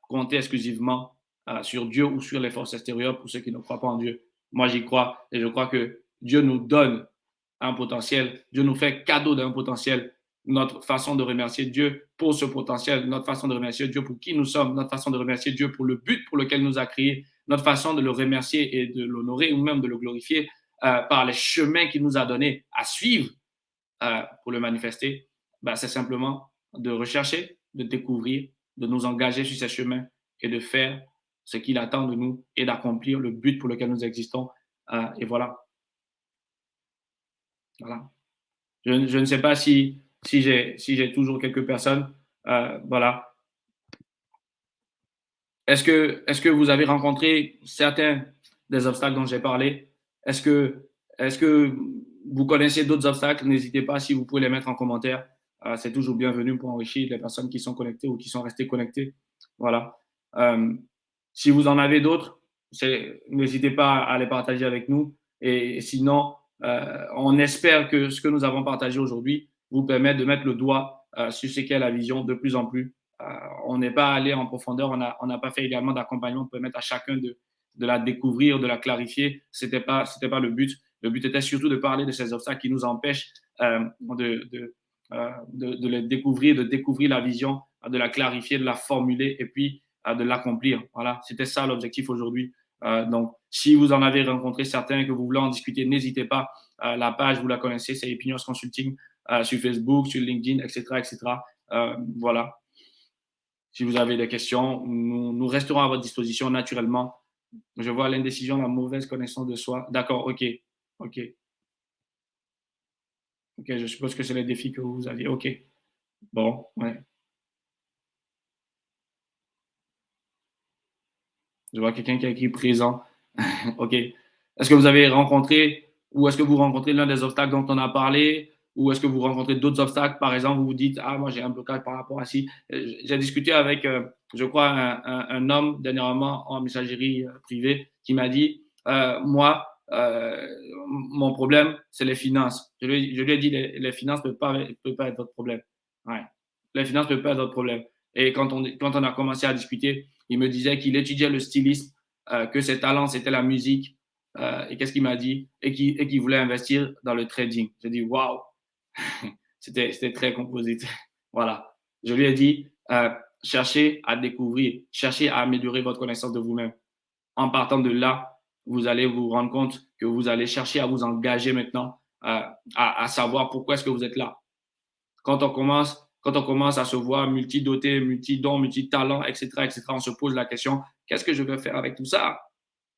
compter exclusivement sur Dieu ou sur les forces extérieures pour ceux qui ne croient pas en Dieu. Moi, j'y crois et je crois que Dieu nous donne un potentiel. Dieu nous fait cadeau d'un potentiel. Notre façon de remercier Dieu pour ce potentiel, notre façon de remercier Dieu pour qui nous sommes, notre façon de remercier Dieu pour le but pour lequel il nous a créés, notre façon de le remercier et de l'honorer ou même de le glorifier par les chemins qu'il nous a donnés à suivre pour le manifester, c'est simplement de rechercher, de découvrir, de nous engager sur ces chemins et de faire ce qu'il attend de nous et d'accomplir le but pour lequel nous existons. Et voilà. Voilà. Je ne sais pas si j'ai toujours quelques personnes. Voilà. Est-ce que vous avez rencontré certains des obstacles dont j'ai parlé? Est-ce que vous connaissez d'autres obstacles? N'hésitez pas si vous pouvez les mettre en commentaire. C'est toujours bienvenu pour enrichir les personnes qui sont connectées ou qui sont restées connectées. Voilà. Si vous en avez d'autres, n'hésitez pas à les partager avec nous. Et sinon, on espère que ce que nous avons partagé aujourd'hui vous permet de mettre le doigt sur ce qu'est la vision de plus en plus. Euh, on n'est pas allé en profondeur, on n'a pas fait également d'accompagnement pour permettre à chacun de la découvrir, de la clarifier. C'était pas le but. Le but était surtout de parler de ces obstacles qui nous empêchent de les découvrir, de découvrir la vision, de la clarifier, de la formuler et puis de l'accomplir. Voilà, c'était ça l'objectif aujourd'hui. Donc, si vous en avez rencontré certains et que vous voulez en discuter, n'hésitez pas. La page, vous la connaissez, c'est Epinios Consulting sur Facebook, sur LinkedIn, etc., etc. Voilà. Si vous avez des questions, nous resterons à votre disposition naturellement. Je vois l'indécision, la mauvaise connaissance de soi. D'accord, ok, ok, ok. Je suppose que c'est les défis que vous aviez. Ok, bon, ouais. Je vois quelqu'un qui a écrit présent. OK. Est-ce que vous avez rencontré ou est-ce que vous rencontrez l'un des obstacles dont on a parlé ou est-ce que vous rencontrez d'autres obstacles? Par exemple, vous vous dites: «Ah, moi, j'ai un blocage par rapport à ci». J'ai discuté avec, je crois, un homme dernièrement en messagerie privée qui m'a dit: Moi, mon problème, c'est les finances». Je lui ai dit: Les finances ne peuvent pas être votre problème. Ouais. Les finances ne peuvent pas être votre problème. Et quand on a commencé à discuter, il me disait qu'il étudiait le stylisme, que ses talents, c'était la musique. Et qu'est-ce qu'il m'a dit? Et qu'il voulait investir dans le trading. J'ai dit, waouh, c'était très composite. Voilà. Je lui ai dit, cherchez à découvrir, cherchez à améliorer votre connaissance de vous-même. En partant de là, vous allez vous rendre compte que vous allez chercher à vous engager maintenant, à savoir pourquoi est-ce que vous êtes là. Quand on commence à se voir multidoté, multidon, multitalent, etc., on se pose la question, qu'est-ce que je veux faire avec tout ça?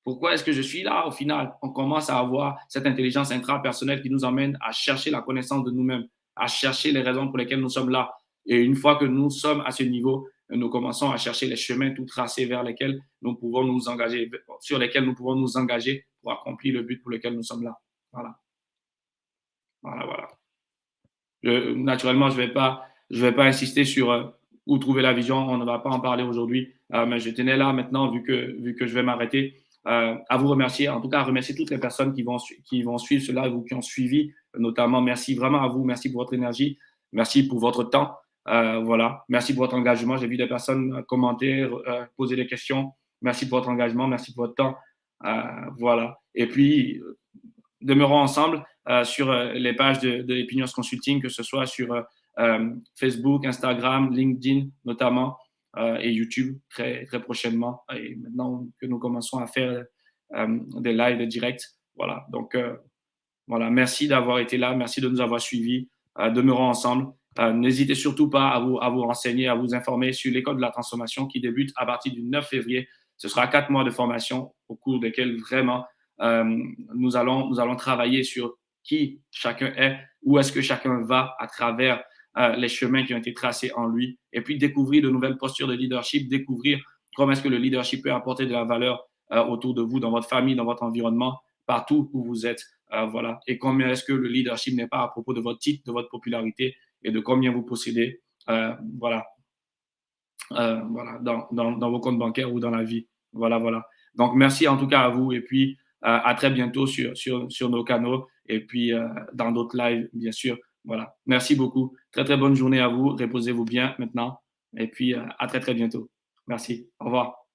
Pourquoi est-ce que je suis là au final? On commence à avoir cette intelligence intrapersonnelle qui nous emmène à chercher la connaissance de nous-mêmes, à chercher les raisons pour lesquelles nous sommes là. Et une fois que nous sommes à ce niveau, nous commençons à chercher les chemins tout tracés vers lesquels nous pouvons nous engager, sur lesquels nous pouvons nous engager pour accomplir le but pour lequel nous sommes là. Voilà, voilà, voilà. Naturellement, je vais pas insister sur où trouver la vision. On ne va pas en parler aujourd'hui, mais je tenais là maintenant, vu que je vais m'arrêter, à vous remercier. En tout cas, à remercier toutes les personnes qui vont suivre cela, ou qui ont suivi, notamment. Merci vraiment à vous. Merci pour votre énergie. Merci pour votre temps. Voilà. Merci pour votre engagement. J'ai vu des personnes commenter, poser des questions. Merci pour votre engagement. Merci pour votre temps. Voilà. Et puis, demeurons ensemble sur les pages de Epinios Consulting, que ce soit sur Facebook, Instagram, LinkedIn notamment, et YouTube très, très prochainement. Et maintenant que nous commençons à faire des lives directs. Voilà. Donc, voilà. Merci d'avoir été là. Merci de nous avoir suivis. Demeurons ensemble. N'hésitez surtout pas à vous renseigner, à vous informer sur l'école de la transformation qui débute à partir du 9 février. Ce sera 4 mois de formation au cours desquels vraiment euh, nous allons travailler sur qui chacun est, où est-ce que chacun va à travers les chemins qui ont été tracés en lui, et puis découvrir de nouvelles postures de leadership, découvrir comment est-ce que le leadership peut apporter de la valeur autour de vous, dans votre famille, dans votre environnement, partout où vous êtes. Voilà. Et combien est-ce que le leadership n'est pas à propos de votre titre, de votre popularité et de combien vous possédez, voilà, voilà, dans vos comptes bancaires ou dans la vie. Voilà, voilà. Donc, merci en tout cas à vous et puis à très bientôt sur nos canaux et puis dans d'autres lives, bien sûr. Voilà. Merci beaucoup. Très, très bonne journée à vous. Reposez-vous bien maintenant et puis à très, très bientôt. Merci. Au revoir.